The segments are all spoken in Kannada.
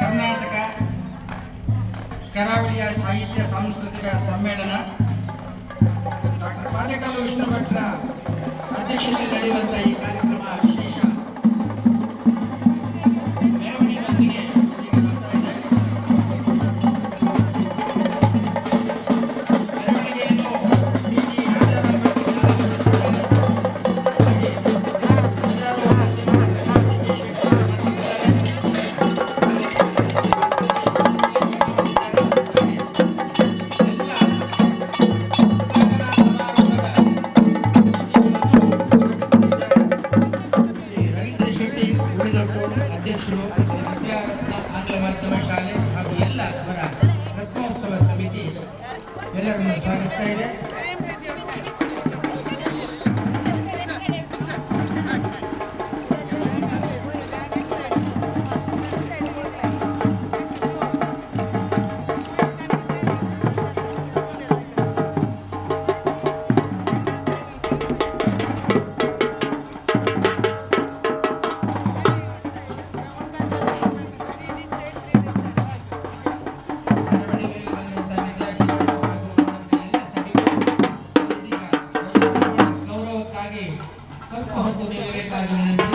ಕರ್ನಾಟಕ ಕರಾವಳಿಯ ಸಾಹಿತ್ಯ ಸಾಂಸ್ಕೃತಿಕ ಸಮ್ಮೇಳನ ಡಾಕ್ಟರ್ ಪಾದಕಲ್ಲು ವಿಷ್ಣು ಭಟ್ರ ಅಧ್ಯಕ್ಷತೆಯಲ್ಲಿ ನಡೆಯುವಂತಹ ಈ ಕಾರ್ಯಕ್ರಮ ವಿಶೇಷ ಮೆರವಣಿಗೆಯೊಂದಿಗೆ ಬರ್ತಾ ಇದೆ. ಮೆರವಣಿಗೆಯನ್ನು ಅಧ್ಯಕ್ಷರು ವಿದ್ಯಾರತ್ನ ಆಂಗ್ಲ ಮಾಧ್ಯಮ ಶಾಲೆ ಹಾಗೂ ಎಲ್ಲ ಅವರ ರತ್ನೋತ್ಸವ ಸಮಿತಿ ಎಲ್ಲರನ್ನು ಸ್ವಾಗತಿಸ್ತಾ ಇದೆ. ಸ್ವಲ್ಪ ಹೊತ್ತು ನಿಲ್ಲಬೇಕಾಗಿ ವಿನಂತಿ.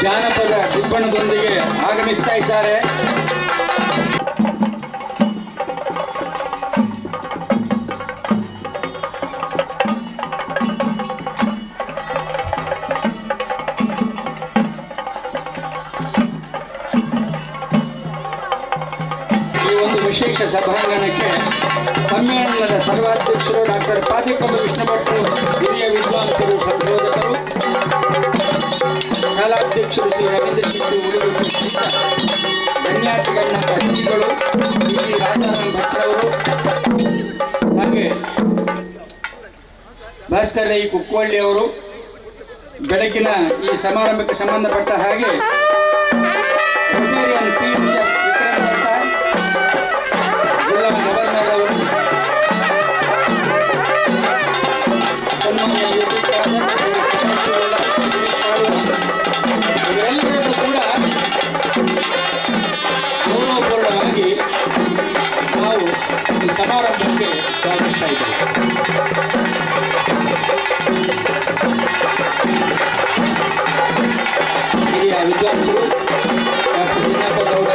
ಜಾನಪದ ದಿಬ್ಬಣದೊಂದಿಗೆ ಆಗಮಿಸ್ತಾ ಇದ್ದಾರೆ. ಈ ಒಂದು ವಿಶೇಷ ಸಭಾಂಗಣಕ್ಕೆ ಸಮ್ಮೇಳನದ ಸರ್ವಾಧ್ಯಕ್ಷರು ಡಾಕ್ಟರ್ ಪಾದೇಕಲ್ಲು ವಿಷ್ಣು ಭಟ್ರು, ಹಿರಿಯ ವಿದ್ವಾಂಸರು, ಸಂಶೋಧಕರು, ಶಾಲಾಧ್ಯಕ್ಷರು ಶ್ರೀ ರವೀಂದ್ರ ಶೆಟ್ಟಿ ಉಳಿದು, ಗಣ್ಯಾತಿಗಣ್ಯ ಅತಿಥಿಗಳು ಶ್ರೀ ರಾಜಾರಾಮ್ ಭಟ್ರವರು, ಹಾಗೆ ಭಾಸ್ಕರ ರೈ ಕುಕ್ಕೋಳ್ಳಿ ಅವರು ಬೆಳಗಿನ ಈ ಸಮಾರಂಭಕ್ಕೆ ಸಂಬಂಧಪಟ್ಟ ಹಾಗೆ ರೋಟೇರಿಯನ್ ಪಿ ವಿಕ್ರಮ್ ಭಟ್ಟ, ಜಿಲ್ಲಾ ಗವರ್ನರ್ ಅವರು, ಸನ್ಮಾನ್ಯ ಇವರೆಲ್ಲರೂ ಕೂಡ ಗೌರವಪೂರ್ಣವಾಗಿ ನಾವು ಈ ಸಮಾರಂಭಕ್ಕೆ ಸ್ವಾಗತಿಸ್ತಾ ಇದ್ದೇವೆ. ಹಿರಿಯ ವಿದ್ವಾಂಸರು ಡಾಕ್ಟರ್ ಚಿನ್ನಪ್ಪ ಗೌಡ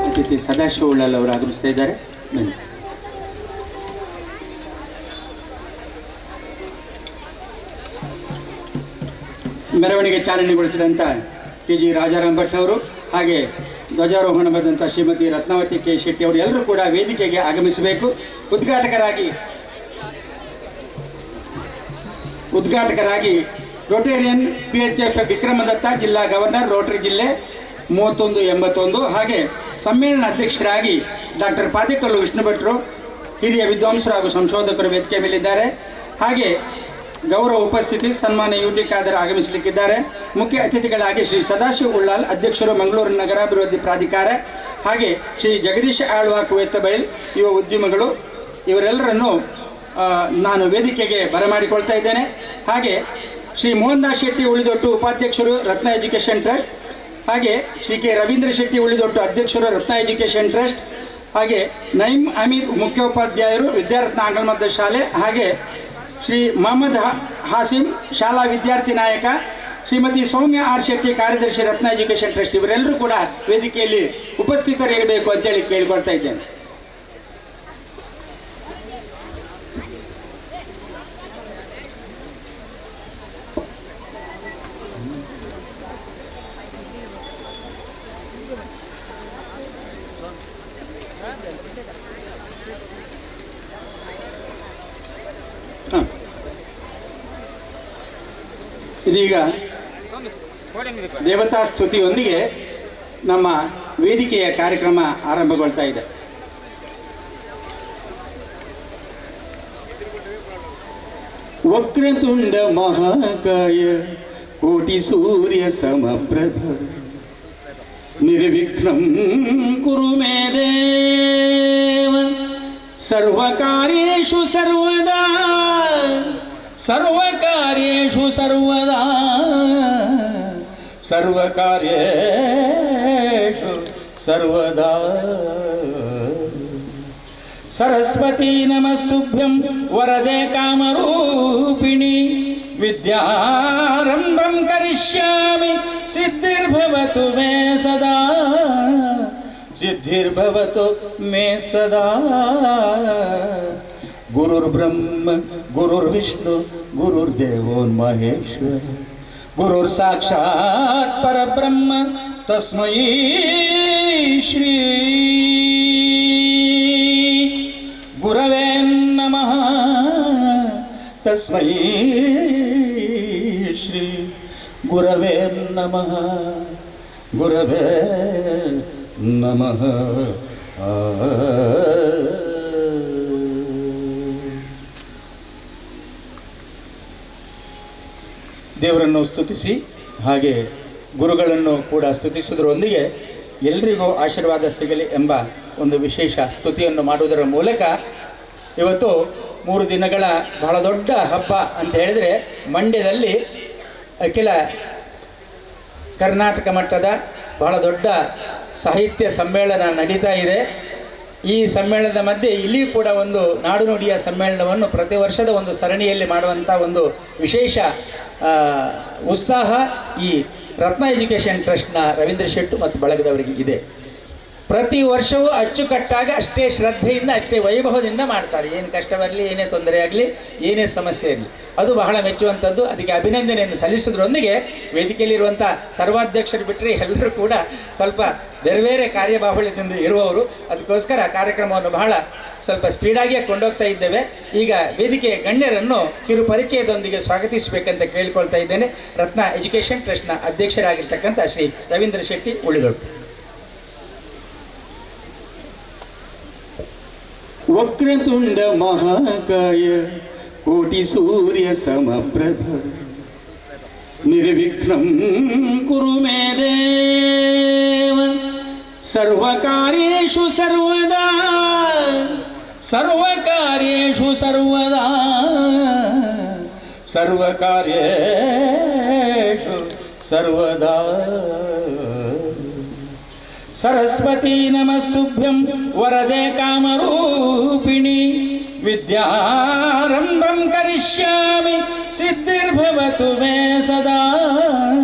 ಅತಿಥಿ ಸದಾಶಿವ ಉಳ್ಳಾಲ್ ಅವರು ಆಗಮಿಸ್ತಾ ಇದ್ದಾರೆ. ಬನ್ನಿ. ಮೆರವಣಿಗೆ ಚಾಲನೆಗೊಳಿಸಿದಂಥ ಕೆ.ಜಿ. ರಾಜಾರಾಮ್ ಭಟ್ ಅವರು ಹಾಗೆ ಧ್ವಜಾರೋಹಣ ಮಾಡಿದಂಥ ಶ್ರೀಮತಿ ರತ್ನಾವತಿ ಕೆ. ಶೆಟ್ಟಿ ಅವರು ಎಲ್ಲರೂ ಕೂಡ ವೇದಿಕೆಗೆ ಆಗಮಿಸಬೇಕು. ಉದ್ಘಾಟಕರಾಗಿ ಉದ್ಘಾಟಕರಾಗಿ ರೋಟೇರಿಯನ್ PHF ವಿಕ್ರಮದತ್ತ, ಜಿಲ್ಲಾ ಗವರ್ನರ್, ರೋಟರಿ ಜಿಲ್ಲೆ 3181. ಹಾಗೆ ಸಮ್ಮೇಳನ ಅಧ್ಯಕ್ಷರಾಗಿ ಡಾಕ್ಟರ್ ಪಾದೇಕಲ್ಲು ವಿಷ್ಣು ಭಟ್ರು, ಹಿರಿಯ ವಿದ್ವಾಂಸರು ಹಾಗೂ ಸಂಶೋಧಕರು ವೇದಿಕೆ ಮೇಲಿದ್ದಾರೆ. ಹಾಗೆ ಗೌರವ ಉಪಸ್ಥಿತಿ ಸನ್ಮಾನ್ಯ UT ಖಾದರ್ ಆಗಮಿಸಲಿಕ್ಕಿದ್ದಾರೆ. ಮುಖ್ಯ ಅತಿಥಿಗಳಾಗಿ ಶ್ರೀ ಸದಾಶಿವ ಉಳ್ಳಾಲ್, ಅಧ್ಯಕ್ಷರು ಮಂಗಳೂರು ನಗರಾಭಿವೃದ್ಧಿ ಪ್ರಾಧಿಕಾರ, ಹಾಗೆ ಶ್ರೀ ಜಗದೀಶ ಆಳ್ವ ಕುವೆತ್ತ ಬೈಲ್, ಯುವ ಉದ್ಯಮಿಗಳು, ಇವರೆಲ್ಲರನ್ನು ನಾನು ವೇದಿಕೆಗೆ ಬರಮಾಡಿಕೊಳ್ತಾ ಇದ್ದೇನೆ. ಹಾಗೆ ಶ್ರೀ ಮೋಹನ್ ದಾಸ್ ಶೆಟ್ಟಿ ಉಳಿದೊಟ್ಟು, ಉಪಾಧ್ಯಕ್ಷರು, ರತ್ನ ಎಜುಕೇಷನ್ ಟ್ರಸ್ಟ್. ಹಾಗೆ ಶ್ರೀ ಕೆ ರವೀಂದ್ರ ಶೆಟ್ಟಿ ಉಳಿದೊಟ್ಟು, ಅಧ್ಯಕ್ಷರು, ರತ್ನ ಎಜುಕೇಷನ್ ಟ್ರಸ್ಟ್. ಹಾಗೆ ನೈಮ್ ಅಮೀದ್, ಮುಖ್ಯೋಪಾಧ್ಯಾಯರು, ವಿದ್ಯಾರತ್ನ ಆಂಗ್ಲ ಮಾಧ್ಯಮ ಶಾಲೆ. ಹಾಗೆ ಶ್ರೀ ಮೊಹಮ್ಮದ್ ಹಾಸಿಮ್, ಶಾಲಾ ವಿದ್ಯಾರ್ಥಿ ನಾಯಕ. ಶ್ರೀಮತಿ ಸೌಮ್ಯ ಆರ್ ಶೆಟ್ಟಿ, ಕಾರ್ಯದರ್ಶಿ, ರತ್ನ ಎಜುಕೇಷನ್ ಟ್ರಸ್ಟ್. ಇವರೆಲ್ಲರೂ ಕೂಡ ವೇದಿಕೆಯಲ್ಲಿ ಉಪಸ್ಥಿತರಿರಬೇಕು ಅಂತೇಳಿ ಕೇಳ್ಕೊಳ್ತಾ ಇದ್ದೇನೆ. ಇದೀಗ ದೇವತಾ ಸ್ತುತಿಯೊಂದಿಗೆ ನಮ್ಮ ವೇದಿಕೆಯ ಕಾರ್ಯಕ್ರಮ ಆರಂಭಗೊಳ್ತಾ ಇದೆ. ವಕ್ರತುಂಡ ಮಹಾಕಾಯ ಕೋಟಿ ಸೂರ್ಯ ಸಮಪ್ರಭ ನಿರ್ವಿಘ್ನಂ ಕುರು ಮೇ ದೇವ ಸರ್ವಕಾರ್ಯೇಷು ಸರ್ವದಾ ಸರ್ವಕಾರ್ಯೇಷು ಸರ್ವದಾ ಸರ್ವಕಾರ್ಯೇಷು ಸರ್ವದಾ ಸರಸ್ವತಿ ನಮಸ್ತುಭ್ಯಂ ವರದೆ ಕಾಮರೂಪಿಣಿ ವಿದ್ಯಾರಂಭಂ ಕರಿಷ್ಯಾಮಿ ಸಿದ್ಧಿರ್ಭವತು ಮೇ ಸದಾ ಸಿದ್ಧಿರ್ಭವತು ಮೇ ಸದಾ ಗುರುರ್ಬ್ರಹ್ಮ ಗುರುರ್ವಿಷ್ಣು ಗುರುರ್ದೇವೋ ಮಹೇಶ್ವರ ಗುರುರ್ ಸಾಕ್ಷಾತ್ ಪರಬ್ರಹ್ಮ ತಸ್ಮೈ ಶ್ರೀ ಗುರವೇ ನಮಃ ತಸ್ಮೈ ಶ್ರೀ ಗುರವೇ ನಮಃ ಗುರವೇ ನಮಃ. ದೇವರನ್ನು ಸ್ತುತಿಸಿ ಹಾಗೆ ಗುರುಗಳನ್ನು ಕೂಡ ಸ್ತುತಿಸುವುದರೊಂದಿಗೆ ಎಲ್ರಿಗೂ ಆಶೀರ್ವಾದ ಸಿಗಲಿ ಎಂಬ ಒಂದು ವಿಶೇಷ ಸ್ತುತಿಯನ್ನು ಮಾಡುವುದರ ಮೂಲಕ ಇವತ್ತು 3 ದಿನಗಳ ಬಹಳ ದೊಡ್ಡ ಹಬ್ಬ ಅಂತ ಹೇಳಿದರೆ ಮಂಡ್ಯದಲ್ಲಿ ಅಖಿಲ ಕರ್ನಾಟಕ ಮಟ್ಟದ ಬಹಳ ದೊಡ್ಡ ಸಾಹಿತ್ಯ ಸಮ್ಮೇಳನ ನಡೀತಾ ಇದೆ. ಈ ಸಮ್ಮೇಳನದ ಮಧ್ಯೆ ಇಲ್ಲಿಯೂ ಕೂಡ ಒಂದು ನಾಡು ನುಡಿಯ ಸಮ್ಮೇಳನವನ್ನು ಪ್ರತಿ ವರ್ಷದ ಒಂದು ಸರಣಿಯಲ್ಲಿ ಮಾಡುವಂಥ ಒಂದು ವಿಶೇಷ ಉತ್ಸಾಹ ಈ ರತ್ನ ಎಜುಕೇಷನ್ ಟ್ರಸ್ಟ್ನ ರವೀಂದ್ರ ಶೆಟ್ಟು ಮತ್ತು ಬಳಗದವರಿಗೆ ಇದೆ. ಪ್ರತಿ ವರ್ಷವೂ ಅಚ್ಚುಕಟ್ಟಾಗಿ ಅಷ್ಟೇ ಶ್ರದ್ಧೆಯಿಂದ ಅಷ್ಟೇ ವೈಭವದಿಂದ ಮಾಡ್ತಾರೆ. ಏನು ಕಷ್ಟ ಬರಲಿ, ಏನೇ ತೊಂದರೆ ಆಗಲಿ, ಏನೇ ಸಮಸ್ಯೆ ಇರಲಿ, ಅದು ಬಹಳ ಮೆಚ್ಚುವಂಥದ್ದು. ಅದಕ್ಕೆ ಅಭಿನಂದನೆಯನ್ನು ಸಲ್ಲಿಸೋದ್ರೊಂದಿಗೆ ವೇದಿಕೆಯಲ್ಲಿರುವಂಥ ಸರ್ವಾಧ್ಯಕ್ಷರು ಬಿಟ್ಟರೆ ಎಲ್ಲರೂ ಕೂಡ ಸ್ವಲ್ಪ ಬೇರೆ ಬೇರೆ ಕಾರ್ಯಬಾಹುಳ್ಯದಿಂದ ಇರುವವರು. ಅದಕ್ಕೋಸ್ಕರ ಕಾರ್ಯಕ್ರಮವನ್ನು ಬಹಳ ಸ್ವಲ್ಪ ಸ್ಪೀಡಾಗಿಯೇ ಕೊಂಡೋಗ್ತಾ ಇದ್ದೇವೆ. ಈಗ ವೇದಿಕೆಯ ಗಣ್ಯರನ್ನು ಕಿರು ಪರಿಚಯದೊಂದಿಗೆ ಸ್ವಾಗತಿಸಬೇಕಂತ ಕೇಳ್ಕೊಳ್ತಾ ಇದ್ದೇನೆ. ರತ್ನ ಎಜುಕೇಷನ್ ಟ್ರಸ್ಟ್ನ ಅಧ್ಯಕ್ಷರಾಗಿರ್ತಕ್ಕಂಥ ಶ್ರೀ ರವೀಂದ್ರ ಶೆಟ್ಟಿ ಉಳಿದೊಟ್ಟು. ವಕ್ರತುಂಡ ಮಹಾಕಾಯ ಕೋಟಿ ಸೂರ್ಯ ಸಮಪ್ರಭ ನಿರ್ವಿಘ್ನಂ ಕುರು ಮೇ ದೇವ ಸರ್ವಕಾರ್ಯೇಷು ಸರ್ವದಾ ಸರ್ವಕಾರ್ಯೇಷು ಸರ್ವದಾ ಸರ್ವಕಾರ್ಯೇಷು ಸರ್ವದಾ ಸರಸ್ವತಿ ನಮಸ್ತುಭ್ಯಂ ವರದೆ ಕಾಮರೂಪಿಣಿ ವಿದ್ಯಾರಂಭಂ ಕರಿಷ್ಯಾಮಿ ಸಿದ್ಧಿರ್ಭವತು ಮೇ ಸದಾ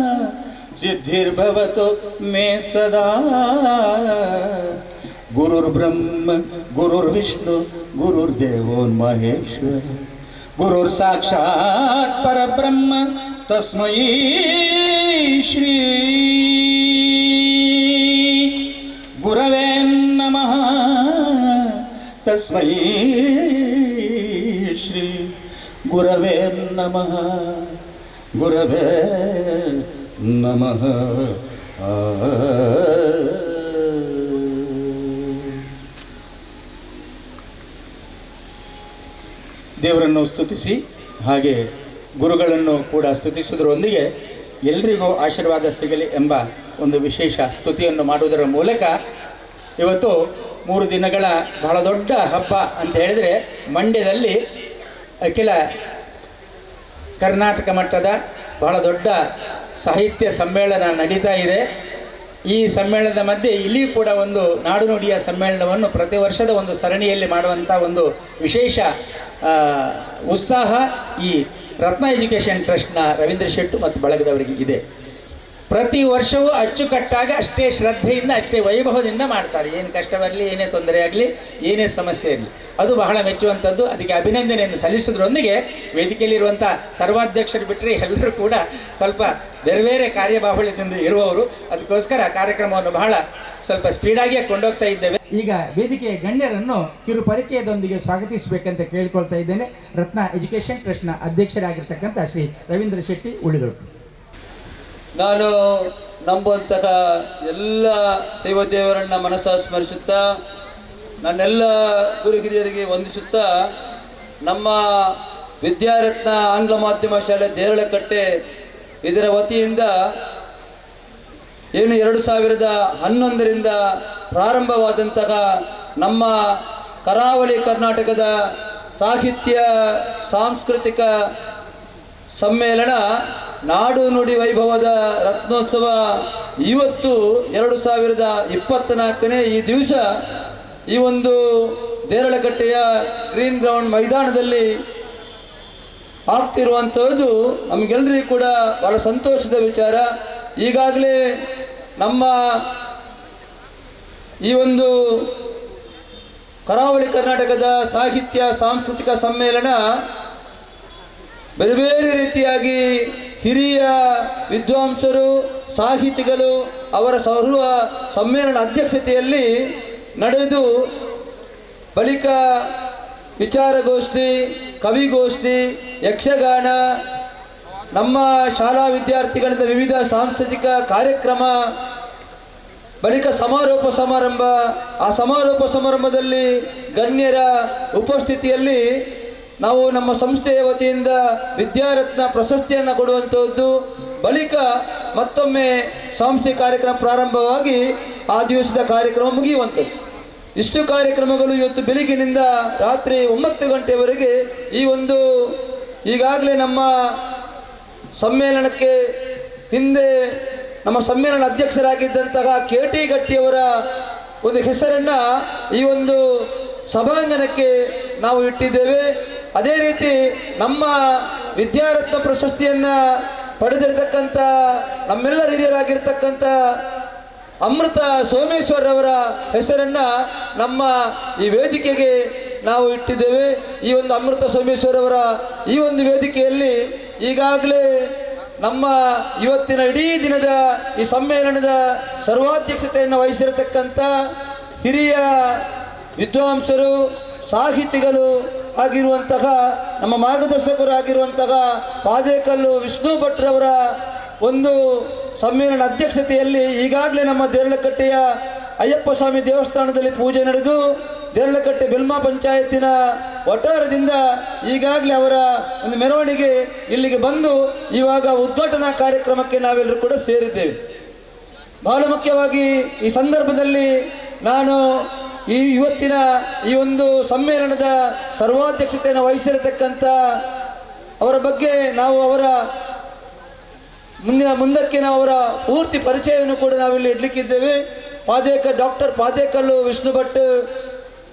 ಸಿದ್ಧಿರ್ಭವತು ಮೇ ಸದಾ ಗುರುರ್ಬ್ರಹ್ಮ ಗುರುರ್ವಿಷ್ಣು ಗುರುರ್ದೇವೋ ಮಹೇಶ್ವರ ಗುರುರ್ ಸಾಕ್ಷಾತ್ ಪರಬ್ರಹ್ಮ ತಸ್ಮೈ ಶ್ರೀ ಗುರವೇ ನಮಃ ತಸ್ಮೈ ಶ್ರೀ ಗುರವೇ ನಮಃ ಗುರವೇ ನಮಃ ದೇವರನ್ನು ಸ್ತುತಿಸಿ ಹಾಗೆ ಗುರುಗಳನ್ನು ಕೂಡ ಸ್ತುತಿಸುವುದರೊಂದಿಗೆ ಎಲ್ರಿಗೂ ಆಶೀರ್ವಾದ ಸಿಗಲಿ ಎಂಬ ಒಂದು ವಿಶೇಷ ಸ್ತುತಿಯನ್ನು ಮಾಡುವುದರ ಮೂಲಕ ಇವತ್ತು 3 ದಿನಗಳ ಬಹಳ ದೊಡ್ಡ ಹಬ್ಬ ಅಂತ ಹೇಳಿದರೆ ಮಂಡ್ಯದಲ್ಲಿ ಅಖಿಲ ಕರ್ನಾಟಕ ಮಟ್ಟದ ಬಹಳ ದೊಡ್ಡ ಸಾಹಿತ್ಯ ಸಮ್ಮೇಳನ ನಡೀತಾ ಇದೆ. ಈ ಸಮ್ಮೇಳನದ ಮಧ್ಯೆ ಇಲ್ಲಿಯೂ ಕೂಡ ಒಂದು ನಾಡು ನುಡಿಯ ಸಮ್ಮೇಳನವನ್ನು ಪ್ರತಿ ವರ್ಷದ ಒಂದು ಸರಣಿಯಲ್ಲಿ ಮಾಡುವಂಥ ಒಂದು ವಿಶೇಷ ಉತ್ಸಾಹ ಈ ರತ್ನ ಎಜುಕೇಷನ್ ಟ್ರಸ್ಟ್ನ ರವೀಂದ್ರ ಶೆಟ್ಟು ಮತ್ತು ಬಳಗದವರಿಗೆ ಇದೆ. ಪ್ರತಿ ವರ್ಷವೂ ಅಚ್ಚುಕಟ್ಟಾಗಿ ಅಷ್ಟೇ ಶ್ರದ್ಧೆಯಿಂದ ಅಷ್ಟೇ ವೈಭವದಿಂದ ಮಾಡ್ತಾರೆ. ಏನು ಕಷ್ಟ ಬರಲಿ, ಏನೇ ತೊಂದರೆ ಆಗಲಿ, ಏನೇ ಸಮಸ್ಯೆ ಇರಲಿ, ಅದು ಬಹಳ ಮೆಚ್ಚುವಂಥದ್ದು. ಅದಕ್ಕೆ ಅಭಿನಂದನೆಯನ್ನು ಸಲ್ಲಿಸೋದ್ರೊಂದಿಗೆ ವೇದಿಕೆಯಲ್ಲಿರುವಂಥ ಸರ್ವಾಧ್ಯಕ್ಷರು ಬಿಟ್ಟರೆ ಎಲ್ಲರೂ ಕೂಡ ಸ್ವಲ್ಪ ಬೇರೆ ಬೇರೆ ಕಾರ್ಯಬಾಹುಳ್ಯದಿಂದ ಇರುವವರು. ಅದಕ್ಕೋಸ್ಕರ ಕಾರ್ಯಕ್ರಮವನ್ನು ಬಹಳ ಸ್ವಲ್ಪ ಸ್ಪೀಡಾಗಿಯೇ ಕೊಂಡೋಗ್ತಾ ಇದ್ದೇವೆ. ಈಗ ವೇದಿಕೆಯ ಗಣ್ಯರನ್ನು ಕಿರು ಪರಿಚಯದೊಂದಿಗೆ ಸ್ವಾಗತಿಸಬೇಕಂತ ಕೇಳ್ಕೊಳ್ತಾ ಇದ್ದೇನೆ. ರತ್ನ ಎಜುಕೇಷನ್ ಟ್ರಸ್ಟ್ನ ಅಧ್ಯಕ್ಷರಾಗಿರ್ತಕ್ಕಂಥ ಶ್ರೀ ರವೀಂದ್ರ ಶೆಟ್ಟಿ ಉಳಿದರು. ನಾನು ನಂಬುವಂತಹ ಎಲ್ಲ ದೇವರನ್ನ ಮನಸ್ಸ ಸ್ಮರಿಸುತ್ತಾ ನನ್ನೆಲ್ಲ ಗುರು ಹಿರಿಯರಿಗೆ ವಂದಿಸುತ್ತಾ ನಮ್ಮ ವಿದ್ಯಾರತ್ನ ಆಂಗ್ಲ ಮಾಧ್ಯಮ ಶಾಲೆ ದೇರಳಕಟ್ಟೆ ಇದರ ವತಿಯಿಂದ 2011ರಿಂದ ಪ್ರಾರಂಭವಾದಂತಹ ನಮ್ಮ ಕರಾವಳಿ ಕರ್ನಾಟಕದ ಸಾಹಿತ್ಯ ಸಾಂಸ್ಕೃತಿಕ ಸಮ್ಮೇಳನ ನಾಡು ನುಡಿ ವೈಭವದ ರತ್ನೋತ್ಸವ ಇವತ್ತು 2024ನೇ ಈ ದಿವಸ ಈ ಒಂದು ದೇರಳಕಟ್ಟೆಯ ಗ್ರೀನ್ ಗ್ರೌಂಡ್ ಮೈದಾನದಲ್ಲಿ ಆಗ್ತಿರುವಂಥದ್ದು ನಮಗೆಲ್ಲರಿಗೂ ಕೂಡ ಬಹಳ ಸಂತೋಷದ ವಿಚಾರ. ಈಗಾಗಲೇ ನಮ್ಮ ಈ ಒಂದು ಕರಾವಳಿ ಕರ್ನಾಟಕದ ಸಾಹಿತ್ಯ ಸಾಂಸ್ಕೃತಿಕ ಸಮ್ಮೇಳನ ಬೇರೆ ಬೇರೆ ರೀತಿಯಾಗಿ ಹಿರಿಯ ವಿದ್ವಾಂಸರು ಸಾಹಿತಿಗಳು ಅವರ ಸರ್ವ ಸಮ್ಮೇಳನ ಅಧ್ಯಕ್ಷತೆಯಲ್ಲಿ ನಡೆದು ಬಳಿಕ ವಿಚಾರಗೋಷ್ಠಿ, ಕವಿಗೋಷ್ಠಿ, ಯಕ್ಷಗಾನ, ನಮ್ಮ ಶಾಲಾ ವಿದ್ಯಾರ್ಥಿಗಳಿಂದ ವಿವಿಧ ಸಾಂಸ್ಕೃತಿಕ ಕಾರ್ಯಕ್ರಮ, ಬಳಿಕ ಸಮಾರೋಪ ಸಮಾರಂಭ. ಆ ಸಮಾರೋಪ ಸಮಾರಂಭದಲ್ಲಿ ಗಣ್ಯರ ಉಪಸ್ಥಿತಿಯಲ್ಲಿ ನಾವು ನಮ್ಮ ಸಂಸ್ಥೆಯ ವತಿಯಿಂದ ವಿದ್ಯಾರತ್ನ ಪ್ರಶಸ್ತಿಯನ್ನು ಕೊಡುವಂಥದ್ದು. ಬಳಿಕ ಮತ್ತೊಮ್ಮೆ ಸಾಂಸ್ಥಿಕ ಕಾರ್ಯಕ್ರಮ ಪ್ರಾರಂಭವಾಗಿ ಆ ದಿವಸದ ಕಾರ್ಯಕ್ರಮ ಮುಗಿಯುವಂಥದ್ದು. ಇಷ್ಟು ಕಾರ್ಯಕ್ರಮಗಳು ಇವತ್ತು ಬೆಳಗಿನಿಂದ ರಾತ್ರಿ 9 ಗಂಟೆವರೆಗೆ ಈ ಒಂದು ಈಗಾಗಲೇ ನಮ್ಮ ಸಮ್ಮೇಳನಕ್ಕೆ ಹಿಂದೆ ನಮ್ಮ ಸಮ್ಮೇಳನ ಅಧ್ಯಕ್ಷರಾಗಿದ್ದಂತಹ KT ಗಟ್ಟಿಯವರ ಒಂದು ಹೆಸರನ್ನು ಈ ಒಂದು ಸಭಾಂಗಣಕ್ಕೆ ನಾವು ಇಟ್ಟಿದ್ದೇವೆ. ಅದೇ ರೀತಿ ನಮ್ಮ ವಿದ್ಯಾರತ್ನ ಪ್ರಶಸ್ತಿಯನ್ನು ಪಡೆದಿರತಕ್ಕಂಥ ನಮ್ಮೆಲ್ಲರ ಹಿರಿಯರಾಗಿರ್ತಕ್ಕಂಥ ಅಮೃತ ಸೋಮೇಶ್ವರ್ ಅವರ ಹೆಸರನ್ನು ನಮ್ಮ ಈ ವೇದಿಕೆಗೆ ನಾವು ಇಟ್ಟಿದ್ದೇವೆ. ಈ ಒಂದು ಅಮೃತ ಸೋಮೇಶ್ವರ್ ಅವರ ಈ ಒಂದು ವೇದಿಕೆಯಲ್ಲಿ ಈಗಾಗಲೇ ನಮ್ಮ ಇವತ್ತಿನ ಇಡೀ ದಿನದ ಈ ಸಮ್ಮೇಳನದ ಸರ್ವಾಧ್ಯಕ್ಷತೆಯನ್ನು ವಹಿಸಿರತಕ್ಕಂಥ ಹಿರಿಯ ವಿದ್ವಾಂಸರು, ಸಾಹಿತಿಗಳು ಆಗಿರುವಂತಹ ನಮ್ಮ ಮಾರ್ಗದರ್ಶಕರು ಆಗಿರುವಂತಹ ಪಾದೇಕಲ್ಲು ವಿಷ್ಣು ಭಟ್ರವರ ಒಂದು ಸಮ್ಮೇಳನ ಅಧ್ಯಕ್ಷತೆಯಲ್ಲಿ ಈಗಾಗಲೇ ನಮ್ಮ ದೇರಳಕಟ್ಟೆಯ ಅಯ್ಯಪ್ಪ ಸ್ವಾಮಿ ದೇವಸ್ಥಾನದಲ್ಲಿ ಪೂಜೆ ನಡೆದು ದೇರಳಕಟ್ಟೆ ಬೆಲ್ಮಾ ಪಂಚಾಯತಿನ ವಠಾರದಿಂದ ಈಗಾಗಲೇ ಅವರ ಒಂದು ಮೆರವಣಿಗೆ ಇಲ್ಲಿಗೆ ಬಂದು ಇವಾಗ ಉದ್ಘಾಟನಾ ಕಾರ್ಯಕ್ರಮಕ್ಕೆ ನಾವೆಲ್ಲರೂ ಕೂಡ ಸೇರಿದ್ದೇವೆ. ಬಹಳ ಮುಖ್ಯವಾಗಿ ಈ ಸಂದರ್ಭದಲ್ಲಿ ನಾನು ಇವತ್ತಿನ ಈ ಒಂದು ಸಮ್ಮೇಳನದ ಸರ್ವಾಧ್ಯಕ್ಷತೆಯನ್ನು ವಹಿಸಿರತಕ್ಕಂಥ ಅವರ ಬಗ್ಗೆ ನಾವು ಅವರ ಮುಂದಕ್ಕೆ ನಾವು ಅವರ ಪೂರ್ತಿ ಪರಿಚಯವನ್ನು ಕೂಡ ನಾವಿಲ್ಲಿ ಇಡ್ಲಿಕ್ಕಿದ್ದೇವೆ. ಡಾಕ್ಟರ್ ಪಾದೇಕಲ್ಲು ವಿಷ್ಣು ಭಟ್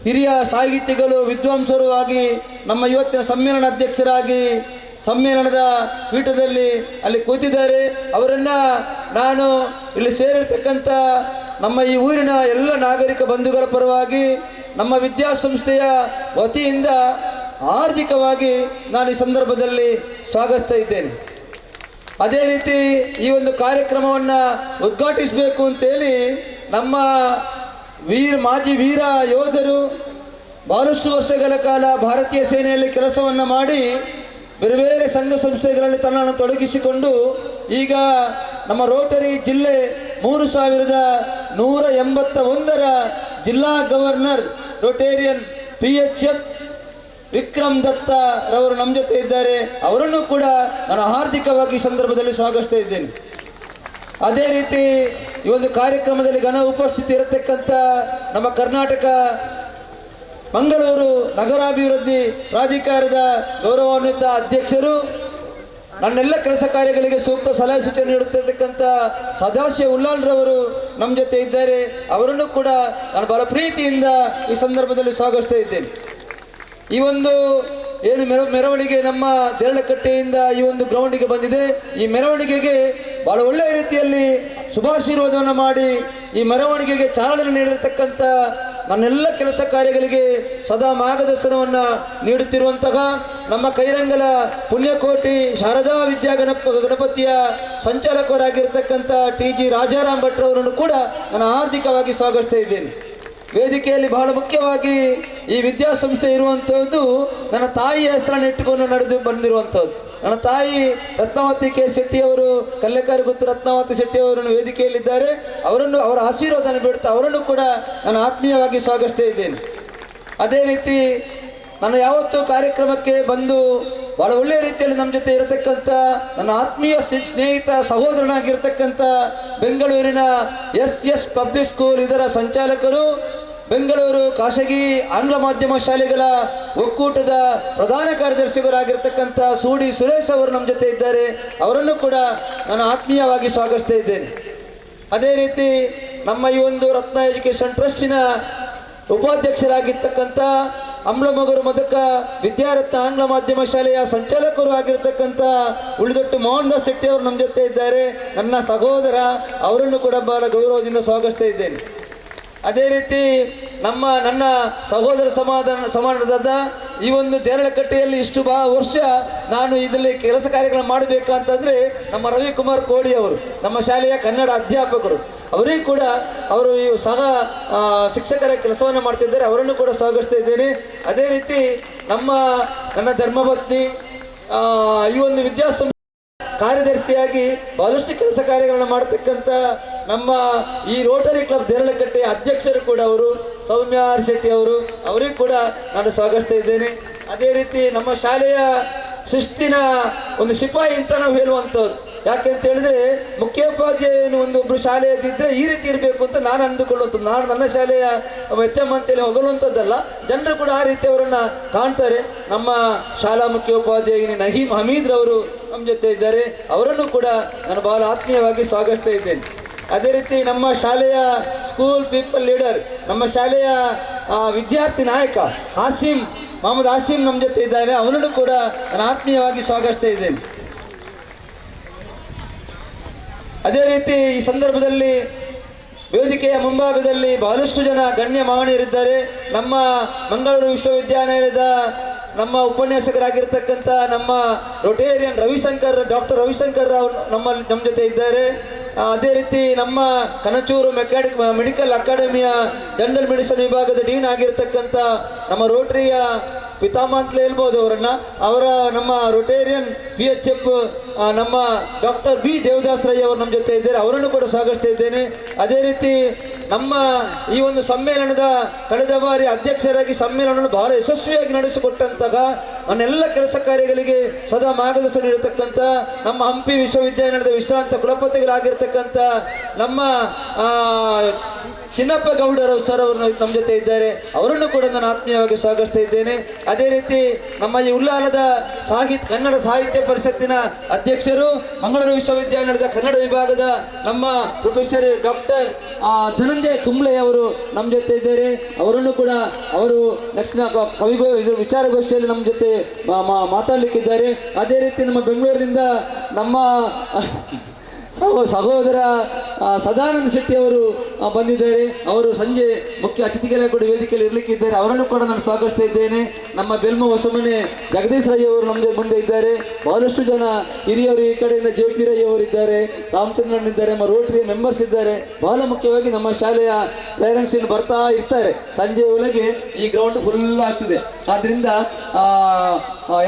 ಹಿರಿಯ ಸಾಹಿತಿಗಳು, ವಿದ್ವಾಂಸರು ಆಗಿ ನಮ್ಮ ಇವತ್ತಿನ ಸಮ್ಮೇಳನ ಅಧ್ಯಕ್ಷರಾಗಿ ಸಮ್ಮೇಳನದ ಪೀಠದಲ್ಲಿ ಅಲ್ಲಿ ಕೂತಿದ್ದಾರೆ. ಅವರನ್ನು ನಾನು ಇಲ್ಲಿ ಸೇರಿರ್ತಕ್ಕಂಥ ನಮ್ಮ ಈ ಊರಿನ ಎಲ್ಲ ನಾಗರಿಕ ಬಂಧುಗಳ ಪರವಾಗಿ ನಮ್ಮ ವಿದ್ಯಾಸಂಸ್ಥೆಯ ವತಿಯಿಂದ ಹಾರ್ದಿಕವಾಗಿ ನಾನು ಈ ಸಂದರ್ಭದಲ್ಲಿ ಸ್ವಾಗತಿಸ್ತಾ ಇದ್ದೇನೆ. ಅದೇ ರೀತಿ ಈ ಒಂದು ಕಾರ್ಯಕ್ರಮವನ್ನು ಉದ್ಘಾಟಿಸಬೇಕು ಅಂತೇಳಿ ನಮ್ಮ ಮಾಜಿ ವೀರ ಯೋಧರು, ಬಹಳಷ್ಟು ವರ್ಷಗಳ ಕಾಲ ಭಾರತೀಯ ಸೇನೆಯಲ್ಲಿ ಕೆಲಸವನ್ನು ಮಾಡಿ ಬೇರೆ ಬೇರೆ ಸಂಘ ಸಂಸ್ಥೆಗಳಲ್ಲಿ ತನ್ನನ್ನು ತೊಡಗಿಸಿಕೊಂಡು ಈಗ ನಮ್ಮ ರೋಟರಿ ಜಿಲ್ಲೆ 3181ರ ಜಿಲ್ಲಾ ಗವರ್ನರ್ ರೋಟೇರಿಯನ್ PHF ವಿಕ್ರಮ್ ದತ್ತ ರವರು ನಮ್ಮ ಜೊತೆ ಇದ್ದಾರೆ. ಅವರನ್ನು ಕೂಡ ನಾನು ಹಾರ್ದಿಕವಾಗಿ ಈ ಸಂದರ್ಭದಲ್ಲಿ ಸ್ವಾಗತಿಸ್ತಾ ಇದ್ದೇನೆ. ಅದೇ ರೀತಿ ಈ ಒಂದು ಕಾರ್ಯಕ್ರಮದಲ್ಲಿ ಘನ ಉಪಸ್ಥಿತಿ ಇರತಕ್ಕಂಥ ನಮ್ಮ ಕರ್ನಾಟಕ ಮಂಗಳೂರು ನಗರಾಭಿವೃದ್ಧಿ ಪ್ರಾಧಿಕಾರದ ಗೌರವಾನ್ವಿತ ಅಧ್ಯಕ್ಷರು, ನನ್ನೆಲ್ಲ ಕೆಲಸ ಕಾರ್ಯಗಳಿಗೆ ಸೂಕ್ತ ಸಲಹೆ ಸೂಚನೆ ನೀಡುತ್ತಿರ್ತಕ್ಕಂಥ ಸದಾಶಿವ ಉಲ್ಲಾಲ್ರವರು ನಮ್ಮ ಜೊತೆ ಇದ್ದಾರೆ. ಅವರನ್ನು ಕೂಡ ನಾನು ಬಹಳ ಪ್ರೀತಿಯಿಂದ ಈ ಸಂದರ್ಭದಲ್ಲಿ ಸ್ವಾಗತಿಸ್ತಾ ಇದ್ದೇನೆ. ಈ ಒಂದು ಏನು ಮೆರವಣಿಗೆ ನಮ್ಮ ದೇರಳಕಟ್ಟೆಯಿಂದ ಈ ಒಂದು ಗ್ರೌಂಡಿಗೆ ಬಂದಿದೆ. ಈ ಮೆರವಣಿಗೆಗೆ ಬಹಳ ಒಳ್ಳೆಯ ರೀತಿಯಲ್ಲಿ ಶುಭಾಶೀರ್ವಾದವನ್ನು ಮಾಡಿ ಈ ಮೆರವಣಿಗೆಗೆ ಚಾಲನೆ ನೀಡಿರತಕ್ಕಂಥ ನನ್ನೆಲ್ಲ ಕೆಲಸ ಕಾರ್ಯಗಳಿಗೆ ಸದಾ ಮಾರ್ಗದರ್ಶನವನ್ನು ನೀಡುತ್ತಿರುವಂತಹ ನಮ್ಮ ಕೈರಂಗಲ ಪುಣ್ಯಕೋಟಿ ಶಾರದಾ ಗಣಪತಿಯ ಸಂಚಾಲಕರಾಗಿರ್ತಕ್ಕಂಥ TG ರಾಜಾರಾಮ್ ಭಟ್ರವರನ್ನು ಕೂಡ ನಾನು ಹಾರ್ದಿಕವಾಗಿ ಸ್ವಾಗತಿಸ್ತಾ ಇದ್ದೇನೆ. ವೇದಿಕೆಯಲ್ಲಿ ಬಹಳ ಮುಖ್ಯವಾಗಿ ಈ ವಿದ್ಯಾಸಂಸ್ಥೆ ಇರುವಂಥದ್ದು ನನ್ನ ತಾಯಿಯ ಹೆಸರನ್ನು ಇಟ್ಟುಕೊಂಡು ನಡೆದು ಬಂದಿರುವಂಥದ್ದು. ನನ್ನ ತಾಯಿ ರತ್ನಾವತಿ ಕೆ ಶೆಟ್ಟಿಯವರು, ಕಲ್ಲೆಕಾರಿ ಗುತ್ತು ರತ್ನಾವತಿ ಶೆಟ್ಟಿಯವರನ್ನು ವೇದಿಕೆಯಲ್ಲಿದ್ದಾರೆ. ಅವರನ್ನು ಅವರ ಆಶೀರ್ವಾದನ ಬಿಡುತ್ತಾ ಅವರನ್ನು ಕೂಡ ನಾನು ಆತ್ಮೀಯವಾಗಿ ಸ್ವಾಗತಿಸ್ತಾ ಇದ್ದೇನೆ. ಅದೇ ರೀತಿ ನಾನು ಯಾವತ್ತೂ ಕಾರ್ಯಕ್ರಮಕ್ಕೆ ಬಂದು ಬಹಳ ಒಳ್ಳೆಯ ರೀತಿಯಲ್ಲಿ ನಮ್ಮ ಜೊತೆ ಇರತಕ್ಕಂಥ ನನ್ನ ಆತ್ಮೀಯ ಸ್ನೇಹಿತ ಸಹೋದರನಾಗಿರ್ತಕ್ಕಂಥ ಬೆಂಗಳೂರಿನ SS ಪಬ್ಲಿಕ್ ಸ್ಕೂಲ್ ಇದರ ಸಂಚಾಲಕರು, ಬೆಂಗಳೂರು ಖಾಸಗಿ ಆಂಗ್ಲ ಮಾಧ್ಯಮ ಶಾಲೆಗಳ ಒಕ್ಕೂಟದ ಪ್ರಧಾನ ಕಾರ್ಯದರ್ಶಿಗಳಾಗಿರ್ತಕ್ಕಂಥ ಸೂಡಿ ಸುರೇಶ್ ಅವರು ನಮ್ಮ ಜೊತೆ ಇದ್ದಾರೆ. ಅವರನ್ನು ಕೂಡ ನಾನು ಆತ್ಮೀಯವಾಗಿ ಸ್ವಾಗತಿಸ್ತಾ ಇದ್ದೇನೆ. ಅದೇ ರೀತಿ ನಮ್ಮ ಈ ಒಂದು ರತ್ನ ಎಜುಕೇಷನ್ ಟ್ರಸ್ಟಿನ ಉಪಾಧ್ಯಕ್ಷರಾಗಿರ್ತಕ್ಕಂಥ ಅಮ್ಲಮಗರು ಮದಕ ವಿದ್ಯಾರತ್ನ ಆಂಗ್ಲ ಮಾಧ್ಯಮ ಶಾಲೆಯ ಸಂಚಾಲಕರು ಆಗಿರ್ತಕ್ಕಂಥ ಉಳಿದೊಟ್ಟು ಮೋಹನ್ ದಾಸ್ ಶೆಟ್ಟಿ ಅವರು ನಮ್ಮ ಜೊತೆ ಇದ್ದಾರೆ. ನನ್ನ ಸಹೋದರ, ಅವರನ್ನು ಕೂಡ ಬಹಳ ಗೌರವದಿಂದ ಸ್ವಾಗತಿಸ್ತಾ ಇದ್ದೇನೆ. ಅದೇ ರೀತಿ ನನ್ನ ಸಹೋದರ ಸಮಾನದ ಈ ಒಂದು ದೇರಳಕಟ್ಟೆಯಲ್ಲಿ ಇಷ್ಟು ವರ್ಷ ನಾನು ಇದರಲ್ಲಿ ಕೆಲಸ ಕಾರ್ಯಗಳನ್ನು ಮಾಡಬೇಕಂತಂದರೆ ನಮ್ಮ ರವಿಕುಮಾರ್ ಕೋಡಿ ಅವರು, ನಮ್ಮ ಶಾಲೆಯ ಕನ್ನಡ ಅಧ್ಯಾಪಕರು, ಅವರಿಗೂ ಕೂಡ ಅವರು ಸಹ ಶಿಕ್ಷಕರ ಕೆಲಸವನ್ನು ಮಾಡ್ತಿದ್ದಾರೆ. ಅವರನ್ನು ಕೂಡ ಸ್ವಾಗತಿಸ್ತಾ ಇದ್ದೇನೆ. ಅದೇ ರೀತಿ ನನ್ನ ಧರ್ಮಪತ್ನಿ ಈ ಒಂದು ವಿದ್ಯಾಸಂಸ್ಥೆ ಕಾರ್ಯದರ್ಶಿಯಾಗಿ ಬಹಳಷ್ಟು ಕೆಲಸ ಕಾರ್ಯಗಳನ್ನು ಮಾಡತಕ್ಕಂಥ ನಮ್ಮ ಈ ರೋಟರಿ ಕ್ಲಬ್ ದೇರಳಕಟ್ಟೆಯ ಅಧ್ಯಕ್ಷರು ಕೂಡ ಅವರು ಸೌಮ್ಯ ಆರ್ ಶೆಟ್ಟಿ ಅವರು, ಅವರಿಗೂ ಕೂಡ ನಾನು ಸ್ವಾಗತಿಸ್ತಾ ಇದ್ದೇನೆ. ಅದೇ ರೀತಿ ನಮ್ಮ ಶಾಲೆಯ ಶಿಸ್ತಿನ ಒಂದು ಸಿಪಾಯಿ ಅಂತ ನಾವು ಹೇಳುವಂಥದ್ದು. ಯಾಕೆಂತ ಹೇಳಿದ್ರೆ ಮುಖ್ಯೋಪಾಧ್ಯಾಯನು ಒಬ್ಬರು ಶಾಲೆಯದಿದ್ದರೆ ಈ ರೀತಿ ಇರಬೇಕು ಅಂತ ನಾನು ಅಂದುಕೊಳ್ಳುವಂಥದ್ದು. ನಾನು ನನ್ನ ಶಾಲೆಯ HM ಅಂತೇಳಿ ಹೊಗಳುವಂಥದ್ದಲ್ಲ, ಜನರು ಕೂಡ ಆ ರೀತಿ ಅವರನ್ನು ಕಾಣ್ತಾರೆ. ನಮ್ಮ ಶಾಲಾ ಮುಖ್ಯೋಪಾಧ್ಯಾಯಿನಿ ನಹೀಂ ಹಮೀದ್ರವರು ನಮ್ಮ ಜೊತೆ ಇದ್ದಾರೆ. ಅವರನ್ನು ಕೂಡ ನಾನು ಬಹಳ ಆತ್ಮೀಯವಾಗಿ ಸ್ವಾಗತಿಸ್ತಾ ಇದ್ದೇನೆ. ಅದೇ ರೀತಿ ನಮ್ಮ ಶಾಲೆಯ ಸ್ಕೂಲ್ ಪೀಪಲ್ ಲೀಡರ್, ನಮ್ಮ ಶಾಲೆಯ ವಿದ್ಯಾರ್ಥಿ ನಾಯಕ ಮೊಹಮ್ಮದ್ ಹಾಸಿಮ್ ನಮ್ಮ ಜೊತೆ ಇದ್ದಾರೆ. ಅವರನ್ನು ಕೂಡ ನಾನು ಆತ್ಮೀಯವಾಗಿ ಸ್ವಾಗತಿಸ್ತಾ ಇದ್ದೇನೆ. ಅದೇ ರೀತಿ ಈ ಸಂದರ್ಭದಲ್ಲಿ ವೇದಿಕೆಯ ಮುಂಭಾಗದಲ್ಲಿ ಬಹಳಷ್ಟು ಜನ ಗಣ್ಯ ಮಹನೀಯರಿದ್ದಾರೆ. ನಮ್ಮ ಮಂಗಳೂರು ವಿಶ್ವವಿದ್ಯಾನಿಲಯದ ನಮ್ಮ ಉಪನ್ಯಾಸಕರಾಗಿರ್ತಕ್ಕಂಥ ನಮ್ಮ ರೋಟೇರಿಯನ್ ಡಾಕ್ಟರ್ ರವಿಶಂಕರ್ ರಾವ್ ನಮ್ಮ ಜೊತೆ ಇದ್ದಾರೆ. ಅದೇ ರೀತಿ ನಮ್ಮ ಕನಚೂರು ಮೆಡಿಕಲ್ ಅಕಾಡೆಮಿಯ ಜನರಲ್ ಮೆಡಿಸಿನ್ ವಿಭಾಗದ ಡೀನ್ ಆಗಿರ್ತಕ್ಕಂಥ ನಮ್ಮ ರೋಟರಿಯ ಪಿತಾಮಹ ಅಂತಲೇ ಹೇಳ್ಬೋದು ಅವರ ನಮ್ಮ ರೋಟೇರಿಯನ್ PHF ನಮ್ಮ ಡಾಕ್ಟರ್ B ದೇವದಾಸ್ ರೈ ಅವರು ನಮ್ಮ ಜೊತೆ ಇದ್ದಾರೆ. ಅವರನ್ನು ಕೂಡ ಸ್ವಾಗತಿಸ್ತಾ ಇದ್ದೇನೆ. ಅದೇ ರೀತಿ ನಮ್ಮ ಈ ಒಂದು ಸಮ್ಮೇಳನದ ಕಳೆದ ಬಾರಿ ಅಧ್ಯಕ್ಷರಾಗಿ ಸಮ್ಮೇಳನವನ್ನು ಬಹಳ ಯಶಸ್ವಿಯಾಗಿ ನಡೆಸಿಕೊಟ್ಟಂತಹ ನನ್ನೆಲ್ಲ ಕೆಲಸ ಕಾರ್ಯಗಳಿಗೆ ಸದಾ ಮಾರ್ಗದರ್ಶನ ನೀಡತಕ್ಕಂಥ ನಮ್ಮ ಹಂಪಿ ವಿಶ್ವವಿದ್ಯಾನಿಲಯದ ವಿಶ್ರಾಂತ ಕುಲಪತಿಗಳಾಗಿರ್ತಕ್ಕಂಥ ನಮ್ಮ ಚಿನ್ನಪ್ಪ ಗೌಡರು ಸರ್ ಅವರು ನಮ್ಮ ಜೊತೆ ಇದ್ದಾರೆ. ಅವರನ್ನು ಕೂಡ ನಾನು ಆತ್ಮೀಯವಾಗಿ ಸ್ವಾಗತಿಸ್ತಾ ಇದ್ದೇನೆ. ಅದೇ ರೀತಿ ನಮ್ಮ ಈ ಉಲ್ಲಾಲದ ಕನ್ನಡ ಸಾಹಿತ್ಯ ಪರಿಷತ್ತಿನ ಅಧ್ಯಕ್ಷರು, ಮಂಗಳೂರು ವಿಶ್ವವಿದ್ಯಾನಿಲಯದ ಕನ್ನಡ ವಿಭಾಗದ ನಮ್ಮ ಪ್ರೊಫೆಸರ್ ಡಾಕ್ಟರ್ ಧನಂಜಯ ಕುಂಬ್ಳೆ ಅವರು ನಮ್ಮ ಜೊತೆ ಇದ್ದಾರೆ. ಅವರನ್ನು ಕೂಡ ಅವರು ನೆಕ್ಸ್ಟ್ ವಿಚಾರಗೋಷ್ಠಿಯಲ್ಲಿ ನಮ್ಮ ಜೊತೆ ಮಾತಾಡಲಿಕ್ಕಿದ್ದಾರೆ. ಅದೇ ರೀತಿ ನಮ್ಮ ಬೆಂಗಳೂರಿನಿಂದ ನಮ್ಮ ಸಹೋದರ ಸದಾನಂದ ಶೆಟ್ಟಿ ಅವರು ಬಂದಿದ್ದಾರೆ. ಅವರು ಸಂಜೆ ಮುಖ್ಯ ಅತಿಥಿಗಳ ಕೂಡ ವೇದಿಕೆಯಲ್ಲಿ ಇರಲಿಕ್ಕಿದ್ದಾರೆ. ಅವರನ್ನು ಕೂಡ ನಾನು ಸ್ವಾಗತಿಸ್ತಾ ಇದ್ದೇನೆ. ನಮ್ಮ ಬೆಲ್ಮ ಹೊಸಮನೆ ಜಗದೀಶ್ ರೈ ಅವರು ನಮ್ಮ ಮುಂದೆ ಇದ್ದಾರೆ. ಬಹಳಷ್ಟು ಜನ ಹಿರಿಯರು ಈ ಕಡೆಯಿಂದ ಜೆ ಪಿ ರೈ ಅವರು ಇದ್ದಾರೆ, ರಾಮಚಂದ್ರನ್ ಇದ್ದಾರೆ, ನಮ್ಮ ರೋಟರಿ ಮೆಂಬರ್ಸ್ ಇದ್ದಾರೆ. ಬಹಳ ಮುಖ್ಯವಾಗಿ ನಮ್ಮ ಶಾಲೆಯ ಪೇರೆಂಟ್ಸ್ ಇನ್ನು ಬರ್ತಾ ಇರ್ತಾರೆ. ಸಂಜೆ ಒಳಗೆ ಈ ಗ್ರೌಂಡ್ ಫುಲ್ ಆಗ್ತದೆ. ಆದ್ದರಿಂದ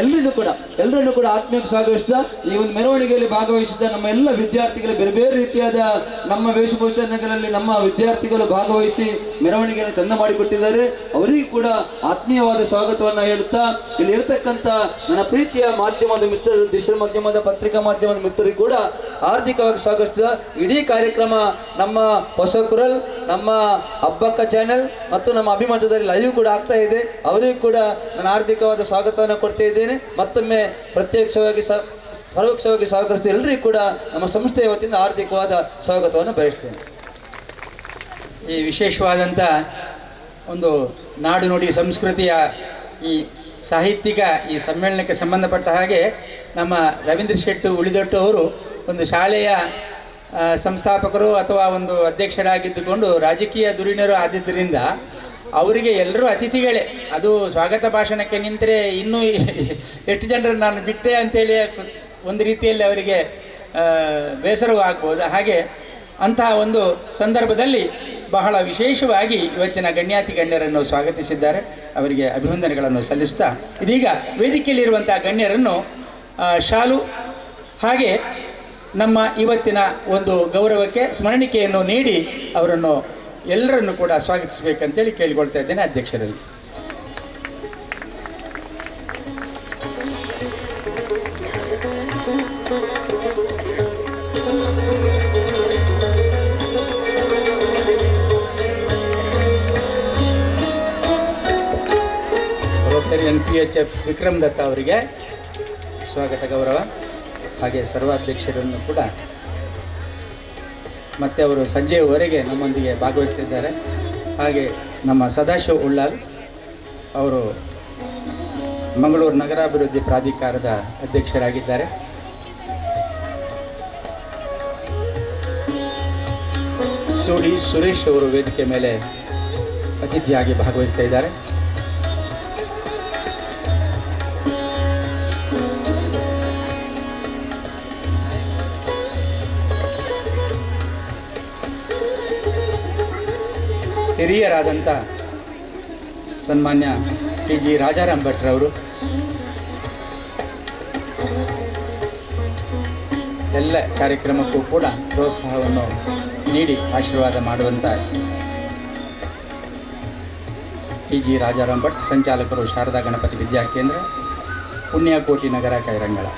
ಎಲ್ಲರನ್ನು ಕೂಡ ಆತ್ಮೀಯ ಸ್ವಾಗತಿಸಿದ ಈ ಒಂದು ಮೆರವಣಿಗೆಯಲ್ಲಿ ಭಾಗವಹಿಸಿದ ನಮ್ಮ ಎಲ್ಲ ವಿದ್ಯಾರ್ಥಿಗಳು ಬೇರೆ ಬೇರೆ ರೀತಿಯಾದ ನಮ್ಮ ವೇಷಭೂಷಣಗಳಲ್ಲಿ ನಮ್ಮ ವಿದ್ಯಾರ್ಥಿಗಳು ಭಾಗವಹಿಸಿ ಮೆರವಣಿಗೆಯನ್ನು ಚಂದ ಮಾಡಿಕೊಟ್ಟಿದ್ದಾರೆ. ಅವರಿಗೂ ಕೂಡ ಆತ್ಮೀಯವಾದ ಸ್ವಾಗತವನ್ನು ಹೇಳುತ್ತಾ ಇಲ್ಲಿ ಇರತಕ್ಕಂಥ ನನ್ನ ಪ್ರೀತಿಯ ಮಾಧ್ಯಮದ ಮಿತ್ರರು, ದೃಶ್ಯ ಮಾಧ್ಯಮದ ಪತ್ರಿಕಾ ಮಾಧ್ಯಮದ ಮಿತ್ರರಿಗೂ ಕೂಡ ಹಾರ್ದಿಕವಾಗಿ ಸ್ವಾಗತಿಸಿದ ಇಡೀ ಕಾರ್ಯಕ್ರಮ ನಮ್ಮ ಹೊಸ ಕುರಲ್, ನಮ್ಮ ಹಬ್ಬಕ್ಕ ಚಾನೆಲ್ ಮತ್ತು ನಮ್ಮ ಅಭಿಮತದಲ್ಲಿ ಲೈವ್ ಕೂಡ ಆಗ್ತಾ ಇದೆ. ಅವರಿಗೂ ಕೂಡ ನಾನು ಹಾರ್ದಿಕವಾದ ಸ್ವಾಗತವನ್ನು ಕೊಡ್ತಾ ಇದ್ದೇನೆ. ಮತ್ತೊಮ್ಮೆ ಪ್ರತ್ಯಕ್ಷವಾಗಿ ಪರೋಕ್ಷವಾಗಿ ಸಹಕರಿಸಿದ ಎಲ್ಲರಿಗೂ ಕೂಡ ನಮ್ಮ ಸಂಸ್ಥೆಯ ವತಿಯಿಂದ ಹಾರ್ದಿಕವಾದ ಸ್ವಾಗತವನ್ನು ಬಯಸ್ತೇನೆ. ಈ ವಿಶೇಷವಾದಂಥ ಒಂದು ನಾಡು ನುಡಿ ಸಂಸ್ಕೃತಿಯ ಈ ಸಾಹಿತ್ಯಿಕ ಈ ಸಮ್ಮೇಳನಕ್ಕೆ ಸಂಬಂಧಪಟ್ಟ ಹಾಗೆ ನಮ್ಮ ರವೀಂದ್ರ ಶೆಟ್ಟಿ ಉಳಿದೊಟ್ಟು ಅವರು ಒಂದು ಶಾಲೆಯ ಸಂಸ್ಥಾಪಕರು ಅಥವಾ ಒಂದು ಅಧ್ಯಕ್ಷರಾಗಿದ್ದುಕೊಂಡು ರಾಜಕೀಯ ಧುರೀಣರು ಆದಿದ್ದರಿಂದ ಅವರಿಗೆ ಎಲ್ಲರೂ ಅತಿಥಿಗಳೇ. ಅದು ಸ್ವಾಗತ ಭಾಷಣಕ್ಕೆ ನಿಂತರೆ ಇನ್ನೂ ಎಷ್ಟು ಜನರನ್ನು ನಾನು ಬಿಟ್ಟೆ ಅಂತೇಳಿ ಒಂದು ರೀತಿಯಲ್ಲಿ ಅವರಿಗೆ ಬೇಸರವೂ ಆಗ್ಬೋದು. ಹಾಗೆ ಅಂತಹ ಒಂದು ಸಂದರ್ಭದಲ್ಲಿ ಬಹಳ ವಿಶೇಷವಾಗಿ ಇವತ್ತಿನ ಗಣ್ಯಾತಿ ಗಣ್ಯರನ್ನು ಸ್ವಾಗತಿಸಿದ್ದಾರೆ. ಅವರಿಗೆ ಅಭಿನಂದನೆಗಳನ್ನು ಸಲ್ಲಿಸ್ತಾ ಇದೀಗ ವೇದಿಕೆಯಲ್ಲಿರುವಂಥ ಗಣ್ಯರನ್ನು ಶಾಲು ಹಾಗೆ ನಮ್ಮ ಇವತ್ತಿನ ಒಂದು ಗೌರವಕ್ಕೆ ಸ್ಮರಣಿಕೆಯನ್ನು ನೀಡಿ ಅವರನ್ನು ಎಲ್ಲರನ್ನು ಕೂಡ ಸ್ವಾಗತಿಸಬೇಕಂತೇಳಿ ಕೇಳಿಕೊಳ್ತಾ ಇದ್ದೇನೆ ಅಧ್ಯಕ್ಷರಲ್ಲಿ. ರೋಟರಿ NPHF ವಿಕ್ರಮ್ ದತ್ತ ಅವರಿಗೆ ಸ್ವಾಗತ ಗೌರವ, ಹಾಗೆ ಸರ್ವಾಧ್ಯಕ್ಷರನ್ನು ಕೂಡ ಮತ್ತು ಅವರು ಸಂಜೆಯವರೆಗೆ ನಮ್ಮೊಂದಿಗೆ ಭಾಗವಹಿಸ್ತಿದ್ದಾರೆ. ಹಾಗೆ ನಮ್ಮ ಸದಾಶಿವ ಉಳ್ಳಾಲ್ ಅವರು ಮಂಗಳೂರು ನಗರಾಭಿವೃದ್ಧಿ ಪ್ರಾಧಿಕಾರದ ಅಧ್ಯಕ್ಷರಾಗಿದ್ದಾರೆ. ಸೂಡಿ ಸುರೇಶ್ ಅವರು ವೇದಿಕೆ ಮೇಲೆ ಅತಿಥಿಯಾಗಿ ಭಾಗವಹಿಸ್ತಾ ಇದ್ದಾರೆ. ಹಿರಿಯರಾದಂಥ ಸನ್ಮಾನ್ಯ TG ರಾಜಾರಾಮ್ ಭಟ್ರವರು ಎಲ್ಲ ಕಾರ್ಯಕ್ರಮಕ್ಕೂ ಕೂಡ ಪ್ರೋತ್ಸಾಹವನ್ನು ನೀಡಿ ಆಶೀರ್ವಾದ ಮಾಡುವಂಥ TG ರಾಜಾರಾಮ್ ಭಟ್, ಸಂಚಾಲಕರು ಶಾರದಾ ಗಣಪತಿ ವಿದ್ಯಾಕೇಂದ್ರ, ಪುಣ್ಯಕೋಟಿ ನಗರ, ಕೈರಂಗಳ.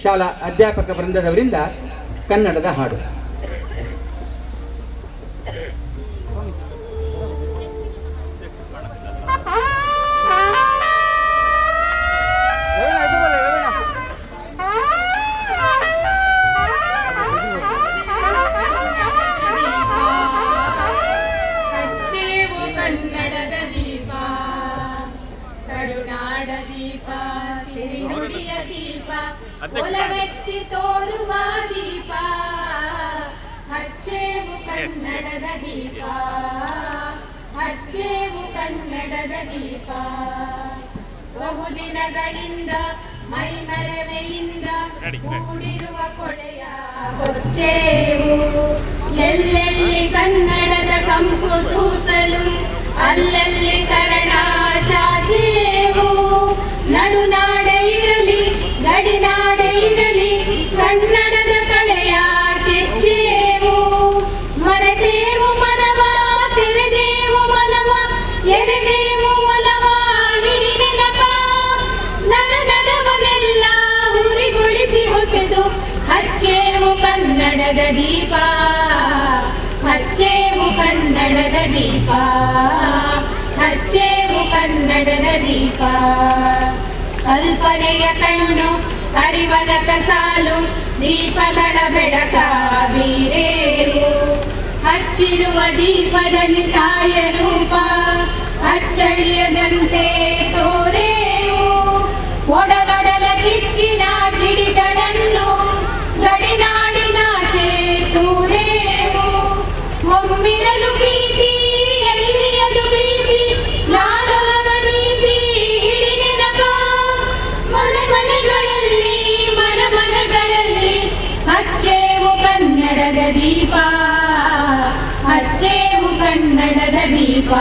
ಶಾಲಾ ಅಧ್ಯಾಪಕ ವೃಂದದವರಿಂದ ಕನ್ನಡದ ಹಾಡು. ಕನ್ನಡದ ದೀಪ ಕರುನಾಡ ಗರುನಾಡ ದೀಪ ಸಿರಿನುಡಿಯ ದೀಪ ಒಲವೆತ್ತಿ ತೋರುವ ದೀಪ ಹಚ್ಚೇವು ಕನ್ನಡದ ದೀಪ ಹಚ್ಚೇವು ಕನ್ನಡದ ದೀಪ ಬಹುದಿನಗಳಿಂದ ಮೈಮರೆವೆಯಿಂದ ಕೂಡಿರುವ ಕೊಡೆಯ ಹೊಚ್ಚೇವು ಎಲ್ಲೆಲ್ಲಿ ಕನ್ನಡದ ಕಂಪು ಸೂಸಲು ಅಲ್ಲಲ್ಲಿ ಕರಣ ಚಾಚೇವು ನಡುನಾಡೆ ಇರಲಿ ಗಡಿನಾಡೆ ಇರಲಿ ಕನ್ನಡದ ಕಡೆಯ ಕೆಚ್ಚೇವು ಮರೆತೇವು ಮನವ ತೆರೆದೇವು ಮನವ ಎರೆದೇವು ಒಲವ ಹಿರಿ ನೆನಪ ನರನರವನೆಲ್ಲ ಹುರಿಗೊಳಿಸಿ ಹೊಸೆದು ಹಚ್ಚೇವು ಕನ್ನಡದ ದೀಪ ಹಚ್ಚೇವು ಕನ್ನಡದ ದೀಪ ಹಚ್ಚೇವು ಕನ್ನಡದ ದೀಪ ಕಲ್ಪನೆಯ ಕಣ್ಣು ಹರಿವನಕ ಸಾಲು ದೀಪಗಳ ಬೆಳಕ ಬೀರೇವು ಹಚ್ಚಿರುವ ದೀಪದಲ್ಲಿ ತಾಯ ರೂಪ ಅಚ್ಚಳಿಯದಂತೆ ತೋರೇವು ಒಡಲೊಡಲ ಕಿಚ್ಚಿನ ಕಿಡಿಗಳನ್ನು ಗಡಿನಾಡಿನಾಚೆ ತೂರೇವು ಒಮ್ಮಿರಲು ಪ್ರೀತಿ ಎಲ್ಲಿಯದು ಪ್ರೀತಿ ನಾಡೊಲವ ನೀತಿ ಹಿಡಿ ನೆನಪ ಮನೆ ಮನೆಗಳಲ್ಲಿ ಮನ ಮನಗಳಲ್ಲಿ ಹಚ್ಚೇವು ಕನ್ನಡದ ದೀಪ ಹಚ್ಚೇವು ಕನ್ನಡದ ದೀಪ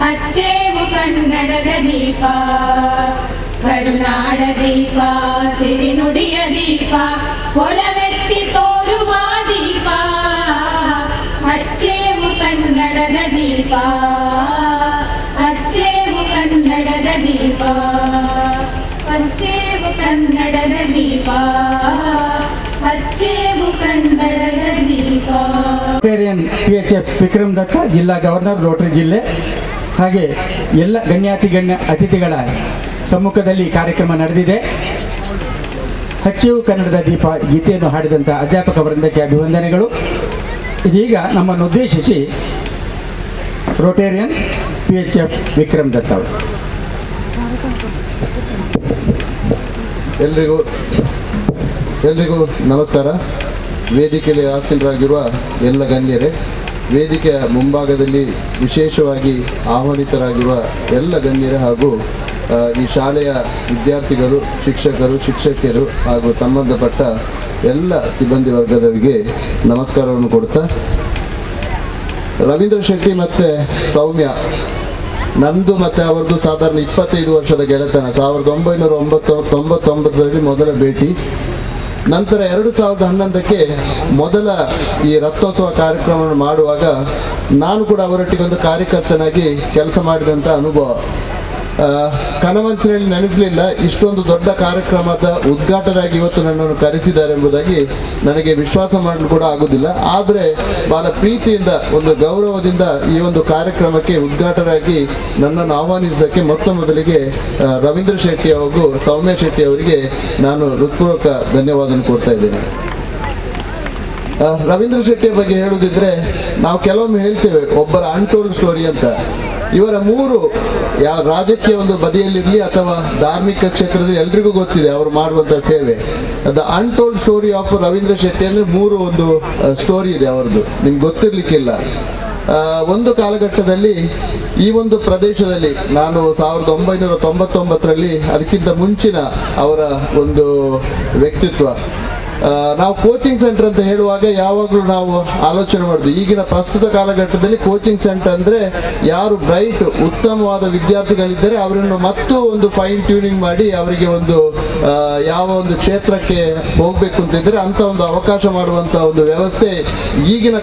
ಹಚ್ಚೇವು ಕನ್ನಡದ ದೀಪ ಕರುನಾಡ ದೀಪ ಸಿರಿನುಡಿಯ ದೀಪ ಒಲವೆತ್ತಿ ತೋರುವ ದೀಪ ಹಚ್ಚೇವು ಕನ್ನಡದ ದೀಪ ಹಚ್ಚೇವು ಕನ್ನಡದ ದೀಪ ಹಚ್ಚೇವು ಕನ್ನಡದ ದೀಪ ಹಚ್ಚೇವು ಕನ್ನಡದ ದೀಪ. ರೋಟೇರಿಯನ್ PHF ವಿಕ್ರಮ್ ದತ್ತ, ಜಿಲ್ಲಾ ಗವರ್ನರ್, ರೋಟರಿ ಜಿಲ್ಲೆ, ಹಾಗೆ ಎಲ್ಲ ಗಣ್ಯ ಅತಿಥಿಗಳ ಸಮ್ಮುಖದಲ್ಲಿ ಕಾರ್ಯಕ್ರಮ ನಡೆದಿದೆ. ಹಚ್ಚೇವು ಕನ್ನಡದ ದೀಪ ಗೀತೆಯನ್ನು ಹಾಡಿದಂಥ ಅಧ್ಯಾಪಕ ವೃಂದಕ್ಕೆ ಅಭಿವಂದನೆಗಳು. ಇದೀಗ ನಮ್ಮನ್ನು ಉದ್ದೇಶಿಸಿ ರೋಟೇರಿಯನ್ PHF ವಿಕ್ರಮ್ ದತ್ತ ಅವರು. ಎಲ್ರಿಗೂ ನಮಸ್ಕಾರ. ವೇದಿಕೆಯಲ್ಲಿ ಆಸೀನರಾಗಿರುವ ಎಲ್ಲ ಗಣ್ಯರೇ, ವೇದಿಕೆಯ ಮುಂಭಾಗದಲ್ಲಿ ವಿಶೇಷವಾಗಿ ಆಹ್ವಾನಿತರಾಗಿರುವ ಎಲ್ಲ ಗಣ್ಯರೇ ಹಾಗೂ ಈ ಶಾಲೆಯ ವಿದ್ಯಾರ್ಥಿಗಳು, ಶಿಕ್ಷಕರು, ಶಿಕ್ಷಕಿಯರು ಹಾಗೂ ಸಂಬಂಧಪಟ್ಟ ಎಲ್ಲ ಸಿಬ್ಬಂದಿ ವರ್ಗದವರಿಗೆ ನಮಸ್ಕಾರವನ್ನು ಕೊಡ್ತಾ, ರವೀಂದ್ರ ಶೆಟ್ಟಿ ಮತ್ತು ಸೌಮ್ಯ ನಂದು ಮತ್ತು ಅವರದ್ದು ಸಾಧಾರಣ 25 ವರ್ಷದ ಗೆಳೆತನ. 1999ರಲ್ಲಿ ಮೊದಲ ಭೇಟಿ, ನಂತರ 2011ಕ್ಕೆ ಮೊದಲ ಈ ರಥೋತ್ಸವ ಕಾರ್ಯಕ್ರಮವನ್ನು ಮಾಡುವಾಗ ನಾನು ಕೂಡ ಅವರೊಟ್ಟಿಗೆ ಒಂದು ಕಾರ್ಯಕರ್ತನಾಗಿ ಕೆಲಸ ಮಾಡಿದಂಥ ಅನುಭವ. ಕನಮನಸ್ಸಿನಲ್ಲಿ ನೆನೆಸಲಿಲ್ಲ ಇಷ್ಟೊಂದು ದೊಡ್ಡ ಕಾರ್ಯಕ್ರಮದ ಉದ್ಘಾಟನೆಯಾಗಿ ಇವತ್ತು ನನ್ನನ್ನು ಕರೆಸಿದ್ದಾರೆ ಎಂಬುದಾಗಿ ನನಗೆ ವಿಶ್ವಾಸ ಮಾಡಲು ಕೂಡ ಆಗುವುದಿಲ್ಲ. ಆದರೆ ಬಹಳ ಪ್ರೀತಿಯಿಂದ, ಒಂದು ಗೌರವದಿಂದ ಈ ಒಂದು ಕಾರ್ಯಕ್ರಮಕ್ಕೆ ಉದ್ಘಾಟನೆಯಾಗಿ ನನ್ನನ್ನು ಆಹ್ವಾನಿಸಿದ್ದಕ್ಕೆ ಮೊದಲಿಗೆ ರವೀಂದ್ರ ಶೆಟ್ಟಿ ಹಾಗೂ ಸೌಮ್ಯ ಶೆಟ್ಟಿ ಅವರಿಗೆ ನಾನು ಹೃತ್ಪೂರ್ವಕ ಧನ್ಯವಾದ ಕೊಡ್ತಾ ಇದ್ದೇನೆ. ರವೀಂದ್ರ ಶೆಟ್ಟಿಯ ಬಗ್ಗೆ ಹೇಳುವುದಿದ್ರೆ, ನಾವು ಕೆಲವೊಮ್ಮೆ ಹೇಳ್ತೇವೆ ಒಬ್ಬರ ಅನ್ಟೋಲ್ಡ್ ಸ್ಟೋರಿ ಅಂತ. ಇವರ ಮೂರು ರಾಜಕೀಯ ಒಂದು ಬದಿಯಲ್ಲಿರಲಿ ಅಥವಾ ಧಾರ್ಮಿಕ ಕ್ಷೇತ್ರದಲ್ಲಿ ಎಲ್ರಿಗೂ ಗೊತ್ತಿದೆ ಅವರು ಮಾಡುವಂಥ ಸೇವೆ. The untold story of Ravindra Shetty ಅಂದರೆ 3 ಒಂದು ಸ್ಟೋರಿ ಇದೆ ಅವರದ್ದು, ನಿಮ್ಗೆ ಗೊತ್ತಿರಲಿಕ್ಕಿಲ್ಲ. ಒಂದು ಕಾಲಘಟ್ಟದಲ್ಲಿ ಈ ಒಂದು ಪ್ರದೇಶದಲ್ಲಿ ನಾನು 1999ರಲ್ಲಿ, ಅದಕ್ಕಿಂತ ಮುಂಚಿನ ಅವರ ಒಂದು ವ್ಯಕ್ತಿತ್ವ, ನಾವು ಕೋಚಿಂಗ್ ಸೆಂಟರ್ ಅಂತ ಹೇಳುವಾಗ ಯಾವಾಗಲೂ ನಾವು ಆಲೋಚನೆ ಮಾಡೋದು, ಈಗಿನ ಪ್ರಸ್ತುತ ಕಾಲಘಟ್ಟದಲ್ಲಿ ಕೋಚಿಂಗ್ ಸೆಂಟರ್ ಅಂದರೆ ಯಾರು ಬ್ರೈಟ್ ಉತ್ತಮವಾದ ವಿದ್ಯಾರ್ಥಿಗಳಿದ್ದರೆ ಅವರನ್ನು ಮತ್ತೂ ಒಂದು ಫೈನ್ ಟ್ಯೂನಿಂಗ್ ಮಾಡಿ ಅವರಿಗೆ ಒಂದು ಯಾವ ಒಂದು ಕ್ಷೇತ್ರಕ್ಕೆ ಹೋಗಬೇಕು ಅಂತಿದ್ರೆ ಅಂತ ಒಂದು ಅವಕಾಶ ಮಾಡುವಂಥ ಒಂದು ವ್ಯವಸ್ಥೆ ಈಗಿನ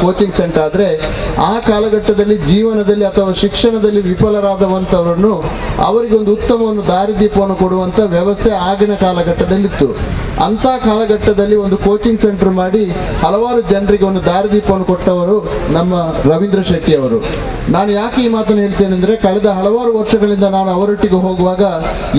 ಕೋಚಿಂಗ್ ಸೆಂಟರ್. ಆದರೆ ಆ ಕಾಲಘಟ್ಟದಲ್ಲಿ ಜೀವನದಲ್ಲಿ ಅಥವಾ ಶಿಕ್ಷಣದಲ್ಲಿ ವಿಫಲರಾದವಂಥವರನ್ನು ಅವರಿಗೆ ಒಂದು ಉತ್ತಮ ಒಂದು ದಾರಿದೀಪವನ್ನು ಕೊಡುವಂಥ ವ್ಯವಸ್ಥೆ ಆಗಿನ ಕಾಲಘಟ್ಟದಲ್ಲಿತ್ತು. ಅಂಥ ಕಾಲಘಟ್ಟದಲ್ಲಿ ಒಂದು ಕೋಚಿಂಗ್ ಸೆಂಟರ್ ಮಾಡಿ ಹಲವಾರು ಜನರಿಗೆ ಒಂದು ದಾರಿದೀಪವನ್ನು ಕೊಟ್ಟವರು ನಮ್ಮ ರವೀಂದ್ರ ಶೆಟ್ಟಿ ಅವರು. ನಾನು ಯಾಕೆ ಈ ಮಾತನ್ನು ಹೇಳ್ತೇನೆ ಅಂದರೆ, ಕಳೆದ ಹಲವಾರು ವರ್ಷಗಳಿಂದ ನಾನು ಅವರೊಟ್ಟಿಗೆ ಹೋಗುವಾಗ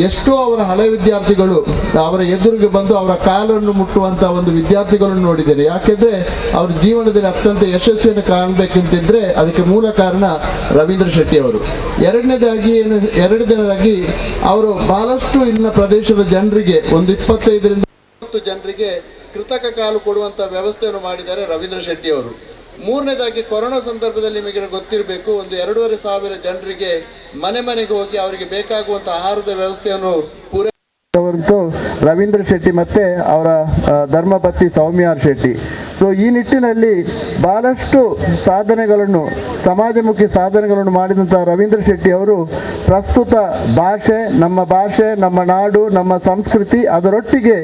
ಎಷ್ಟೋ ಅವರ ಹಳೆ ವಿದ್ಯಾರ್ಥಿಗಳು ಅವರ ಎದುರಿಗೆ ಬಂದು ಅವರ ಕಾಲನ್ನು ಮುಟ್ಟುವಂಥ ಒಂದು ವಿದ್ಯಾರ್ಥಿಗಳನ್ನು ನೋಡಿದ್ದೇನೆ. ಯಾಕೆಂದರೆ ಅವ್ರ ಜೀವನದಲ್ಲಿ ಅತ್ಯಂತ ಯಶಸ್ವಿಯನ್ನು ಕಾಣಬೇಕಂತಿದ್ರೆ ಅದಕ್ಕೆ ಮೂಲ ಕಾರಣ ರವೀಂದ್ರ ಶೆಟ್ಟಿ ಅವರು. ಎರಡನೇದಾಗಿ ಅವರು ಬಹಳಷ್ಟು ಇಲ್ಲಿನ ಪ್ರದೇಶದ ಜನರಿಗೆ ಒಂದು 25ರಿಂದ 30 ಜನರಿಗೆ ಕೃತಕ ಕಾಲು ಕೊಡುವಂಥ ವ್ಯವಸ್ಥೆಯನ್ನು ಮಾಡಿದ್ದಾರೆ ರವೀಂದ್ರ ಶೆಟ್ಟಿ ಅವರು. ಮೂರನೇದಾಗಿ ಕೊರೋನಾ ಸಂದರ್ಭದಲ್ಲಿ ನಿಮಗೆ ಗೊತ್ತಿರಬೇಕು, ಒಂದು 2,500 ಜನರಿಗೆ ಮನೆಗೆ ಹೋಗಿ ಅವರಿಗೆ ಬೇಕಾಗುವಂಥ ಆಹಾರದ ವ್ಯವಸ್ಥೆಯನ್ನು ಪೂರೈಸಿದವರಂತೂ ರವೀಂದ್ರ ಶೆಟ್ಟಿ ಮತ್ತು ಅವರ ಧರ್ಮಪತ್ನಿ ಸೌಮ್ಯ ಆರ್ ಶೆಟ್ಟಿ. ಸೊ ಈ ನಿಟ್ಟಿನಲ್ಲಿ ಬಹಳಷ್ಟು ಸಾಧನೆಗಳನ್ನು, ಸಮಾಜಮುಖಿ ಸಾಧನೆಗಳನ್ನು ಮಾಡಿದಂಥ ರವೀಂದ್ರ ಶೆಟ್ಟಿ ಅವರು ಪ್ರಸ್ತುತ ಭಾಷೆ, ನಮ್ಮ ನಾಡು, ನಮ್ಮ ಸಂಸ್ಕೃತಿ, ಅದರೊಟ್ಟಿಗೆ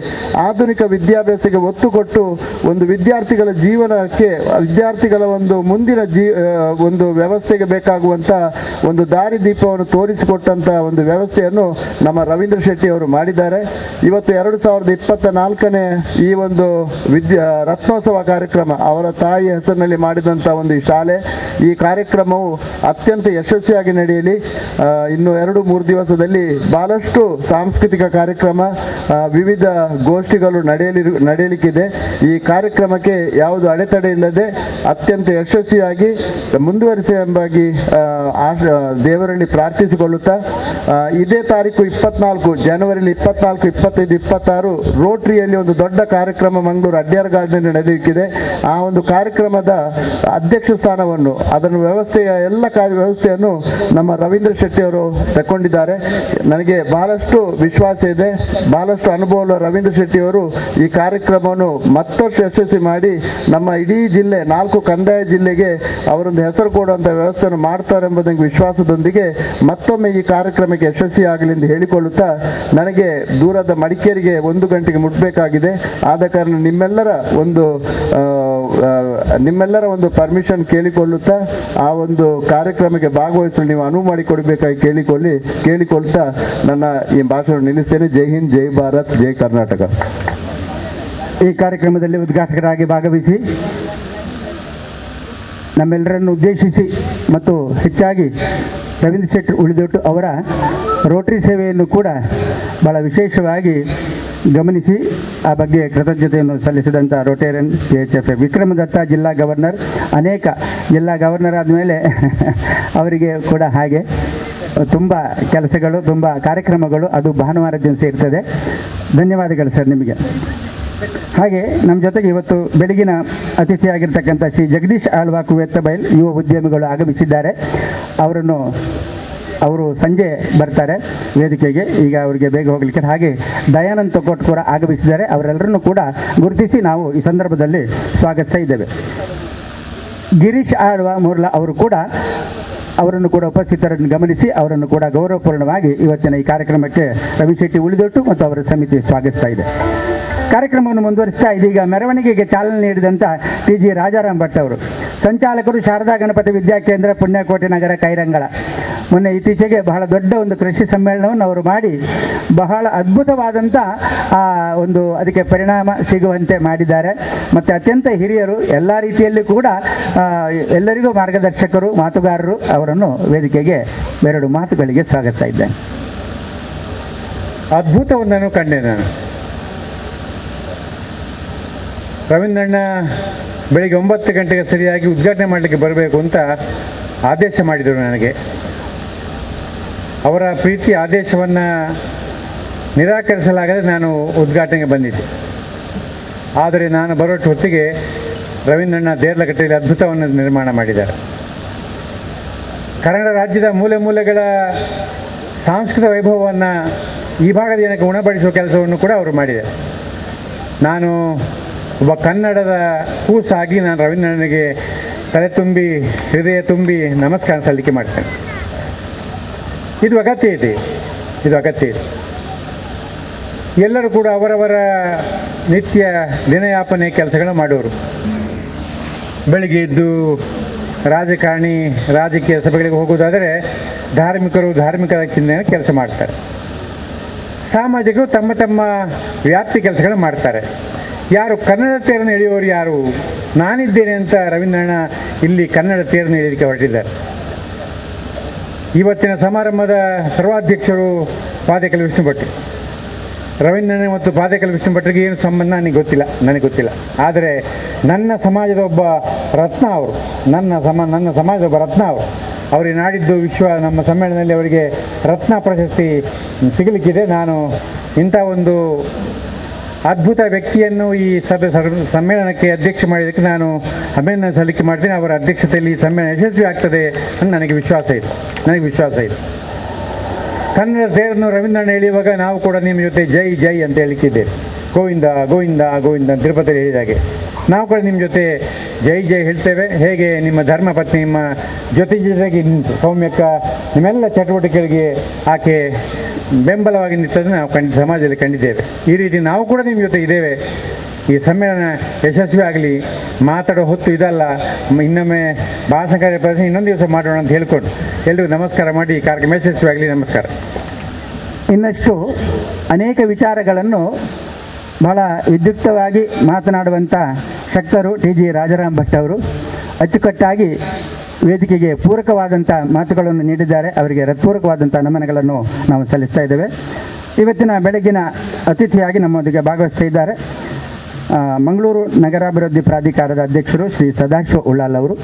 ಆಧುನಿಕ ವಿದ್ಯಾಭ್ಯಾಸಕ್ಕೆ ಒತ್ತು ಕೊಟ್ಟು ಒಂದು ವಿದ್ಯಾರ್ಥಿಗಳ ಜೀವನಕ್ಕೆ, ವಿದ್ಯಾರ್ಥಿಗಳ ಒಂದು ಮುಂದಿನ ಒಂದು ವ್ಯವಸ್ಥೆಗೆ ಬೇಕಾಗುವಂಥ ಒಂದು ದಾರಿದೀಪವನ್ನು ತೋರಿಸಿಕೊಟ್ಟಂಥ ಒಂದು ವ್ಯವಸ್ಥೆಯನ್ನು ನಮ್ಮ ರವೀಂದ್ರ ಶೆಟ್ಟಿ ಅವರು ಮಾಡಿದ್ದಾರೆ. ಇವತ್ತು 2024ನೇ ಈ ಒಂದು ರತ್ನೋತ್ಸವ ಕಾರ್ಯಕ್ರಮ ಅವರ ತಾಯಿ ಹೆಸರಿನಲ್ಲಿ ಮಾಡಿದಂಥ ಒಂದು ಶಾಲೆ, ಈ ಕಾರ್ಯಕ್ರಮವು ಅತ್ಯಂತ ಯಶಸ್ವಿಯಾಗಿ ನಡೆಯಲಿ. ಇನ್ನು 2-3 ದಿವಸದಲ್ಲಿ ಬಹಳಷ್ಟು ಸಾಂಸ್ಕೃತಿಕ ಕಾರ್ಯಕ್ರಮ, ವಿವಿಧ ಗೋಷ್ಠಿಗಳು ನಡೆಯಲಿಕ್ಕಿದೆ. ಈ ಕಾರ್ಯಕ್ರಮಕ್ಕೆ ಯಾವುದು ಅಡೆತಡೆ ಇಲ್ಲದೆ ಅತ್ಯಂತ ಯಶಸ್ವಿಯಾಗಿ ಮುಂದುವರಿಸಿ ಎಂಬಾಗಿ ದೇವರಲ್ಲಿ ಪ್ರಾರ್ಥಿಸಿಕೊಳ್ಳುತ್ತಾ, ಇದೇ ತಾರೀಕು 24 ಜನವರಿಲಿ 24, 25, 26 ರೋಟರಿಯಲ್ಲಿ ಒಂದು ದೊಡ್ಡ ಕಾರ್ಯಕ್ರಮ ಮಂಗಳೂರು ಅಡ್ಯಾರ್ ಗಾರ್ಡನ್ ನಡೆಯಲಿಕ್ಕಿದೆ. ಆ ಒಂದು ಕಾರ್ಯಕ್ರಮದ ಅಧ್ಯಕ್ಷ ಸ್ಥಾನವನ್ನು, ಅದನ್ನು ವ್ಯವಸ್ಥೆಯ ಎಲ್ಲ ವ್ಯವಸ್ಥೆಯನ್ನು ನಮ್ಮ ರವೀಂದ್ರ ಶೆಟ್ಟಿ ಅವರು ತಗೊಂಡಿದ್ದಾರೆ. ನನಗೆ ಬಹಳಷ್ಟು ವಿಶ್ವಾಸ ಇದೆ, ಬಹಳಷ್ಟು ಅನುಭವ ರವೀಂದ್ರ ಶೆಟ್ಟಿ ಅವರು ಈ ಕಾರ್ಯಕ್ರಮವನ್ನು ಮತ್ತಷ್ಟು ಯಶಸ್ವಿ ಮಾಡಿ ನಮ್ಮ ಇಡೀ ಜಿಲ್ಲೆ, 4 ಕಂದಾಯ ಜಿಲ್ಲೆಗೆ ಅವರೊಂದು ಹೆಸರು ಕೊಡುವಂಥ ವ್ಯವಸ್ಥೆಯನ್ನು ಮಾಡ್ತಾರೆ ಎಂಬುದಕ್ಕೆ ವಿಶ್ವಾಸದೊಂದಿಗೆ ಮತ್ತೊಮ್ಮೆ ಈ ಕಾರ್ಯಕ್ರಮಕ್ಕೆ ಯಶಸ್ವಿಯಾಗಲಿ ಎಂದು ಹೇಳಿಕೊಳ್ಳುತ್ತಾ, ನನಗೆ ದೂರದ ಮಡಿಕೇರಿಗೆ 1 ಗಂಟೆಗೆ ಮುಟ್ಟಬೇಕಾಗಿದೆ. ಆದ ಕಾರಣ ನಿಮ್ಮೆಲ್ಲರ ಒಂದು ಪರ್ಮಿಷನ್ ಕೇಳಿಕೊಳ್ಳುತ್ತಾ ಆ ಒಂದು ಕಾರ್ಯಕ್ರಮಕ್ಕೆ ಭಾಗವಹಿಸಲು ನೀವು ಅನುವು ಮಾಡಿಕೊಡಬೇಕಾಗಿ ಕೇಳಿಕೊಳ್ತಾ ನನ್ನ ಈ ಭಾಷಣ ನಿಲ್ಲಿಸ್ತೇನೆ. ಜೈ ಹಿಂದ್, ಜೈ ಭಾರತ್, ಜೈ ಕರ್ನಾಟಕ. ಈ ಕಾರ್ಯಕ್ರಮದಲ್ಲಿ ಉದ್ಘಾಟಕರಾಗಿ ಭಾಗವಹಿಸಿ ನಮ್ಮೆಲ್ಲರನ್ನು ಉದ್ದೇಶಿಸಿ ಮತ್ತು ಹೆಚ್ಚಾಗಿ ರವೀಂದ್ರ ಶೆಟ್ಟಿ ಉಳಿದೊಟ್ಟು ಅವರ ರೋಟರಿ ಸೇವೆಯನ್ನು ಕೂಡ ಭಾಳ ವಿಶೇಷವಾಗಿ ಗಮನಿಸಿ ಆ ಬಗ್ಗೆ ಕೃತಜ್ಞತೆಯನ್ನು ಸಲ್ಲಿಸಿದಂಥ ರೋಟೇರಿಯನ್ PHF ವಿಕ್ರಮದತ್ತ ಜಿಲ್ಲಾ ಗವರ್ನರ್, ಅನೇಕ ಜಿಲ್ಲಾ ಗವರ್ನರ್ ಆದಮೇಲೆ ಅವರಿಗೆ ಕೂಡ ಹಾಗೆ ತುಂಬ ಕೆಲಸಗಳು, ತುಂಬ ಕಾರ್ಯಕ್ರಮಗಳು, ಅದು ಭಾನುವಾರ ದಿವಸ ಇರ್ತದೆ. ಧನ್ಯವಾದಗಳು ಸರ್ ನಿಮಗೆ. ಹಾಗೆ ನಮ್ಮ ಜೊತೆಗೆ ಇವತ್ತು ಬೆಳಗಿನ ಅತಿಥಿಯಾಗಿರ್ತಕ್ಕಂಥ ಶ್ರೀ ಜಗದೀಶ್ ಆಳ್ವಾ ಕುವೆತ್ತಬೈಲ್ ಯುವ ಉದ್ಯಮಿಗಳು ಆಗಮಿಸಿದ್ದಾರೆ. ಅವರು ಸಂಜೆ ಬರ್ತಾರೆ ವೇದಿಕೆಗೆ, ಈಗ ಅವರಿಗೆ ಬೇಗ ಹೋಗಲಿಕ್ಕೆ. ಹಾಗೆ ದಯಾನಂದ್ ತೊಕ್ಕೊಟ್ ಕೂಡ ಆಗಮಿಸಿದ್ದಾರೆ. ಅವರೆಲ್ಲರನ್ನೂ ಕೂಡ ಗುರುತಿಸಿ ನಾವು ಈ ಸಂದರ್ಭದಲ್ಲಿ ಸ್ವಾಗತಿಸ್ತಾ ಇದ್ದೇವೆ. ಗಿರೀಶ್ ಆಳ್ವಾ ಮುರ್ಲಾ ಅವರನ್ನು ಕೂಡ ಉಪಸ್ಥಿತರನ್ನು ಗಮನಿಸಿ ಅವರನ್ನು ಕೂಡ ಗೌರವಪೂರ್ಣವಾಗಿ ಇವತ್ತಿನ ಈ ಕಾರ್ಯಕ್ರಮಕ್ಕೆ ರವಿ ಶೆಟ್ಟಿ ಉಳಿದೊಟ್ಟು ಮತ್ತು ಅವರ ಸಮಿತಿ ಸ್ವಾಗತಿಸ್ತಾ ಇದೆ. ಕಾರ್ಯಕ್ರಮವನ್ನು ಮುಂದುವರಿಸ್ತಾ ಇದೀಗ ಮೆರವಣಿಗೆಗೆ ಚಾಲನೆ ನೀಡಿದಂಥ TG ರಾಜಾರಾಮ್ ಭಟ್ ಅವರು, ಸಂಚಾಲಕರು ಶಾರದಾ ಗಣಪತಿ ವಿದ್ಯಾಕೇಂದ್ರ, ಪುಣ್ಯಕೋಟೆ ನಗರ, ಕೈರಂಗಳ. ಮೊನ್ನೆ ಇತ್ತೀಚೆಗೆ ಬಹಳ ದೊಡ್ಡ ಒಂದು ಕೃಷಿ ಸಮ್ಮೇಳನವನ್ನು ಅವರು ಮಾಡಿ ಬಹಳ ಅದ್ಭುತವಾದಂಥ ಒಂದು ಅದಕ್ಕೆ ಪರಿಣಾಮ ಸಿಗುವಂತೆ ಮಾಡಿದ್ದಾರೆ. ಮತ್ತು ಅತ್ಯಂತ ಹಿರಿಯರು, ಎಲ್ಲ ರೀತಿಯಲ್ಲಿ ಕೂಡ ಎಲ್ಲರಿಗೂ ಮಾರ್ಗದರ್ಶಕರು, ಮಾತುಗಾರರು. ಅವರನ್ನು ವೇದಿಕೆಗೆ 2 ಮಾತುಗಳಿಗೆ ಸ್ವಾಗತಿಸ್ತಾ ಇದ್ದೇನೆ. ಅದ್ಭುತವೊಂದನ್ನು ಕಂಡೆ ನಾನು. ರವೀಂದ್ರಣ್ಣ ಬೆಳಿಗ್ಗೆ 9 ಗಂಟೆಗೆ ಸರಿಯಾಗಿ ಉದ್ಘಾಟನೆ ಮಾಡಲಿಕ್ಕೆ ಬರಬೇಕು ಅಂತ ಆದೇಶ ಮಾಡಿದರು ನನಗೆ. ಅವರ ಪ್ರೀತಿ ಆದೇಶವನ್ನು ನಿರಾಕರಿಸಲಾಗದೆ ನಾನು ಉದ್ಘಾಟನೆಗೆ ಬಂದಿದ್ದೆ. ಆದರೆ ನಾನು ಬರೋಷ್ಟು ಹೊತ್ತಿಗೆ ರವೀಂದ್ರಣ್ಣ ದೇರ್ಲಕಟ್ಟೆಯಲ್ಲಿ ಅದ್ಭುತವನ್ನು ನಿರ್ಮಾಣ ಮಾಡಿದ್ದಾರೆ. ಕನ್ನಡ ರಾಜ್ಯದ ಮೂಲೆ ಮೂಲೆಗಳ ಸಾಂಸ್ಕೃತಿಕ ವೈಭವವನ್ನು ಈ ಭಾಗದ ಜನಕ್ಕೆ ಉಣಬಡಿಸುವ ಕೆಲಸವನ್ನು ಕೂಡ ಅವರು ಮಾಡಿದ್ದಾರೆ. ನಾನು ಒಬ್ಬ ಕನ್ನಡದ ಕೂಸಾಗಿ ನಾನು ರವೀಂದ್ರನಿಗೆ ತಲೆ ತುಂಬಿ, ಹೃದಯ ತುಂಬಿ ನಮಸ್ಕಾರ ಸಲ್ಲಿಕೆ ಮಾಡ್ತೇನೆ. ಇದು ಅಗತ್ಯ ಇದೆ. ಎಲ್ಲರೂ ಕೂಡ ಅವರವರ ನಿತ್ಯ ದಿನಯಾಪನೆ ಕೆಲಸಗಳು ಮಾಡೋರು. ಬೆಳಿಗ್ಗೆ ಎದ್ದು ರಾಜಕೀಯ ಸಭೆಗಳಿಗೆ ಹೋಗುವುದಾದರೆ ಧಾರ್ಮಿಕರು ಧಾರ್ಮಿಕ ಚಿಂತನೆ ಕೆಲಸ ಮಾಡ್ತಾರೆ. ಸಾಮಾಜಿಕರು ತಮ್ಮ ತಮ್ಮ ವ್ಯಾಪ್ತಿ ಕೆಲಸಗಳು ಮಾಡ್ತಾರೆ. ಯಾರು ಕನ್ನಡ ತೇರನ್ನು ಎಳೆಯುವವರು ಯಾರು? ನಾನಿದ್ದೇನೆ ಅಂತ ರವೀಂದ್ರಣ್ಣ ಇಲ್ಲಿ ಕನ್ನಡ ತೇರನ್ನು ಎಳೆಯಲಿಕ್ಕೆ ಹೊರಟಿದ್ದಾರೆ. ಇವತ್ತಿನ ಸಮಾರಂಭದ ಸರ್ವಾಧ್ಯಕ್ಷರು ಪಾದೇಕಲ್ಲು ವಿಷ್ಣು ಭಟ್ರು. ರವೀಂದ್ರಣ್ಣ ಮತ್ತು ಪಾದೇಕಲ್ಲು ವಿಷ್ಣು ಭಟ್ರಿಗೆ ಏನು ಸಂಬಂಧ ನನಗೆ ಗೊತ್ತಿಲ್ಲ. ಆದರೆ ನನ್ನ ಸಮಾಜದ ಒಬ್ಬ ರತ್ನ ಅವರು, ನನ್ನ ಸಮಾಜದ ಒಬ್ಬ ರತ್ನ ಅವರು. ಅವರಿಗೆ ನಾಡಿದ್ದು ನಮ್ಮ ಸಮ್ಮೇಳನದಲ್ಲಿ ಅವರಿಗೆ ರತ್ನ ಪ್ರಶಸ್ತಿ ಸಿಗಲಿಕ್ಕಿದೆ. ನಾನು ಇಂಥ ಒಂದು ಅದ್ಭುತ ವ್ಯಕ್ತಿಯನ್ನು ಈ ಸಮ್ಮೇಳನಕ್ಕೆ ಅಧ್ಯಕ್ಷ ಮಾಡಿದ್ದಕ್ಕೆ ನಾನು ಅಭಿನಂದನೆ ಸಲ್ಲಿಕೆ ಮಾಡ್ತೀನಿ. ಅವರ ಅಧ್ಯಕ್ಷತೆಯಲ್ಲಿ ಈ ಸಮ್ಮೇಳನ ಯಶಸ್ವಿ ಆಗ್ತದೆ ಅಂತ ನನಗೆ ವಿಶ್ವಾಸ ಇದೆ. ಕನ್ನಡ ತೇರನ್ನು ರವೀಂದ್ರಣ್ಣ ಎಳೆಯುವಾಗ ನಾವು ಕೂಡ ನಿಮ್ಮ ಜೊತೆ ಜೈ ಜೈ ಅಂತ ಹೇಳಿಕ್ಕಿದ್ದೇವೆ. ಗೋವಿಂದ ಗೋವಿಂದ ಗೋವಿಂದ ತಿರುಪತಿಯಲ್ಲಿ ಹೇಳಿದಾಗೆ ನಾವು ಕೂಡ ನಿಮ್ಮ ಜೊತೆ ಜೈ ಜೈ ಹೇಳ್ತೇವೆ. ಹೇಗೆ ನಿಮ್ಮ ಧರ್ಮಪತ್ನಿ ನಿಮ್ಮ ಜೊತೆಗೆ ನಿಂತು ಸೌಮ್ಯಕ್ಕ ನಿಮ್ಮೆಲ್ಲ ಚಟುವಟಿಕೆಗಳಿಗೆ ಆಕೆ ಬೆಂಬಲವಾಗಿ ನಿಂತದನ್ನು ನಾವು ಸಮಾಜದಲ್ಲಿ ಕಂಡಿದ್ದೇವೆ. ಈ ರೀತಿ ನಾವು ಕೂಡ ನಿಮ್ಮ ಜೊತೆ ಇದ್ದೇವೆ. ಈ ಸಮ್ಮೇಳನ ಯಶಸ್ವಿ ಆಗಲಿ. ಮಾತಾಡೋ ಹೊತ್ತು ಇದಲ್ಲ, ಇನ್ನೊಮ್ಮೆ ಭಾಷಣ ಕಾರ್ಯ ಇನ್ನೊಂದು ದಿವಸ ಮಾಡೋಣ ಅಂತ ಹೇಳ್ಕೊಂಡು ಎಲ್ರಿಗೂ ನಮಸ್ಕಾರ ಮಾಡಿ ಈ ಕಾರ್ಯಕ್ರಮ ಯಶಸ್ವಿ ಆಗಲಿ. ನಮಸ್ಕಾರ. ಇನ್ನಷ್ಟು ಅನೇಕ ವಿಚಾರಗಳನ್ನು ಬಹಳ ವಿದ್ಯುಕ್ತವಾಗಿ ಮಾತನಾಡುವಂಥ ಶಕ್ತರು ಟಿ ಜಿ ರಾಜಾರಾಮ್ ಭಟ್ ಅವರು ಅಚ್ಚುಕಟ್ಟಾಗಿ ವೇದಿಕೆಗೆ ಪೂರಕವಾದಂಥ ಮಾತುಗಳನ್ನು ನೀಡಿದ್ದಾರೆ. ಅವರಿಗೆ ಹೃತ್ಪೂರ್ವಕವಾದಂಥ ನಮನಗಳನ್ನು ನಾವು ಸಲ್ಲಿಸ್ತಾ ಇದ್ದೇವೆ. ಇವತ್ತಿನ ಬೆಳಗಿನ ಅತಿಥಿಯಾಗಿ ನಮ್ಮೊಂದಿಗೆ ಭಾಗವಹಿಸ್ತಾ ಇದ್ದಾರೆ ಮಂಗಳೂರು ನಗರಾಭಿವೃದ್ಧಿ ಪ್ರಾಧಿಕಾರದ ಅಧ್ಯಕ್ಷರು ಶ್ರೀ ಸದಾಶಿವ ಉಳ್ಳಾಲ್ ಅವರು.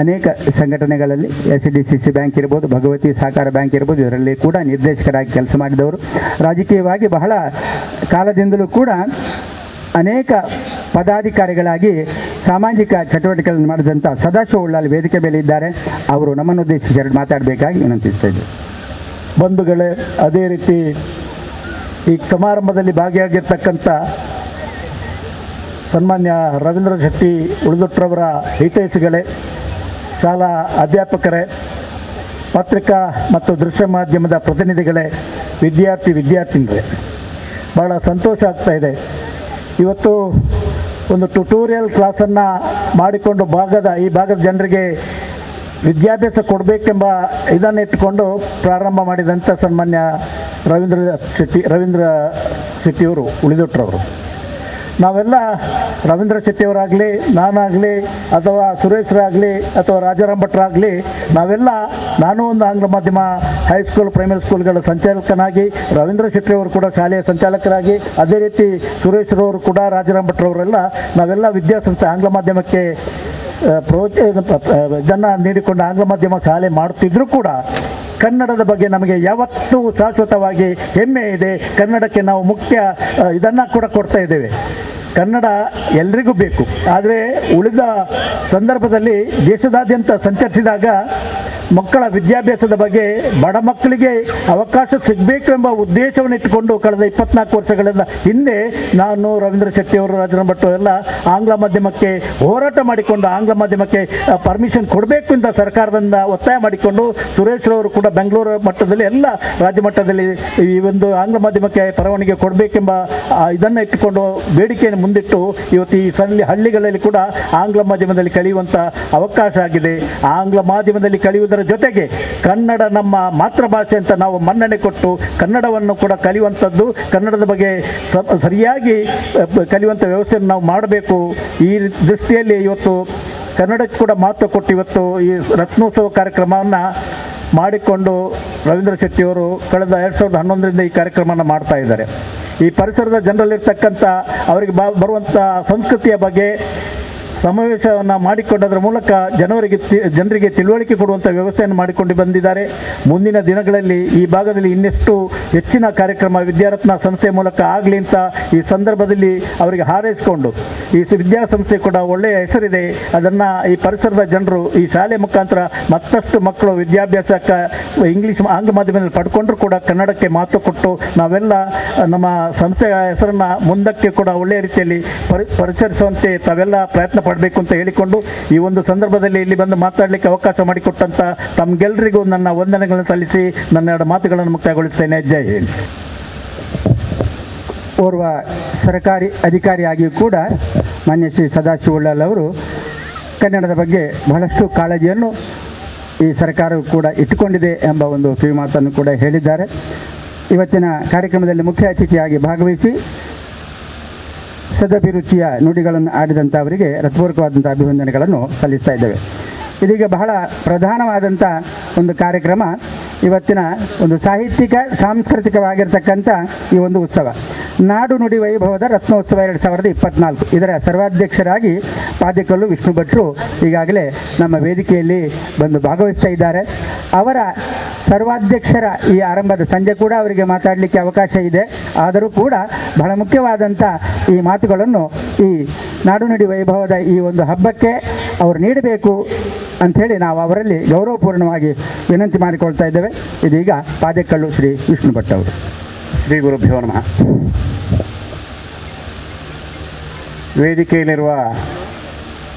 ಅನೇಕ ಸಂಘಟನೆಗಳಲ್ಲಿ SDCC ಬ್ಯಾಂಕ್ ಇರ್ಬೋದು, ಭಗವತಿ ಸಹಕಾರ ಬ್ಯಾಂಕ್ ಇರ್ಬೋದು, ಇದರಲ್ಲಿ ಕೂಡ ನಿರ್ದೇಶಕರಾಗಿ ಕೆಲಸ ಮಾಡಿದವರು. ರಾಜಕೀಯವಾಗಿ ಬಹಳ ಕಾಲದಿಂದಲೂ ಕೂಡ ಅನೇಕ ಪದಾಧಿಕಾರಿಗಳಾಗಿ ಸಾಮಾಜಿಕ ಚಟುವಟಿಕೆಗಳನ್ನು ಮಾಡಿದಂಥ ಸದಾಶಿವ ಉಳ್ಳಾಲ್ ವೇದಿಕೆ ಮೇಲೆ ಇದ್ದಾರೆ. ಅವರು ನಮ್ಮನ್ನು ಉದ್ದೇಶಿಸಿ ಮಾತಾಡಬೇಕಾಗಿ ವಿನಂತಿಸ್ತಾ ಇದ್ದೇವೆ. ಬಂಧುಗಳೇ, ಅದೇ ರೀತಿ ಈ ಸಮಾರಂಭದಲ್ಲಿ ಭಾಗಿಯಾಗಿರ್ತಕ್ಕಂಥ ಸನ್ಮಾನ್ಯ ರವೀಂದ್ರ ಶೆಟ್ಟಿ ಉಳಿದೊಟ್ರವರ ಹಿತೈಷಿಗಳೇ, ಶಾಲಾ ಅಧ್ಯಾಪಕರೇ, ಪತ್ರಿಕಾ ಮತ್ತು ದೃಶ್ಯ ಮಾಧ್ಯಮದ ಪ್ರತಿನಿಧಿಗಳೇ, ವಿದ್ಯಾರ್ಥಿನಿಯರೇ, ಭಾಳ ಸಂತೋಷ ಆಗ್ತಾ ಇದೆ. ಇವತ್ತು ಒಂದು ಟ್ಯುಟೋರಿಯಲ್ ಕ್ಲಾಸನ್ನು ಮಾಡಿಕೊಂಡು ಈ ಭಾಗದ ಜನರಿಗೆ ವಿದ್ಯಾಭ್ಯಾಸ ಕೊಡಬೇಕೆಂಬ ಇದನ್ನು ಇಟ್ಟುಕೊಂಡು ಪ್ರಾರಂಭ ಮಾಡಿದಂಥ ಸನ್ಮಾನ್ಯ ರವೀಂದ್ರ ಶೆಟ್ಟಿಯವರು ಉಳಿದೊಟ್ರವರು. ನಾವೆಲ್ಲ ರವೀಂದ್ರ ಶೆಟ್ಟಿಯವರಾಗಲಿ, ನಾನಾಗಲಿ, ಅಥವಾ ಸುರೇಶ್ರಾಗಲಿ, ಅಥವಾ ರಾಜಾರಾಮ್ ಭಟ್ರಾಗಲಿ, ನಾನು ಒಂದು ಆಂಗ್ಲ ಮಾಧ್ಯಮ ಹೈಸ್ಕೂಲ್ ಪ್ರೈಮರಿ ಸ್ಕೂಲ್ಗಳ ಸಂಚಾಲಕನಾಗಿ, ರವೀಂದ್ರ ಶೆಟ್ಟಿಯವರು ಕೂಡ ಶಾಲೆಯ ಸಂಚಾಲಕರಾಗಿ, ಅದೇ ರೀತಿ ಸುರೇಶ್ರವರು ಕೂಡ, ರಾಜಾರಾಮ್ ಭಟ್ರವರೆಲ್ಲ ನಾವೆಲ್ಲ ವಿದ್ಯಾಸಂಸ್ಥೆ ಆಂಗ್ಲ ಮಾಧ್ಯಮಕ್ಕೆ ಇದನ್ನು ನೀಡಿಕೊಂಡು ಆಂಗ್ಲ ಮಾಧ್ಯಮ ಶಾಲೆ ಮಾಡುತ್ತಿದ್ದರೂ ಕೂಡ ಕನ್ನಡದ ಬಗ್ಗೆ ನಮಗೆ ಯಾವತ್ತೂ ಶಾಶ್ವತವಾಗಿ ಹೆಮ್ಮೆ ಇದೆ. ಕನ್ನಡಕ್ಕೆ ನಾವು ಮುಖ್ಯ ಇದನ್ನು ಕೂಡ ಕೊಡ್ತಾ ಇದ್ದೇವೆ. ಕನ್ನಡ ಎಲ್ರಿಗೂ ಬೇಕು. ಆದರೆ ಉಳಿದ ಸಂದರ್ಭದಲ್ಲಿ ದೇಶದಾದ್ಯಂತ ಸಂಚರಿಸಿದಾಗ ಮಕ್ಕಳ ವಿದ್ಯಾಭ್ಯಾಸದ ಬಗ್ಗೆ ಬಡ ಮಕ್ಕಳಿಗೆ ಅವಕಾಶ ಸಿಗಬೇಕು ಎಂಬ ಉದ್ದೇಶವನ್ನು ಇಟ್ಟುಕೊಂಡು ಕಳೆದ 24 ವರ್ಷಗಳಿಂದ ಹಿಂದೆ ನಾನು, ರವೀಂದ್ರ ಶೆಟ್ಟಿಯವರು, ರಾಜಾರಾಮ್ ಭಟ್ ಎಲ್ಲ ಆಂಗ್ಲ ಮಾಧ್ಯಮಕ್ಕೆ ಹೋರಾಟ ಮಾಡಿಕೊಂಡು ಆಂಗ್ಲ ಮಾಧ್ಯಮಕ್ಕೆ ಪರ್ಮಿಷನ್ ಕೊಡಬೇಕು ಅಂತ ಸರ್ಕಾರದಿಂದ ಒತ್ತಾಯ ಮಾಡಿಕೊಂಡು, ಸುರೇಶ್ರವರು ಕೂಡ ಬೆಂಗಳೂರು ಮಟ್ಟದಲ್ಲಿ ಎಲ್ಲ ರಾಜ್ಯ ಮಟ್ಟದಲ್ಲಿ ಈ ಒಂದು ಆಂಗ್ಲ ಮಾಧ್ಯಮಕ್ಕೆ ಪರವಾನಗಿ ಕೊಡಬೇಕೆಂಬ ಇದನ್ನು ಇಟ್ಟುಕೊಂಡು ಬೇಡಿಕೆಯನ್ನು ಮುಂದಿಟ್ಟು ಇವತ್ತು ಈ ಹಳ್ಳಿಗಳಲ್ಲಿ ಕೂಡ ಆಂಗ್ಲ ಮಾಧ್ಯಮದಲ್ಲಿ ಕಲಿಯುವಂಥ ಅವಕಾಶ ಆಗಿದೆ. ಆಂಗ್ಲ ಮಾಧ್ಯಮದಲ್ಲಿ ಕಲಿಯುವುದರ ಜೊತೆಗೆ ಕನ್ನಡ ನಮ್ಮ ಮಾತೃಭಾಷೆ ಅಂತ ನಾವು ಮನ್ನಣೆ ಕೊಟ್ಟು ಕನ್ನಡವನ್ನು ಕೂಡ ಕಲಿಯುವಂಥದ್ದು, ಕನ್ನಡದ ಬಗ್ಗೆ ಸರಿಯಾಗಿ ಕಲಿಯುವಂಥ ವ್ಯವಸ್ಥೆಯನ್ನು ನಾವು ಮಾಡಬೇಕು. ಈ ದೃಷ್ಟಿಯಲ್ಲಿ ಇವತ್ತು ಕನ್ನಡಕ್ಕೆ ಕೂಡ ಮಹತ್ವ ಕೊಟ್ಟು ಇವತ್ತು ಈ ರತ್ನೋತ್ಸವ ಕಾರ್ಯಕ್ರಮವನ್ನು ಮಾಡಿಕೊಂಡು ರವೀಂದ್ರ ಶೆಟ್ಟಿಯವರು ಕಳೆದ 2011ರಿಂದ ಈ ಕಾರ್ಯಕ್ರಮವನ್ನು ಮಾಡ್ತಾ ಇದ್ದಾರೆ. ಈ ಪರಿಸರದ ಜನರಲ್ಲಿರ್ತಕ್ಕಂಥ ಅವರಿಗೆ ಬರುವಂಥ ಸಂಸ್ಕೃತಿಯ ಬಗ್ಗೆ ಸಮಾವೇಶವನ್ನು ಮಾಡಿಕೊಂಡದರ ಮೂಲಕ ಜನರಿಗೆ ತಿಳುವಳಿಕೆ ಕೊಡುವಂಥ ವ್ಯವಸ್ಥೆಯನ್ನು ಮಾಡಿಕೊಂಡು ಬಂದಿದ್ದಾರೆ. ಮುಂದಿನ ದಿನಗಳಲ್ಲಿ ಈ ಭಾಗದಲ್ಲಿ ಇನ್ನೆಷ್ಟು ಹೆಚ್ಚಿನ ಕಾರ್ಯಕ್ರಮ ವಿದ್ಯಾರತ್ನ ಸಂಸ್ಥೆ ಮೂಲಕ ಆಗಲಿ ಅಂತ ಈ ಸಂದರ್ಭದಲ್ಲಿ ಅವರಿಗೆ ಹಾರೈಸಿಕೊಂಡು, ಈ ವಿದ್ಯಾಸಂಸ್ಥೆ ಕೂಡ ಒಳ್ಳೆಯ ಹೆಸರಿದೆ, ಅದನ್ನು ಈ ಪರಿಸರದ ಜನರು ಈ ಶಾಲೆ ಮುಖಾಂತರ ಮತ್ತಷ್ಟು ಮಕ್ಕಳು ವಿದ್ಯಾಭ್ಯಾಸಕ್ಕೆ ಆಂಗ್ಲ ಮಾಧ್ಯಮದಲ್ಲಿ ಪಡ್ಕೊಂಡ್ರೂ ಕೂಡ ಕನ್ನಡಕ್ಕೆ ಮಹತ್ವ ಕೊಟ್ಟು ನಾವೆಲ್ಲ ನಮ್ಮ ಸಂಸ್ಥೆಯ ಹೆಸರನ್ನು ಮುಂದಕ್ಕೆ ಕೂಡ ಒಳ್ಳೆಯ ರೀತಿಯಲ್ಲಿ ಪರಿಚರಿಸುವಂತೆ ತಾವೆಲ್ಲ ಪ್ರಯತ್ನ ಪಡಬೇಕು ಅಂತ ಹೇಳಿಕೊಂಡು ಈ ಒಂದು ಸಂದರ್ಭದಲ್ಲಿ ಇಲ್ಲಿ ಬಂದು ಮಾತಾಡಲಿಕ್ಕೆ ಅವಕಾಶ ಮಾಡಿಕೊಟ್ಟಂತ ತಮ್ಗೆಲ್ಲರಿಗೂ ನನ್ನ ವಂದನೆಗಳನ್ನು ಸಲ್ಲಿಸಿ ನನ್ನ ಎರಡು ಮಾತುಗಳನ್ನು ಮುಕ್ತಾಯಗೊಳಿಸುತ್ತೇನೆ. ಜೈ ಹಿಂದ್. ಓರ್ವ ಸರ್ಕಾರಿ ಅಧಿಕಾರಿಯಾಗಿಯೂ ಕೂಡ ಮಾನ್ಯ ಶ್ರೀ ಸದಾಶಿವ ಉಳ್ಳಾಲ್ ಅವರು ಕನ್ನಡದ ಬಗ್ಗೆ ಬಹಳಷ್ಟು ಕಾಳಜಿಯನ್ನು ಈ ಸರ್ಕಾರವು ಕೂಡ ಇಟ್ಟುಕೊಂಡಿದೆ ಎಂಬ ಒಂದು ಕಿವಿ ಮಾತನ್ನು ಕೂಡ ಹೇಳಿದ್ದಾರೆ. ಇವತ್ತಿನ ಕಾರ್ಯಕ್ರಮದಲ್ಲಿ ಮುಖ್ಯ ಅತಿಥಿಯಾಗಿ ಭಾಗವಹಿಸಿ ಸದಭಿರುಚಿಯ ನುಡಿಗಳನ್ನು ಆಡಿದಂಥ ಅವರಿಗೆ ಹೃತ್ಪೂರ್ವಕವಾದಂಥ ಅಭಿವಂದನೆಗಳನ್ನು ಸಲ್ಲಿಸ್ತಾ ಇದ್ದೇವೆ. ಇದೀಗ ಬಹಳ ಪ್ರಧಾನವಾದಂಥ ಒಂದು ಕಾರ್ಯಕ್ರಮ, ಇವತ್ತಿನ ಒಂದು ಸಾಹಿತ್ಯಿಕ ಸಾಂಸ್ಕೃತಿಕವಾಗಿರ್ತಕ್ಕಂಥ ಈ ಒಂದು ಉತ್ಸವ ನಾಡು ನುಡಿ ವೈಭವದ ರತ್ನೋತ್ಸವ 2024. ಇದರ ಸರ್ವಾಧ್ಯಕ್ಷರಾಗಿ ಪಾದೇಕಲ್ಲು ವಿಷ್ಣು ಭಟ್ರು ಈಗಾಗಲೇ ನಮ್ಮ ವೇದಿಕೆಯಲ್ಲಿ ಬಂದು ಭಾಗವಹಿಸ್ತಾ ಇದ್ದಾರೆ. ಅವರ ಸರ್ವಾಧ್ಯಕ್ಷರ ಈ ಆರಂಭದ ಸಂಜೆ ಕೂಡ ಅವರಿಗೆ ಮಾತಾಡಲಿಕ್ಕೆ ಅವಕಾಶ ಇದೆ. ಆದರೂ ಕೂಡ ಬಹಳ ಮುಖ್ಯವಾದಂಥ ಈ ಮಾತುಗಳನ್ನು ಈ ನಾಡು ನುಡಿ ವೈಭವದ ಈ ಒಂದು ಹಬ್ಬಕ್ಕೆ ಅವರು ನೀಡಬೇಕು ಅಂಥೇಳಿ ನಾವು ಅವರಲ್ಲಿ ಗೌರವಪೂರ್ಣವಾಗಿ ವಿನಂತಿ ಮಾಡಿಕೊಳ್ತಾ ಇದ್ದೇವೆ. ಇದೀಗ ಪಾದೇಕಲ್ಲು ಶ್ರೀ ವಿಷ್ಣು ಭಟ್ ಅವರು. ಶ್ರೀ ಗುರುಭ್ಯೋ ನಮಃ. ವೇದಿಕೆಯಲ್ಲಿರುವ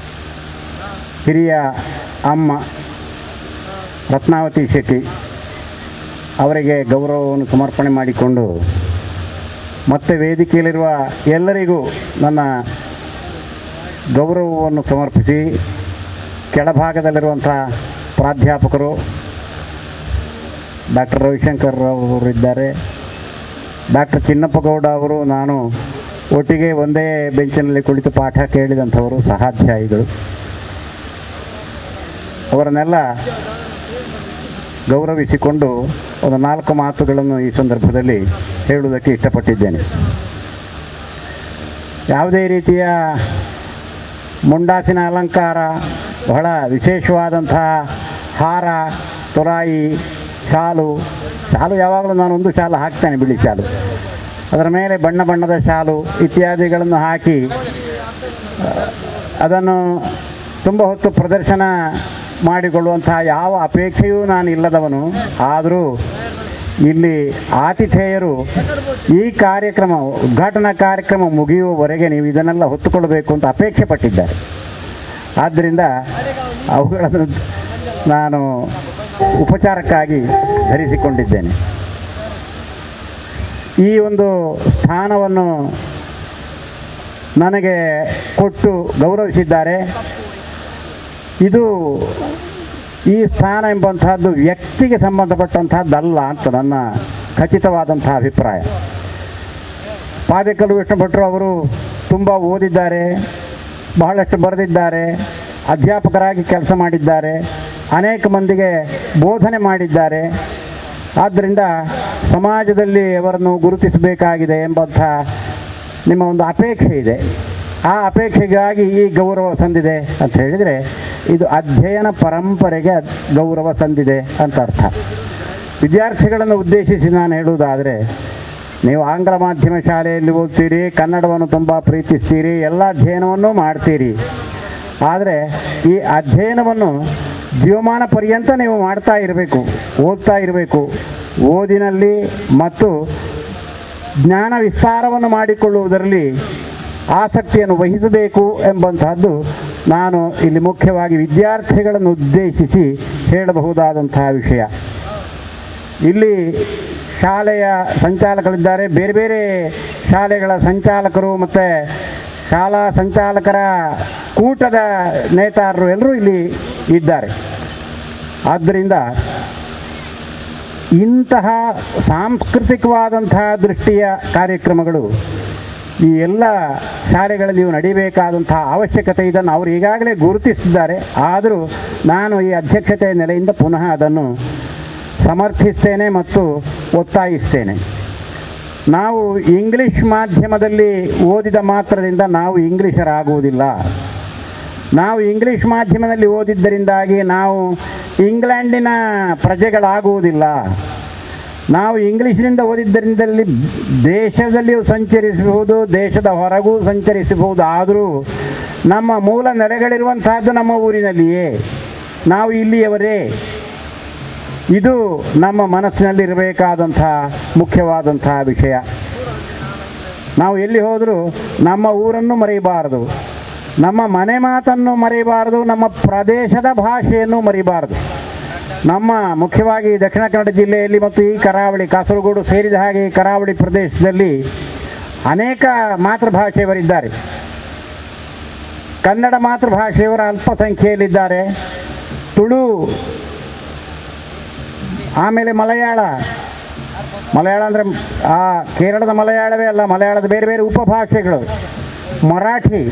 ಹಿರಿಯ ಅಮ್ಮ ರತ್ನಾವತಿ ಶೆಟ್ಟಿ ಅವರಿಗೆ ಗೌರವವನ್ನು ಸಮರ್ಪಣೆ ಮಾಡಿಕೊಂಡು ಮತ್ತೆ ವೇದಿಕೆಯಲ್ಲಿರುವ ಎಲ್ಲರಿಗೂ ನನ್ನ ಗೌರವವನ್ನು ಸಮರ್ಪಿಸಿ, ಕೆಳಭಾಗದಲ್ಲಿರುವಂಥ ಪ್ರಾಧ್ಯಾಪಕರು ಡಾಕ್ಟರ್ ರವಿಶಂಕರ್ ಅವರು ಇದ್ದಾರೆ, ಡಾಕ್ಟರ್ ಚಿನ್ನಪ್ಪಗೌಡ ಅವರು, ನಾನು ಒಟ್ಟಿಗೆ ಒಂದೇ ಬೆಂಚಿನಲ್ಲಿ ಕುಳಿತು ಪಾಠ ಕೇಳಿದಂಥವರು, ಸಹಾಧ್ಯಾಯಿಗಳು, ಅವರನ್ನೆಲ್ಲ ಗೌರವಿಸಿಕೊಂಡು ಒಂದು 4 ಮಾತುಗಳನ್ನು ಈ ಸಂದರ್ಭದಲ್ಲಿ ಹೇಳುವುದಕ್ಕೆ ಇಷ್ಟಪಟ್ಟಿದ್ದೇನೆ. ಯಾವುದೇ ರೀತಿಯ ಮುಂಡಾಸಿನ ಅಲಂಕಾರ, ಬಹಳ ವಿಶೇಷವಾದಂಥ ಹಾರ, ತುರಾಯಿ, ಶಾಲು ಯಾವಾಗಲೂ ನಾನು ಒಂದು ಶಾಲು ಹಾಕ್ತೇನೆ, ಬಿಳಿ ಶಾಲು, ಅದರ ಮೇಲೆ ಬಣ್ಣ ಬಣ್ಣದ ಶಾಲು ಇತ್ಯಾದಿಗಳನ್ನು ಹಾಕಿ ಅದನ್ನು ತುಂಬ ಹೊತ್ತು ಪ್ರದರ್ಶನ ಮಾಡಿಕೊಳ್ಳುವಂಥ ಯಾವ ಅಪೇಕ್ಷೆಯೂ ನಾನು ಇಲ್ಲದವನು. ಆದರೂ ಇಲ್ಲಿ ಆತಿಥೇಯರು ಈ ಕಾರ್ಯಕ್ರಮ, ಉದ್ಘಾಟನಾ ಕಾರ್ಯಕ್ರಮ ಮುಗಿಯುವವರೆಗೆ ನೀವು ಇದನ್ನೆಲ್ಲ ಹೊತ್ತುಕೊಳ್ಳಬೇಕು ಅಂತ ಅಪೇಕ್ಷೆ ಪಟ್ಟಿದ್ದಾರೆ. ಆದ್ದರಿಂದ ಅವುಗಳನ್ನು ನಾನು ಉಪಚಾರಕ್ಕಾಗಿ ಧರಿಸಿಕೊಂಡಿದ್ದೇನೆ. ಈ ಒಂದು ಸ್ಥಾನವನ್ನು ನನಗೆ ಕೊಟ್ಟು ಗೌರವಿಸಿದ್ದಾರೆ. ಇದು ಈ ಸ್ಥಾನ ಎಂಬಂತಹದ್ದು ವ್ಯಕ್ತಿಗೆ ಸಂಬಂಧಪಟ್ಟಂತಹದ್ದಲ್ಲ ಅಂತ ನನ್ನ ಖಚಿತವಾದಂಥ ಅಭಿಪ್ರಾಯ. ಪಾದೇಕಲ್ಲು ವಿಷ್ಣು ಭಟ್ರು ಅವರು ತುಂಬ ಓದಿದ್ದಾರೆ, ಬಹಳಷ್ಟು ಬರೆದಿದ್ದಾರೆ, ಅಧ್ಯಾಪಕರಾಗಿ ಕೆಲಸ ಮಾಡಿದ್ದಾರೆ, ಅನೇಕ ಮಂದಿಗೆ ಬೋಧನೆ ಮಾಡಿದ್ದಾರೆ. ಆದ್ದರಿಂದ ಸಮಾಜದಲ್ಲಿ ಅವರನ್ನು ಗುರುತಿಸಬೇಕಾಗಿದೆ ಎಂಬಂಥ ನಿಮ್ಮ ಒಂದು ಅಪೇಕ್ಷೆ ಇದೆ. ಆ ಅಪೇಕ್ಷೆಗಾಗಿ ಈ ಗೌರವ ಸಂದಿದೆ ಅಂತ ಹೇಳಿದರೆ ಇದು ಅಧ್ಯಯನ ಪರಂಪರೆಗೆ ಗೌರವ ಸಂದಿದೆ ಅಂತ ಅರ್ಥ. ವಿದ್ಯಾರ್ಥಿಗಳನ್ನು ಉದ್ದೇಶಿಸಿ ನಾನು ಹೇಳುವುದಾದರೆ, ನೀವು ಆಂಗ್ಲ ಮಾಧ್ಯಮ ಶಾಲೆಯಲ್ಲಿ ಓದ್ತೀರಿ, ಕನ್ನಡವನ್ನು ತುಂಬ ಪ್ರೀತಿಸ್ತೀರಿ, ಎಲ್ಲ ಅಧ್ಯಯನವನ್ನೂ ಮಾಡ್ತೀರಿ. ಆದರೆ ಈ ಅಧ್ಯಯನವನ್ನು ಜೀವಮಾನ ಪರ್ಯಂತ ನೀವು ಮಾಡ್ತಾ ಇರಬೇಕು, ಓದ್ತಾ ಇರಬೇಕು. ಓದಿನಲ್ಲಿ ಮತ್ತು ಜ್ಞಾನ ವಿಸ್ತಾರವನ್ನು ಮಾಡಿಕೊಳ್ಳುವುದರಲ್ಲಿ ಆಸಕ್ತಿಯನ್ನು ವಹಿಸಬೇಕು ಎಂಬಂತಹದ್ದು ನಾನು ಇಲ್ಲಿ ಮುಖ್ಯವಾಗಿ ವಿದ್ಯಾರ್ಥಿಗಳನ್ನು ಉದ್ದೇಶಿಸಿ ಹೇಳಬಹುದಾದಂತಹ ವಿಷಯ. ಇಲ್ಲಿ ಶಾಲೆಯ ಸಂಚಾಲಕರಿದ್ದಾರೆ, ಬೇರೆ ಬೇರೆ ಶಾಲೆಗಳ ಸಂಚಾಲಕರು ಮತ್ತು ಶಾಲಾ ಸಂಚಾಲಕರ ಕೂಟದ ನೇತಾರರು ಎಲ್ಲರೂ ಇಲ್ಲಿ ಇದ್ದಾರೆ. ಆದ್ದರಿಂದ ಇಂತಹ ಸಾಂಸ್ಕೃತಿಕವಾದಂತಹ ದೃಷ್ಟಿಯ ಕಾರ್ಯಕ್ರಮಗಳು ಈ ಎಲ್ಲ ಶಾಲೆಗಳಲ್ಲಿ ನಡೀಬೇಕಾದಂತಹ ಅವಶ್ಯಕತೆ, ಇದನ್ನು ಅವರು ಈಗಾಗಲೇ ಗುರುತಿಸಿದ್ದಾರೆ. ಆದರೂ ನಾನು ಈ ಅಧ್ಯಕ್ಷತೆಯ ನೆಲೆಯಿಂದ ಪುನಃ ಅದನ್ನು ಸಮರ್ಥಿಸ್ತೇನೆ ಮತ್ತು ಒತ್ತಾಯಿಸ್ತೇನೆ. ನಾವು ಇಂಗ್ಲಿಷ್ ಮಾಧ್ಯಮದಲ್ಲಿ ಓದಿದ ಮಾತ್ರದಿಂದ ನಾವು ಇಂಗ್ಲೀಷರಾಗುವುದಿಲ್ಲ. ನಾವು ಇಂಗ್ಲೀಷ್ ಮಾಧ್ಯಮದಲ್ಲಿ ಓದಿದ್ದರಿಂದಾಗಿ ನಾವು ಇಂಗ್ಲೆಂಡಿನ ಪ್ರಜೆಗಳಾಗುವುದಿಲ್ಲ. ನಾವು ಇಂಗ್ಲೀಷಿನಿಂದ ಓದಿದ್ದರಿಂದಲೇ ದೇಶದಲ್ಲಿಯೂ ಸಂಚರಿಸಬಹುದು, ದೇಶದ ಹೊರಗೂ ಸಂಚರಿಸಬಹುದು. ಆದರೂ ನಮ್ಮ ಮೂಲ ನೆಲೆಗಳಿರುವಂತಹದ್ದು ನಮ್ಮ ಊರಿನಲ್ಲಿಯೇ, ನಾವು ಇಲ್ಲಿಯವರೇ. ಇದು ನಮ್ಮ ಮನಸ್ಸಿನಲ್ಲಿರಬೇಕಾದಂಥ ಮುಖ್ಯವಾದಂತಹ ವಿಷಯ. ನಾವು ಎಲ್ಲಿ ಹೋದರೂ ನಮ್ಮ ಊರನ್ನು ಮರೆಯಬಾರದು, ನಮ್ಮ ಮನೆ ಮಾತನ್ನು ಮರೆಯಬಾರದು, ನಮ್ಮ ಪ್ರದೇಶದ ಭಾಷೆಯನ್ನು ಮರೆಯಬಾರದು. ನಮ್ಮ ಮುಖ್ಯವಾಗಿ ದಕ್ಷಿಣ ಕನ್ನಡ ಜಿಲ್ಲೆಯಲ್ಲಿ ಮತ್ತು ಈ ಕರಾವಳಿ, ಕಾಸರಗೋಡು ಸೇರಿದ ಹಾಗೆ ಈ ಕರಾವಳಿ ಪ್ರದೇಶದಲ್ಲಿ ಅನೇಕ ಮಾತೃಭಾಷೆಯವರಿದ್ದಾರೆ. ಕನ್ನಡ ಮಾತೃಭಾಷೆಯವರ ಅಲ್ಪಸಂಖ್ಯೆಯಲ್ಲಿದ್ದಾರೆ. ತುಳು, ಆಮೇಲೆ ಮಲಯಾಳ, ಮಲಯಾಳ ಅಂದರೆ ಆ ಕೇರಳದ ಮಲಯಾಳವೇ ಅಲ್ಲ, ಮಲಯಾಳದ ಬೇರೆ ಬೇರೆ ಉಪಭಾಷೆಗಳು, ಮರಾಠಿ,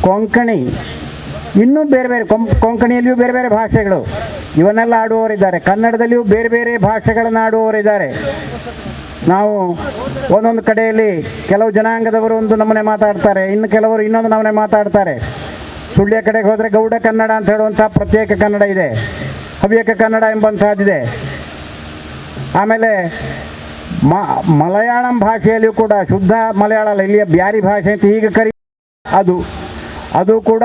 ಕೊಂಕಣಿ, ಇನ್ನೂ ಬೇರೆ ಬೇರೆ ಕೊಂಕಣಿಯಲ್ಲಿಯೂ ಬೇರೆ ಬೇರೆ ಭಾಷೆಗಳು, ಇವನ್ನೆಲ್ಲ ಆಡುವವರಿದ್ದಾರೆ. ಕನ್ನಡದಲ್ಲಿಯೂ ಬೇರೆ ಬೇರೆ ಭಾಷೆಗಳನ್ನು ಆಡುವವರಿದ್ದಾರೆ. ನಾವು ಒಂದೊಂದು ಕಡೆಯಲ್ಲಿ ಕೆಲವು ಜನಾಂಗದವರು ಒಂದು ನಮೂನೆ ಮಾತಾಡ್ತಾರೆ, ಇನ್ನು ಕೆಲವರು ಇನ್ನೊಂದು ನಮೂನೆ ಮಾತಾಡ್ತಾರೆ. ಸುಳ್ಯ ಕಡೆಗೆ ಹೋದರೆ ಗೌಡ ಕನ್ನಡ ಅಂತ ಹೇಳುವಂಥ ಪ್ರತ್ಯೇಕ ಕನ್ನಡ ಇದೆ, ಹವ್ಯಕ ಕನ್ನಡ ಎಂಬಂಥದ್ದಿದೆ. ಆಮೇಲೆ ಮಲಯಾಳಂ ಭಾಷೆಯಲ್ಲಿಯೂ ಕೂಡ ಶುದ್ಧ ಮಲಯಾಳ ಅಲ್ಲ, ಇಲ್ಲಿಯ ಬ್ಯಾರಿ ಭಾಷೆ ಅಂತ ಈಗ ಅದು ಕೂಡ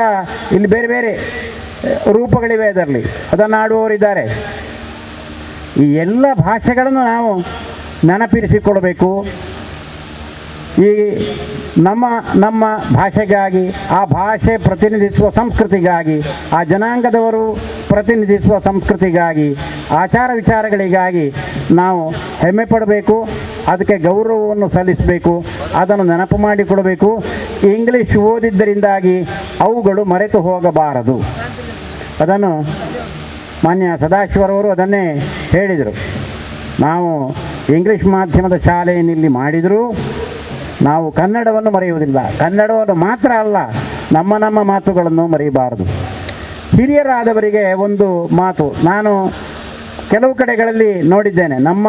ಇಲ್ಲಿ ಬೇರೆ ಬೇರೆ ರೂಪಗಳಿವೆ. ಅದರಲ್ಲಿ ಅದನ್ನು ಆಡುವವರಿದ್ದಾರೆ. ಈ ಎಲ್ಲ ಭಾಷೆಗಳನ್ನು ನಾವು ನೆನಪಿರಿಸಿಕೊಳ್ಬೇಕು. ಈ ನಮ್ಮ ಭಾಷೆಗಾಗಿ, ಆ ಭಾಷೆ ಪ್ರತಿನಿಧಿಸುವ ಸಂಸ್ಕೃತಿಗಾಗಿ, ಆ ಜನಾಂಗದವರು ಪ್ರತಿನಿಧಿಸುವ ಸಂಸ್ಕೃತಿಗಾಗಿ, ಆಚಾರ ವಿಚಾರಗಳಿಗಾಗಿ ನಾವು ಹೆಮ್ಮೆ ಪಡಬೇಕು. ಅದಕ್ಕೆ ಗೌರವವನ್ನು ಸಲ್ಲಿಸಬೇಕು, ಅದನ್ನು ನೆನಪು ಮಾಡಿಕೊಡಬೇಕು. ಇಂಗ್ಲೀಷ್ ಓದಿದ್ದರಿಂದಾಗಿ ಅವುಗಳು ಮರೆತು ಹೋಗಬಾರದು. ಅದನ್ನು ಮಾನ್ಯ ಸದಾಶಿವರವರು ಅದನ್ನೇ ಹೇಳಿದರು. ನಾವು ಇಂಗ್ಲೀಷ್ ಮಾಧ್ಯಮದ ಶಾಲೆಯನ್ನಿಲ್ಲಿ ಮಾಡಿದರೂ ನಾವು ಕನ್ನಡವನ್ನು ಮರೆಯುವುದಿಲ್ಲ. ಕನ್ನಡವನ್ನು ಮಾತ್ರ ಅಲ್ಲ, ನಮ್ಮ ಮಾತುಗಳನ್ನು ಮರೆಯಬಾರದು. ಹಿರಿಯರಾದವರಿಗೆ ಒಂದು ಮಾತು ನಾನು ಕೆಲವು ಕಡೆಗಳಲ್ಲಿ ನೋಡಿದ್ದೇನೆ. ನಮ್ಮ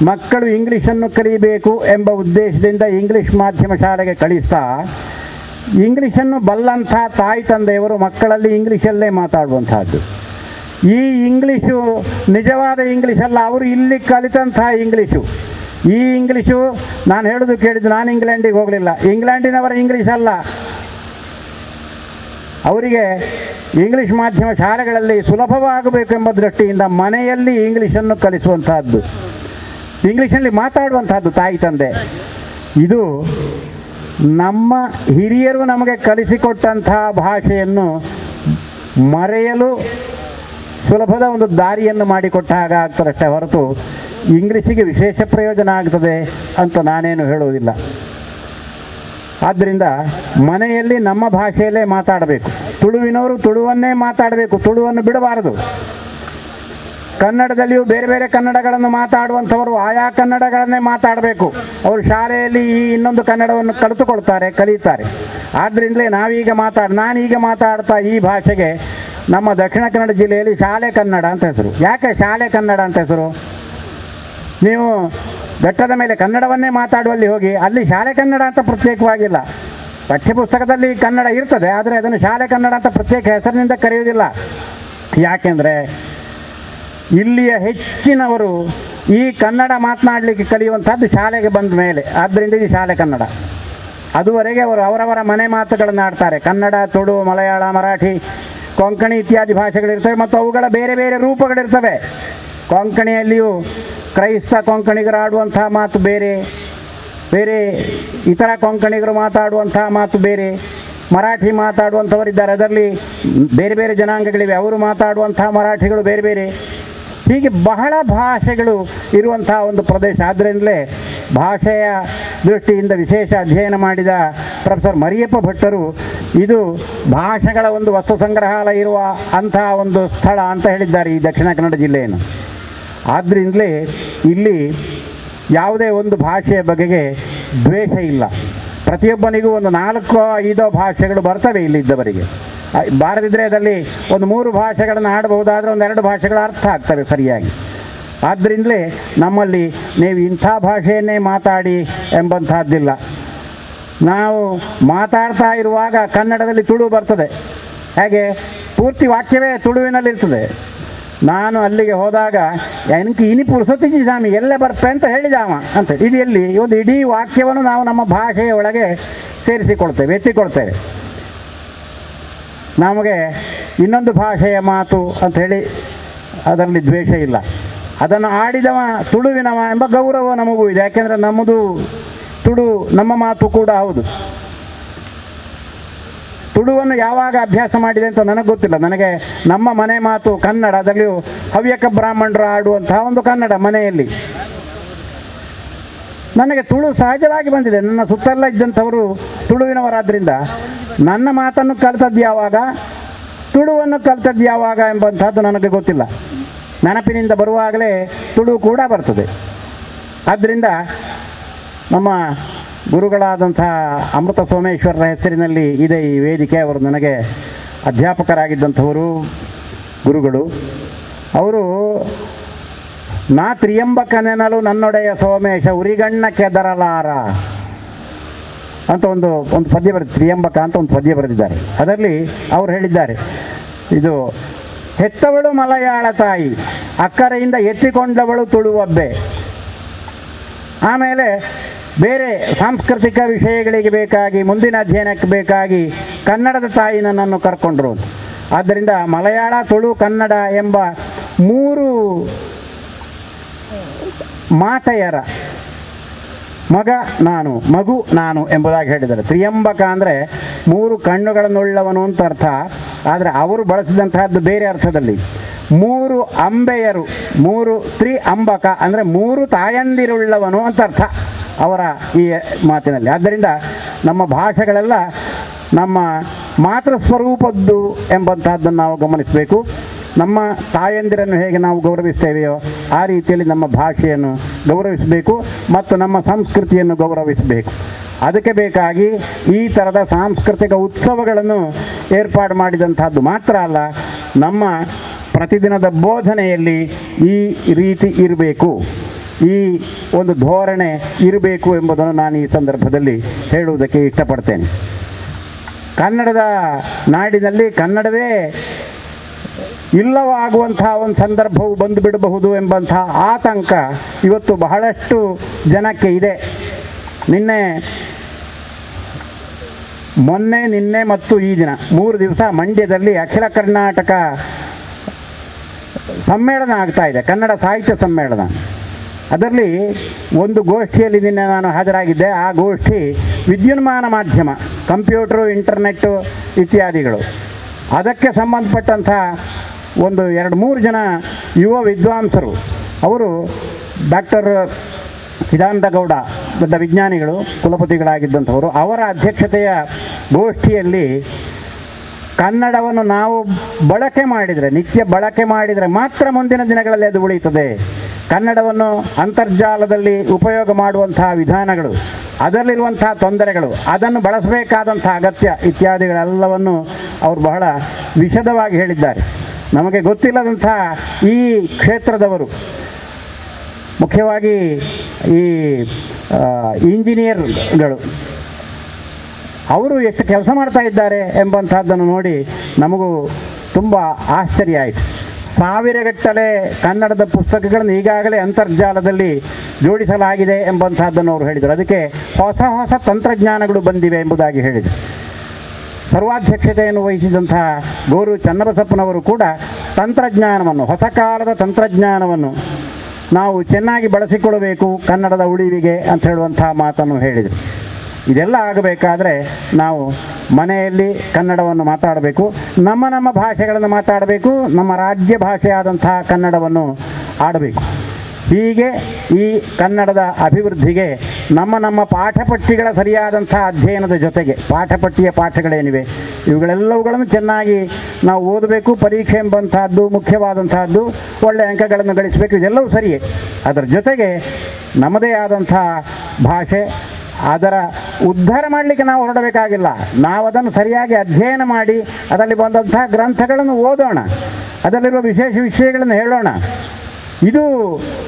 ಮಕ್ಕಳು ಇಂಗ್ಲೀಷನ್ನು ಕಲಿಯಬೇಕು ಎಂಬ ಉದ್ದೇಶದಿಂದ ಇಂಗ್ಲೀಷ್ ಮಾಧ್ಯಮ ಶಾಲೆಗೆ ಕಳಿಸ್ತಾ ಇಂಗ್ಲೀಷನ್ನು ಬಲ್ಲಂಥ ತಾಯಿ ತಂದೆಯವರು ಮಕ್ಕಳಲ್ಲಿ ಇಂಗ್ಲೀಷಲ್ಲೇ ಮಾತಾಡುವಂಥದ್ದು. ಈ ಇಂಗ್ಲೀಷು ನಿಜವಾದ ಇಂಗ್ಲೀಷಲ್ಲ, ಅವರು ಇಲ್ಲಿ ಕಲಿತಂತಹ ಇಂಗ್ಲೀಷು. ಈ ಇಂಗ್ಲೀಷು ನಾನು ಹೇಳೋದು ಕೇಳಿದ್ದು, ನಾನು ಇಂಗ್ಲೆಂಡಿಗೆ ಹೋಗಲಿಲ್ಲ, ಇಂಗ್ಲೆಂಡಿನವರ ಇಂಗ್ಲೀಷ್ ಅಲ್ಲ. ಅವರಿಗೆ ಇಂಗ್ಲೀಷ್ ಮಾಧ್ಯಮ ಶಾಲೆಗಳಲ್ಲಿ ಸುಲಭವಾಗಬೇಕೆಂಬ ದೃಷ್ಟಿಯಿಂದ ಮನೆಯಲ್ಲಿ ಇಂಗ್ಲೀಷನ್ನು ಕಲಿಸುವಂತಹದ್ದು, ಇಂಗ್ಲೀಷಲ್ಲಿ ಮಾತಾಡುವಂತಹದ್ದು ತಾಯಿ ತಂದೆ. ಇದು ನಮ್ಮ ಹಿರಿಯರು ನಮಗೆ ಕಲಿಸಿಕೊಟ್ಟಂತಹ ಭಾಷೆಯನ್ನು ಮರೆಯಲು ಸುಲಭದ ಒಂದು ದಾರಿಯನ್ನು ಮಾಡಿಕೊಟ್ಟ ಹಾಗೆ ಆಗ್ತದಷ್ಟೇ ಹೊರತು ಇಂಗ್ಲೀಷಿಗೆ ವಿಶೇಷ ಪ್ರಯೋಜನ ಆಗ್ತದೆ ಅಂತ ನಾನೇನು ಹೇಳುವುದಿಲ್ಲ. ಆದ್ದರಿಂದ ಮನೆಯಲ್ಲಿ ನಮ್ಮ ಭಾಷೆಯಲ್ಲೇ ಮಾತಾಡಬೇಕು. ತುಳುವಿನವರು ತುಳುವನ್ನೇ ಮಾತಾಡಬೇಕು, ತುಳುವನ್ನು ಬಿಡಬಾರದು. ಕನ್ನಡದಲ್ಲಿಯೂ ಬೇರೆ ಬೇರೆ ಕನ್ನಡಗಳನ್ನು ಮಾತಾಡುವಂಥವರು ಆಯಾ ಕನ್ನಡಗಳನ್ನೇ ಮಾತಾಡಬೇಕು. ಅವರು ಶಾಲೆಯಲ್ಲಿ ಈ ಇನ್ನೊಂದು ಕನ್ನಡವನ್ನು ಕಲಿತಾರೆ. ಆದ್ದರಿಂದಲೇ ನಾನೀಗ ಮಾತಾಡ್ತಾ ಈ ಭಾಷೆಗೆ ನಮ್ಮ ದಕ್ಷಿಣ ಕನ್ನಡ ಜಿಲ್ಲೆಯಲ್ಲಿ ಶಾಲೆ ಕನ್ನಡ ಅಂತ ಹೆಸರು. ಯಾಕೆ ಶಾಲೆ ಕನ್ನಡ ಅಂತ ಹೆಸರು? ನೀವು ಬೆಟ್ಟದ ಮೇಲೆ ಕನ್ನಡವನ್ನೇ ಮಾತಾಡುವಲ್ಲಿ ಹೋಗಿ, ಅಲ್ಲಿ ಶಾಲೆ ಕನ್ನಡ ಅಂತ ಪ್ರತ್ಯೇಕವಾಗಿಲ್ಲ. ಪಠ್ಯಪುಸ್ತಕದಲ್ಲಿ ಕನ್ನಡ ಇರ್ತದೆ, ಆದರೆ ಅದನ್ನು ಶಾಲೆ ಕನ್ನಡ ಅಂತ ಪ್ರತ್ಯೇಕ ಹೆಸರಿನಿಂದ ಕರೆಯುವುದಿಲ್ಲ. ಯಾಕೆಂದರೆ ಇಲ್ಲಿಯ ಹೆಚ್ಚಿನವರು ಈ ಕನ್ನಡ ಮಾತನಾಡಲಿಕ್ಕೆ ಕಲಿಯುವಂಥದ್ದು ಶಾಲೆಗೆ ಬಂದ ಮೇಲೆ. ಆದ್ದರಿಂದ ಇದು ಶಾಲೆ ಕನ್ನಡ. ಅದುವರೆಗೆ ಅವರು ಅವರವರ ಮನೆ ಮಾತುಗಳನ್ನು ಆಡ್ತಾರೆ. ಕನ್ನಡ, ತುಳು, ಮಲಯಾಳ, ಮರಾಠಿ, ಕೊಂಕಣಿ ಇತ್ಯಾದಿ ಭಾಷೆಗಳಿರ್ತವೆ ಮತ್ತು ಅವುಗಳ ಬೇರೆ ಬೇರೆ ರೂಪಗಳಿರ್ತವೆ. ಕೊಂಕಣಿಯಲ್ಲಿಯೂ ಕ್ರೈಸ್ತ ಕೊಂಕಣಿಗರು ಆಡುವಂಥ ಮಾತು ಬೇರೆ, ಬೇರೆ ಇತರ ಕೊಂಕಣಿಗರು ಮಾತಾಡುವಂಥ ಮಾತು ಬೇರೆ, ಮರಾಠಿ ಮಾತಾಡುವಂಥವರಿದ್ದಾರೆ, ಅದರಲ್ಲಿ ಬೇರೆ ಬೇರೆ ಜನಾಂಗಗಳಿವೆ, ಅವರು ಮಾತಾಡುವಂಥ ಮರಾಠಿಗಳು ಬೇರೆ ಬೇರೆ. ಹೀಗೆ ಬಹಳ ಭಾಷೆಗಳು ಇರುವಂಥ ಒಂದು ಪ್ರದೇಶ. ಆದ್ದರಿಂದಲೇ ಭಾಷೆಯ ದೃಷ್ಟಿಯಿಂದ ವಿಶೇಷ ಅಧ್ಯಯನ ಮಾಡಿದ ಪ್ರೊಫೆಸರ್ ಮರಿಯಪ್ಪ ಭಟ್ಟರು ಇದು ಭಾಷೆಗಳ ಒಂದು ವಸ್ತು ಸಂಗ್ರಹಾಲಯ ಇರುವ ಅಂಥ ಒಂದು ಸ್ಥಳ ಅಂತ ಹೇಳಿದ್ದಾರೆ ಈ ದಕ್ಷಿಣ ಕನ್ನಡ ಜಿಲ್ಲೆಯನ್ನು. ಆದ್ದರಿಂದಲೇ ಇಲ್ಲಿ ಯಾವುದೇ ಒಂದು ಭಾಷೆಯ ಬಗೆಗೆ ದ್ವೇಷ ಇಲ್ಲ. ಪ್ರತಿಯೊಬ್ಬನಿಗೂ ಒಂದು 4-5 ಭಾಷೆಗಳು ಬರ್ತವೆ ಇಲ್ಲಿದ್ದವರಿಗೆ. ಬಾರದಿದ್ದರೆ ಅದರಲ್ಲಿ ಒಂದು 3 ಭಾಷೆಗಳನ್ನು ಆಡಬಹುದಾದರೆ 1-2 ಭಾಷೆಗಳ ಅರ್ಥ ಆಗ್ತವೆ ಸರಿಯಾಗಿ. ಆದ್ದರಿಂದಲೇ ನಮ್ಮಲ್ಲಿ ನೀವು ಇಂಥ ಭಾಷೆಯನ್ನೇ ಮಾತಾಡಿ ಎಂಬಂಥದ್ದಿಲ್ಲ. ನಾವು ಮಾತಾಡ್ತಾ ಇರುವಾಗ ಕನ್ನಡದಲ್ಲಿ ತುಳು ಬರ್ತದೆ, ಹಾಗೆ ಪೂರ್ತಿ ವಾಕ್ಯವೇ ತುಳುವಿನಲ್ಲಿರ್ತದೆ. ನಾನು ಅಲ್ಲಿಗೆ ಹೋದಾಗ ನನಗೆ ಇನಿ ಪುರುಸೊತ್ತಿಗೆ ಸ್ವಾಮಿ ಎಲ್ಲ ಬರ್ತೆ ಅಂತ ಹೇಳಿದಾವ ಅಂತ. ಇದು ಎಲ್ಲಿ ಒಂದು ಇಡೀ ವಾಕ್ಯವನ್ನು ನಾವು ನಮ್ಮ ಭಾಷೆಯ ಒಳಗೆ ಸೇರಿಸಿಕೊಳ್ತೇವೆ, ಎತ್ತಿಕೊಳ್ತೇವೆ. ನಮಗೆ ಇನ್ನೊಂದು ಭಾಷೆಯ ಮಾತು ಅಂಥೇಳಿ ಅದರಲ್ಲಿ ದ್ವೇಷ ಇಲ್ಲ. ಅದನ್ನು ಆಡಿದವ ತುಳುವಿನವ ಎಂಬ ಗೌರವ ನಮಗೂ ಇದೆ. ಯಾಕೆಂದರೆ ನಮ್ಮದು ತುಳು, ನಮ್ಮ ಮಾತು ಕೂಡ ಹೌದು. ತುಳುವನ್ನು ಯಾವಾಗ ಅಭ್ಯಾಸ ಮಾಡಿದೆ ಅಂತ ನನಗೆ ಗೊತ್ತಿಲ್ಲ. ನನಗೆ ನಮ್ಮ ಮನೆ ಮಾತು ಕನ್ನಡ, ಅದರಲ್ಲಿಯೂ ಹವ್ಯಕ ಬ್ರಾಹ್ಮಣರು ಆಡುವಂತಹ ಒಂದು ಕನ್ನಡ ಮನೆಯಲ್ಲಿ ನನಗೆ ತುಳು ಸಹಜವಾಗಿ ಬಂದಿದೆ. ನನ್ನ ಸುತ್ತೆಲ್ಲ ಇದ್ದಂಥವರು ತುಳುವಿನವರಾದ್ದರಿಂದ ನನ್ನ ಮಾತನ್ನು ಕಲಿತದ್ದು ಯಾವಾಗ, ತುಳುವನ್ನು ಕಲಿತದ್ದು ಯಾವಾಗ ಎಂಬಂಥದ್ದು ನನಗೆ ಗೊತ್ತಿಲ್ಲ. ನೆನಪಿನಿಂದ ಬರುವಾಗಲೇ ತುಳು ಕೂಡ ಬರ್ತದೆ. ಆದ್ದರಿಂದ ನಮ್ಮ ಗುರುಗಳಾದಂಥ ಅಮೃತ ಸೋಮೇಶ್ವರರ ಹೆಸರಿನಲ್ಲಿ ಇದೆ ಈ ವೇದಿಕೆ. ಅವರು ನನಗೆ ಅಧ್ಯಾಪಕರಾಗಿದ್ದಂಥವರು ಗುರುಗಳು. ಅವರು ನಾ ತ್ರಿಯಂಬಕನೆನಲು ನನ್ನೊಡೆಯ ಸೋಮೇಶ ಉರಿಗಣ್ಣ ಕೆದರಲಾರ ಅಂತ ಒಂದು ಪದ್ಯ ಬರೆದು, ತ್ರಿಯಂಬಕ ಅಂತ ಒಂದು ಪದ್ಯ ಬರೆದಿದ್ದಾರೆ. ಅದರಲ್ಲಿ ಅವರು ಹೇಳಿದ್ದಾರೆ, ಇದು ಹೆತ್ತವಳು ಮಲಯಾಳ ತಾಯಿ, ಅಕ್ಕರೆಯಿಂದ ಎತ್ತಿಕೊಂಡವಳು ತುಳುವಬ್ಬೆ. ಆಮೇಲೆ ಬೇರೆ ಸಾಂಸ್ಕೃತಿಕ ವಿಷಯಗಳಿಗೆ ಬೇಕಾಗಿ, ಮುಂದಿನ ಅಧ್ಯಯನಕ್ಕೆ ಬೇಕಾಗಿ ಕನ್ನಡದ ತಾಯಿ ನನ್ನನ್ನು ಕರ್ಕೊಂಡ್ರು. ಆದ್ದರಿಂದ ಮಲಯಾಳ, ತುಳು, ಕನ್ನಡ ಎಂಬ 3 ಮಾತೆಯರ ಮಗ ನಾನು, ಮಗು ನಾನು ಎಂಬುದಾಗಿ ಹೇಳಿದ್ದಾರೆ. ತ್ರಿಯಂಬಕ ಅಂದರೆ 3 ಕಣ್ಣುಗಳನ್ನುಳ್ಳವನು ಅಂತ ಅರ್ಥ. ಆದರೆ ಅವರು ಬಳಸಿದಂತಹದ್ದು ಬೇರೆ ಅರ್ಥದಲ್ಲಿ. 3 ಅಂಬೆಯರು, 3 ತ್ರಿಅಂಬಕ ಅಂದರೆ 3 ತಾಯಂದಿರುಳ್ಳವನು ಅಂತ ಅರ್ಥ ಅವರ ಈ ಮಾತಿನಲ್ಲಿ. ಆದ್ದರಿಂದ ನಮ್ಮ ಭಾಷೆಗಳೆಲ್ಲ ನಮ್ಮ ಮಾತೃ ಸ್ವರೂಪದ್ದು ಎಂಬಂತಹದ್ದನ್ನು ನಾವು ಗಮನಿಸಬೇಕು. ನಮ್ಮ ತಾಯಂದಿರನ್ನು ಹೇಗೆ ನಾವು ಗೌರವಿಸ್ತೇವೆಯೋ ಆ ರೀತಿಯಲ್ಲಿ ನಮ್ಮ ಭಾಷೆಯನ್ನು ಗೌರವಿಸಬೇಕು ಮತ್ತು ನಮ್ಮ ಸಂಸ್ಕೃತಿಯನ್ನು ಗೌರವಿಸಬೇಕು. ಅದಕ್ಕೆ ಬೇಕಾಗಿ ಈ ಥರದ ಸಾಂಸ್ಕೃತಿಕ ಉತ್ಸವಗಳನ್ನು ಏರ್ಪಾಡು ಮಾಡಿದಂಥದ್ದು ಮಾತ್ರ ಅಲ್ಲ, ನಮ್ಮ ಪ್ರತಿದಿನದ ಬೋಧನೆಯಲ್ಲಿ ಈ ರೀತಿ ಇರಬೇಕು, ಈ ಒಂದು ಧೋರಣೆ ಇರಬೇಕು ಎಂಬುದನ್ನು ನಾನು ಈ ಸಂದರ್ಭದಲ್ಲಿ ಹೇಳುವುದಕ್ಕೆ ಇಷ್ಟಪಡ್ತೇನೆ. ಕನ್ನಡದ ನಾಡಿನಲ್ಲಿ ಕನ್ನಡವೇ ಇಲ್ಲವಾಗುವಂತಹ ಒಂದು ಸಂದರ್ಭವು ಬಂದು ಬಿಡಬಹುದು ಎಂಬಂತಹ ಆತಂಕ ಇವತ್ತು ಬಹಳಷ್ಟು ಜನಕ್ಕೆ ಇದೆ. ಮೊನ್ನೆ ನಿನ್ನೆ ಮತ್ತು ಈ ದಿನ 3 ದಿವಸ ಮಂಡ್ಯದಲ್ಲಿ ಅಖಿಲ ಕರ್ನಾಟಕ ಸಮ್ಮೇಳನ ಆಗ್ತಾ ಇದೆ, ಕನ್ನಡ ಸಾಹಿತ್ಯ ಸಮ್ಮೇಳನ. ಅದರಲ್ಲಿ ಒಂದು ಗೋಷ್ಠಿಯಲ್ಲಿ ನಿನ್ನೆ ನಾನು ಹಾಜರಾಗಿದ್ದೆ. ಆ ಗೋಷ್ಠಿ ವಿದ್ಯುನ್ಮಾನ ಮಾಧ್ಯಮ, ಕಂಪ್ಯೂಟರು, ಇಂಟರ್ನೆಟ್ಟು ಇತ್ಯಾದಿಗಳು, ಅದಕ್ಕೆ ಸಂಬಂಧಪಟ್ಟಂಥ ಒಂದು 2-3 ಜನ ಯುವ ವಿದ್ವಾಂಸರು, ಅವರು ಡಾಕ್ಟರ್ ಚಿದಾನಂದ ಗೌಡ, ದೊಡ್ಡ ವಿಜ್ಞಾನಿಗಳು, ಕುಲಪತಿಗಳಾಗಿದ್ದಂಥವರು, ಅವರ ಅಧ್ಯಕ್ಷತೆಯ ಗೋಷ್ಠಿಯಲ್ಲಿ ಕನ್ನಡವನ್ನು ನಾವು ಬಳಕೆ ಮಾಡಿದರೆ, ನಿತ್ಯ ಬಳಕೆ ಮಾಡಿದರೆ ಮಾತ್ರ ಮುಂದಿನ ದಿನಗಳಲ್ಲಿ ಅದು ಉಳಿಯುತ್ತದೆ. ಕನ್ನಡವನ್ನು ಅಂತರ್ಜಾಲದಲ್ಲಿ ಉಪಯೋಗ ಮಾಡುವಂತಹ ವಿಧಾನಗಳು, ಅದರಲ್ಲಿರುವಂತಹ ತೊಂದರೆಗಳು, ಅದನ್ನು ಬಳಸಬೇಕಾದಂಥ ಅಗತ್ಯ ಇತ್ಯಾದಿಗಳೆಲ್ಲವನ್ನು ಅವರು ಬಹಳ ವಿಶದವಾಗಿ ಹೇಳಿದ್ದಾರೆ. ನಮಗೆ ಗೊತ್ತಿಲ್ಲದಂಥ ಈ ಕ್ಷೇತ್ರದವರು, ಮುಖ್ಯವಾಗಿ ಈ ಇಂಜಿನಿಯರ್ಗಳು, ಅವರು ಎಷ್ಟು ಕೆಲಸ ಮಾಡ್ತಾ ಇದ್ದಾರೆ ಎಂಬಂಥದ್ದನ್ನು ನೋಡಿ ನಮಗೂ ತುಂಬ ಆಶ್ಚರ್ಯ ಆಯಿತು. 1000 ಗಟ್ಟಲೆ ಕನ್ನಡದ ಪುಸ್ತಕಗಳನ್ನು ಈಗಾಗಲೇ ಅಂತರ್ಜಾಲದಲ್ಲಿ ಜೋಡಿಸಲಾಗಿದೆ ಎಂಬಂಥದ್ದನ್ನು ಅವರು ಹೇಳಿದರು. ಅದಕ್ಕೆ ಹೊಸ ಹೊಸ ತಂತ್ರಜ್ಞಾನಗಳು ಬಂದಿವೆ ಎಂಬುದಾಗಿ ಹೇಳಿದರು. ಸರ್ವಾಧ್ಯಕ್ಷತೆಯನ್ನು ವಹಿಸಿದಂತಹ ಗೋರು ಚನ್ನಬಸಪ್ಪನವರು ಕೂಡ ತಂತ್ರಜ್ಞಾನವನ್ನು, ಹೊಸ ಕಾಲದ ತಂತ್ರಜ್ಞಾನವನ್ನು ನಾವು ಚೆನ್ನಾಗಿ ಬಳಸಿಕೊಳ್ಳಬೇಕು ಕನ್ನಡದ ಉಳಿವಿಗೆ ಅಂತ ಹೇಳುವಂತಹ ಮಾತನ್ನು ಹೇಳಿದರು. ಇದೆಲ್ಲ ಆಗಬೇಕಾದ್ರೆ ನಾವು ಮನೆಯಲ್ಲಿ ಕನ್ನಡವನ್ನು ಮಾತಾಡಬೇಕು, ನಮ್ಮ ಭಾಷೆಗಳನ್ನು ಮಾತಾಡಬೇಕು, ನಮ್ಮ ರಾಜ್ಯ ಭಾಷೆಯಾದಂತಹ ಕನ್ನಡವನ್ನು ಆಡಬೇಕು. ಹೀಗೆ ಈ ಕನ್ನಡದ ಅಭಿವೃದ್ಧಿಗೆ ನಮ್ಮ ಪಾಠಪಟ್ಟಿಗಳ ಸರಿಯಾದಂಥ ಅಧ್ಯಯನದ ಜೊತೆಗೆ, ಪಾಠಪಟ್ಟಿಯ ಪಾಠಗಳೇನಿವೆ ಇವುಗಳೆಲ್ಲವುಗಳನ್ನು ಚೆನ್ನಾಗಿ ನಾವು ಓದಬೇಕು. ಪರೀಕ್ಷೆ ಎಂಬಂತಹದ್ದು ಮುಖ್ಯವಾದಂತಹದ್ದು, ಒಳ್ಳೆಯ ಅಂಕಗಳನ್ನು ಗಳಿಸಬೇಕು, ಇದೆಲ್ಲವೂ ಸರಿಯೇ. ಅದರ ಜೊತೆಗೆ ನಮ್ಮದೇ ಆದಂಥ ಭಾಷೆ, ಅದರ ಉದ್ಧಾರ ಮಾಡಲಿಕ್ಕೆ ನಾವು ಹೊರಡಬೇಕಾಗಿಲ್ಲ. ನಾವು ಅದನ್ನು ಸರಿಯಾಗಿ ಅಧ್ಯಯನ ಮಾಡಿ ಅದರಲ್ಲಿ ಬಂದಂಥ ಗ್ರಂಥಗಳನ್ನು ಓದೋಣ, ಅದರಲ್ಲಿರುವ ವಿಶೇಷ ವಿಷಯಗಳನ್ನು ಹೇಳೋಣ. ಇದು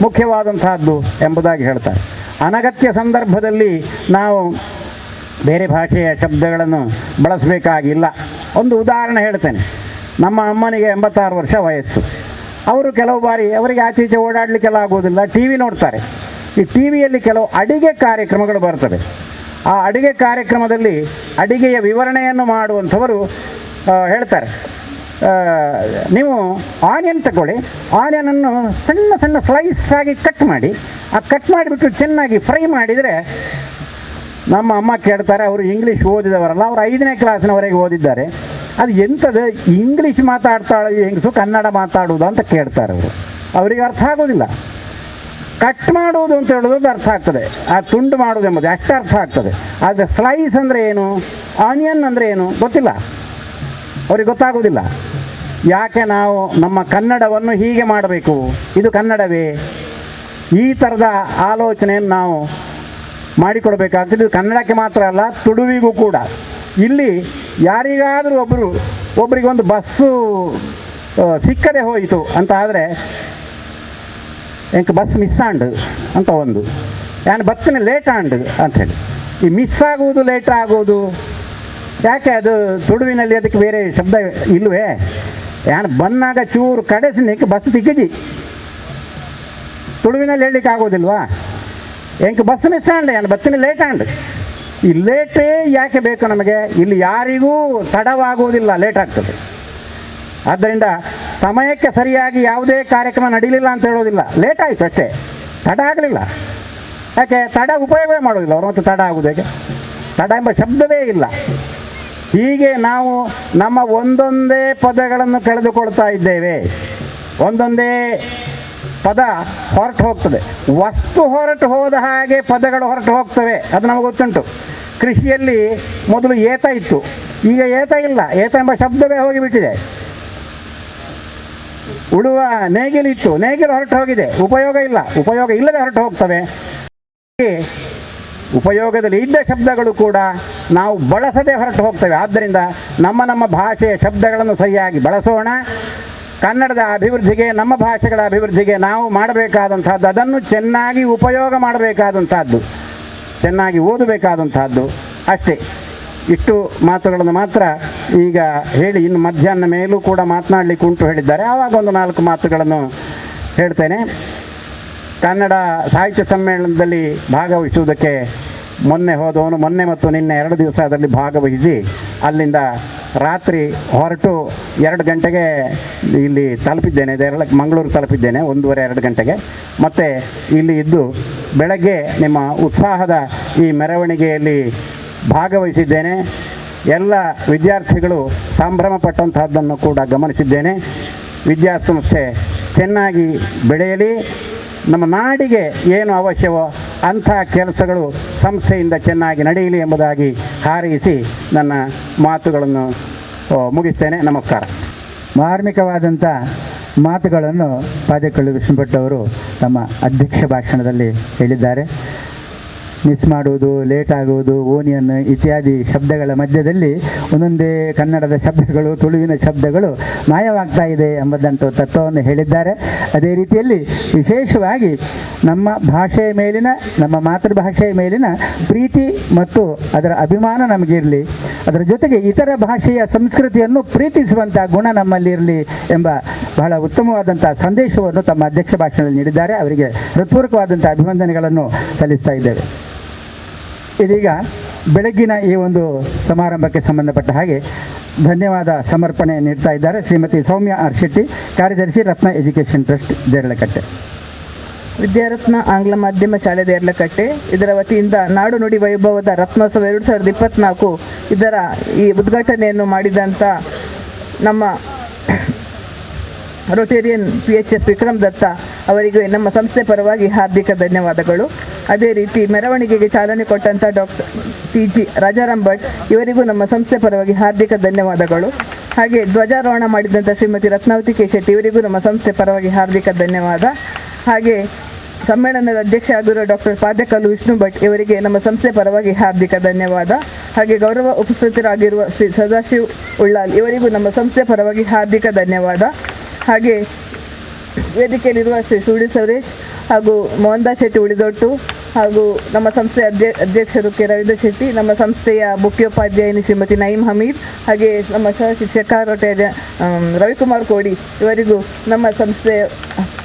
ಮುಖ್ಯವಾದಂತಹದ್ದು ಎಂಬುದಾಗಿ ಹೇಳ್ತಾರೆ. ಅನಗತ್ಯ ಸಂದರ್ಭದಲ್ಲಿ ನಾವು ಬೇರೆ ಭಾಷೆಯ ಶಬ್ದಗಳನ್ನು ಬಳಸಬೇಕಾಗಿಲ್ಲ. ಒಂದು ಉದಾಹರಣೆ ಹೇಳ್ತೇನೆ. ನಮ್ಮ ಅಮ್ಮನಿಗೆ 86 ವರ್ಷ ವಯಸ್ಸು. ಅವರು ಕೆಲವು ಬಾರಿ ಅವರಿಗೆ ಆಚೆ ಈಚೆ ಓಡಾಡಲಿಕ್ಕೆಲ್ಲ ಆಗೋದಿಲ್ಲ, ಟಿ ವಿ ನೋಡ್ತಾರೆ. ಈ ಟಿ ವಿಯಲ್ಲಿ ಕೆಲವು ಅಡಿಗೆ ಕಾರ್ಯಕ್ರಮಗಳು ಬರ್ತವೆ. ಆ ಅಡಿಗೆ ಕಾರ್ಯಕ್ರಮದಲ್ಲಿ ಅಡಿಗೆಯ ವಿವರಣೆಯನ್ನು ಮಾಡುವಂಥವರು ಹೇಳ್ತಾರೆ, ನೀವು ಆನಿಯನ್ ತಗೊಳ್ಳಿ, ಆನಿಯನನ್ನು ಸಣ್ಣ ಸಣ್ಣ ಸ್ಲೈಸ್ ಆಗಿ ಕಟ್ ಮಾಡಿ, ಆ ಕಟ್ ಮಾಡಿಬಿಟ್ಟು ಚೆನ್ನಾಗಿ ಫ್ರೈ ಮಾಡಿದರೆ. ನಮ್ಮ ಅಮ್ಮ ಕೇಳ್ತಾರೆ, ಅವರು ಇಂಗ್ಲೀಷ್ ಓದಿದವರಲ್ಲ, ಅವರು 5ನೇ ಕ್ಲಾಸಿನವರೆಗೆ ಓದಿದ್ದಾರೆ, ಅದು ಎಂಥದ್ದು ಇಂಗ್ಲೀಷ್ ಮಾತಾಡ್ತಾಳೆ ಹೆಂಗಸು ಕನ್ನಡ ಮಾತಾಡುವುದು ಅಂತ ಕೇಳ್ತಾರೆ ಅವರು. ಅವರಿಗೆ ಅರ್ಥ ಆಗೋದಿಲ್ಲ. ಕಟ್ ಮಾಡುವುದು ಅಂತ ಹೇಳೋದು ಅರ್ಥ ಆಗ್ತದೆ, ಆ ತುಂಡು ಮಾಡೋದು ಎಂಬುದು ಅಷ್ಟು ಅರ್ಥ ಆಗ್ತದೆ. ಆದರೆ ಸ್ಲೈಸ್ ಅಂದರೆ ಏನು, ಆನಿಯನ್ ಅಂದರೆ ಏನು ಗೊತ್ತಿಲ್ಲ, ಅವ್ರಿಗೆ ಗೊತ್ತಾಗೋದಿಲ್ಲ. ಯಾಕೆ ನಾವು ನಮ್ಮ ಕನ್ನಡವನ್ನು ಹೀಗೆ ಮಾಡಬೇಕು? ಇದು ಕನ್ನಡವೇ? ಈ ಥರದ ಆಲೋಚನೆಯನ್ನು ನಾವು ಮಾಡಿಕೊಡ್ಬೇಕಾಗ್ತದೆ. ಇದು ಕನ್ನಡಕ್ಕೆ ಮಾತ್ರ ಅಲ್ಲ, ತುಳುವಿಗೂ ಕೂಡ. ಇಲ್ಲಿ ಯಾರಿಗಾದರೂ ಒಬ್ಬರಿಗೆ ಒಂದು ಬಸ್ಸು ಸಿಕ್ಕದೆ ಹೋಯಿತು ಅಂತ ಆದರೆ ಎಂಕ ಬಸ್ ಮಿಸ್ ಆಂಡು ಅಂತ ಒಂದು, ಯಾನು ಬಸ್ಸಿನ ಲೇಟ್ ಆಂಡು ಅಂಥೇಳಿ. ಈ ಮಿಸ್ ಆಗುವುದು, ಲೇಟ್ ಆಗುವುದು ಯಾಕೆ? ಅದು ತುಳುವಿನಲ್ಲಿ ಅದಕ್ಕೆ ಬೇರೆ ಶಬ್ದ ಇಲ್ಲವೇ? ಯಾನು ಬಂದಾಗ ಚೂರು ಕಡೆಸಿನಕ್ಕೆ ಬಸ್ ತಿಕ್ಕಜಿ, ತುಳುವಿನಲ್ಲಿ ಹೇಳಲಿಕ್ಕೆ ಆಗೋದಿಲ್ವಾ? ಎಂಕ ಬಸ್ ಮಿಸ್ ಆಂಡು, ಯಾನು ಬಸ್ಸಿನ ಲೇಟ್ ಆಂಡು. ಈ ಲೇಟೇ ಯಾಕೆ ಬೇಕು ನಮಗೆ? ಇಲ್ಲಿ ಯಾರಿಗೂ ತಡವಾಗುವುದಿಲ್ಲ, ಲೇಟ್ ಆಗ್ತದೆ. ಆದ್ದರಿಂದ ಸಮಯಕ್ಕೆ ಸರಿಯಾಗಿ ಯಾವುದೇ ಕಾರ್ಯಕ್ರಮ ನಡೀಲಿಲ್ಲ ಅಂತ ಹೇಳೋದಿಲ್ಲ, ಲೇಟ್ ಆಯಿತು ಅಷ್ಟೇ, ತಡ ಆಗಲಿಲ್ಲ. ಯಾಕೆ? ತಡ ಉಪಯೋಗ ಮಾಡೋದಿಲ್ಲ ಅವರು, ಮತ್ತು ತಡ ಆಗುವುದು ಹೇಗೆ? ತಡ ಎಂಬ ಶಬ್ದವೇ ಇಲ್ಲ. ಹೀಗೆ ನಾವು ನಮ್ಮ ಒಂದೊಂದೇ ಪದಗಳನ್ನು ಕಳೆದುಕೊಳ್ತಾ ಇದ್ದೇವೆ. ಒಂದೊಂದೇ ಪದ ಹೊರಟು ಹೋಗ್ತದೆ. ವಸ್ತು ಹೊರಟು ಹೋದ ಹಾಗೆ ಪದಗಳು ಹೊರಟು ಹೋಗ್ತವೆ, ಅದು ನಮಗೆ ಗೊತ್ತುಂಟು. ಕೃಷಿಯಲ್ಲಿ ಮೊದಲು ಏತ ಇತ್ತು, ಈಗ ಏತ ಇಲ್ಲ, ಏತ ಎಂಬ ಶಬ್ದವೇ ಹೋಗಿಬಿಟ್ಟಿದೆ. ಉಳುವ ನೇಗಿಲಿತ್ತು, ನೇಗಿಲು ಹೊರಟು ಹೋಗಿದೆ, ಉಪಯೋಗ ಇಲ್ಲ, ಉಪಯೋಗ ಇಲ್ಲದೆ ಹೊರಟು ಹೋಗ್ತವೆ. ಉಪಯೋಗದಲ್ಲಿ ಇದ್ದ ಶಬ್ದಗಳು ಕೂಡ ನಾವು ಬಳಸದೆ ಹೊರಟು ಹೋಗ್ತವೆ. ಆದ್ದರಿಂದ ನಮ್ಮ ಭಾಷೆಯ ಶಬ್ದಗಳನ್ನು ಸರಿಯಾಗಿ ಬಳಸೋಣ. ಕನ್ನಡದ ಅಭಿವೃದ್ಧಿಗೆ, ನಮ್ಮ ಭಾಷೆಗಳ ಅಭಿವೃದ್ಧಿಗೆ ನಾವು ಮಾಡಬೇಕಾದಂಥದ್ದು, ಅದನ್ನು ಚೆನ್ನಾಗಿ ಉಪಯೋಗ ಮಾಡಬೇಕಾದಂಥದ್ದು, ಚೆನ್ನಾಗಿ ಓದಬೇಕಾದಂಥದ್ದು ಅಷ್ಟೇ. ಇಷ್ಟು ಮಾತುಗಳನ್ನು ಮಾತ್ರ ಈಗ ಹೇಳಿ, ಇನ್ನು ಮಧ್ಯಾಹ್ನ ಮೇಲೂ ಕೂಡ ಮಾತನಾಡಲಿಕ್ಕೆ ಉಂಟು ಹೇಳಿದ್ದಾರೆ. ಆವಾಗ ಒಂದು 4 ಮಾತುಗಳನ್ನು ಹೇಳ್ತೇನೆ. ಕನ್ನಡ ಸಾಹಿತ್ಯ ಸಮ್ಮೇಳನದಲ್ಲಿ ಭಾಗವಹಿಸುವುದಕ್ಕೆ ಮೊನ್ನೆ ಮತ್ತು ನಿನ್ನೆ 2 ದಿವಸ ಅದರಲ್ಲಿ ಭಾಗವಹಿಸಿ ಅಲ್ಲಿಂದ ರಾತ್ರಿ ಹೊರಟು 2 ಗಂಟೆಗೆ ಇಲ್ಲಿ ತಲುಪಿದ್ದೇನೆ, ಮಂಗಳೂರು ತಲುಪಿದ್ದೇನೆ, 1:30-2 ಗಂಟೆಗೆ. ಮತ್ತು ಇಲ್ಲಿ ಇದ್ದು ಬೆಳಗ್ಗೆ ನಿಮ್ಮ ಉತ್ಸಾಹದ ಈ ಮೆರವಣಿಗೆಯಲ್ಲಿ ಭಾಗವಹಿಸಿದ್ದೇನೆ. ಎಲ್ಲ ವಿದ್ಯಾರ್ಥಿಗಳು ಸಂಭ್ರಮ ಪಟ್ಟಂತಹದ್ದನ್ನು ಕೂಡ ಗಮನಿಸಿದ್ದೇನೆ. ವಿದ್ಯಾಸಂಸ್ಥೆ ಚೆನ್ನಾಗಿ ಬೆಳೆಯಲಿ, ನಮ್ಮ ನಾಡಿಗೆ ಏನು ಅವಶ್ಯವೋ ಅಂಥ ಕೆಲಸಗಳು ಸಂಸ್ಥೆಯಿಂದ ಚೆನ್ನಾಗಿ ನಡೆಯಲಿ ಎಂಬುದಾಗಿ ಹಾರೈಸಿ ನನ್ನ ಮಾತುಗಳನ್ನು ಮುಗಿಸ್ತೇನೆ. ನಮಸ್ಕಾರ. ಮಾರ್ಮಿಕವಾದಂಥ ಮಾತುಗಳನ್ನು ಪಾದೇಕಲ್ಲು ವಿಷ್ಣುಭಟ್ ಅವರು ತಮ್ಮ ಅಧ್ಯಕ್ಷ ಭಾಷಣದಲ್ಲಿ ಹೇಳಿದ್ದಾರೆ. ಮಿಸ್ ಮಾಡುವುದು, ಲೇಟ್ ಆಗುವುದು, ಓನಿಯನ್ ಇತ್ಯಾದಿ ಶಬ್ದಗಳ ಮಧ್ಯದಲ್ಲಿ ಒಂದೊಂದೇ ಕನ್ನಡದ ಶಬ್ದಗಳು, ತುಳುವಿನ ಶಬ್ದಗಳು ಮಾಯವಾಗ್ತಾ ಇದೆ ಎಂಬುದಂಥ ತತ್ವವನ್ನು ಹೇಳಿದ್ದಾರೆ. ಅದೇ ರೀತಿಯಲ್ಲಿ ವಿಶೇಷವಾಗಿ ನಮ್ಮ ಭಾಷೆಯ ಮೇಲಿನ, ನಮ್ಮ ಮಾತೃಭಾಷೆಯ ಮೇಲಿನ ಪ್ರೀತಿ ಮತ್ತು ಅದರ ಅಭಿಮಾನ ನಮಗಿರಲಿ, ಅದರ ಜೊತೆಗೆ ಇತರ ಭಾಷೆಯ ಸಂಸ್ಕೃತಿಯನ್ನು ಪ್ರೀತಿಸುವಂಥ ಗುಣ ನಮ್ಮಲ್ಲಿರಲಿ ಎಂಬ ಬಹಳ ಉತ್ತಮವಾದಂಥ ಸಂದೇಶವನ್ನು ತಮ್ಮ ಅಧ್ಯಕ್ಷ ಭಾಷಣದಲ್ಲಿ ನೀಡಿದ್ದಾರೆ. ಅವರಿಗೆ ಹೃತ್ಪೂರ್ವಕವಾದಂಥ ಅಭಿನಂದನೆಗಳನ್ನು ಸಲ್ಲಿಸ್ತಾ ಇದ್ದೇವೆ. ಇದೀಗ ಬೆಳಗ್ಗಿನ ಈ ಒಂದು ಸಮಾರಂಭಕ್ಕೆ ಸಂಬಂಧಪಟ್ಟ ಹಾಗೆ ಧನ್ಯವಾದ ಸಮರ್ಪಣೆ ನೀಡ್ತಾ ಇದ್ದಾರೆ ಶ್ರೀಮತಿ ಸೌಮ್ಯ ಆರ್ ಶೆಟ್ಟಿ, ಕಾರ್ಯದರ್ಶಿ ರತ್ನ ಎಜುಕೇಷನ್ ಟ್ರಸ್ಟ್ ದೇರಳಕಟ್ಟೆ. ವಿದ್ಯಾರತ್ನ ಆಂಗ್ಲ ಮಾಧ್ಯಮ ಶಾಲೆ ದೇರಳಕಟ್ಟೆ ಇದರ ವತಿಯಿಂದ ನಾಡು ನುಡಿ ವೈಭವದ ರತ್ನೋತ್ಸವ 2024 ಇದರ ಈ ಉದ್ಘಾಟನೆಯನ್ನು ಮಾಡಿದಂಥ ನಮ್ಮ ರೋಟೇರಿಯನ್ PHF ವಿಕ್ರಮ್ ದತ್ತ ಅವರಿಗೆ ನಮ್ಮ ಸಂಸ್ಥೆ ಪರವಾಗಿ ಹಾರ್ದಿಕ ಧನ್ಯವಾದಗಳು. ಅದೇ ರೀತಿ ಮೆರವಣಿಗೆಗೆ ಚಾಲನೆ ಕೊಟ್ಟಂಥ ಡಾಕ್ಟರ್ TG ರಾಜಾರಾಮ್ ಭಟ್ ಇವರಿಗೂ ನಮ್ಮ ಸಂಸ್ಥೆ ಪರವಾಗಿ ಹಾರ್ದಿಕ ಧನ್ಯವಾದಗಳು. ಹಾಗೆ ಧ್ವಜಾರೋಹಣ ಮಾಡಿದಂಥ ಶ್ರೀಮತಿ ರತ್ನಾವತಿ ಕೆ ಶೆಟ್ಟಿ ಇವರಿಗೂ ನಮ್ಮ ಸಂಸ್ಥೆ ಪರವಾಗಿ ಹಾರ್ದಿಕ ಧನ್ಯವಾದ. ಹಾಗೆ ಸಮ್ಮೇಳನದ ಅಧ್ಯಕ್ಷ ಆಗಿರುವ ಡಾಕ್ಟರ್ ಪಾದೇಕಲ್ಲು ವಿಷ್ಣು ಭಟ್ ಇವರಿಗೆ ನಮ್ಮ ಸಂಸ್ಥೆ ಪರವಾಗಿ ಹಾರ್ದಿಕ ಧನ್ಯವಾದ. ಹಾಗೆ ಗೌರವ ಉಪಸ್ಥಿತರಾಗಿರುವ ಶ್ರೀ ಸದಾಶಿವ್ ಉಳ್ಳಾಲ್ ಇವರಿಗೂ ನಮ್ಮ ಸಂಸ್ಥೆ ಪರವಾಗಿ ಹಾರ್ದಿಕ ಧನ್ಯವಾದ. ಹಾಗೆ ವೇದಿಕೆಯಲ್ಲಿರುವ ಶ್ರೀ ಸೂಡಿ ಸುರೇಶ್ ಹಾಗೂ ಮೋಹನ್ ದಾಸ್ ಶೆಟ್ಟಿ ಉಳಿದೊಟ್ಟು ಹಾಗೂ ನಮ್ಮ ಸಂಸ್ಥೆಯ ಅಧ್ಯಕ್ಷರು ಕೆ ರವೀಂದ್ರ ಶೆಟ್ಟಿ, ನಮ್ಮ ಸಂಸ್ಥೆಯ ಮುಖ್ಯೋಪಾಧ್ಯಾಯಿನಿ ಶ್ರೀಮತಿ ನಯೀಂ ಹಮೀದ್, ಹಾಗೆ ನಮ್ಮ ಸಹ ಶಿಕ್ಷಕ ರವಿಕುಮಾರ್ ಕೋಡಿ ಇವರಿಗೂ ನಮ್ಮ ಸಂಸ್ಥೆಯ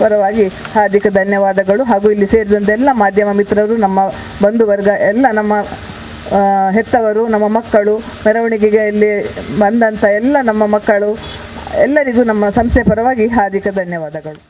ಪರವಾಗಿ ಹಾರ್ದಿಕ ಧನ್ಯವಾದಗಳು. ಹಾಗೂ ಇಲ್ಲಿ ಸೇರಿದಂಥ ಎಲ್ಲ ಮಾಧ್ಯಮ ಮಿತ್ರರು, ನಮ್ಮ ಬಂಧು ವರ್ಗ, ಎಲ್ಲ ನಮ್ಮ ಹೆತ್ತವರು, ನಮ್ಮ ಮಕ್ಕಳು, ಮೆರವಣಿಗೆಗೆ ಇಲ್ಲಿ ಬಂದಂಥ ಎಲ್ಲ ನಮ್ಮ ಮಕ್ಕಳು ಎಲ್ಲರಿಗೂ ನಮ್ಮ ಸಂಸ್ಥೆ ಪರವಾಗಿ ಹಾರ್ದಿಕ ಧನ್ಯವಾದಗಳು.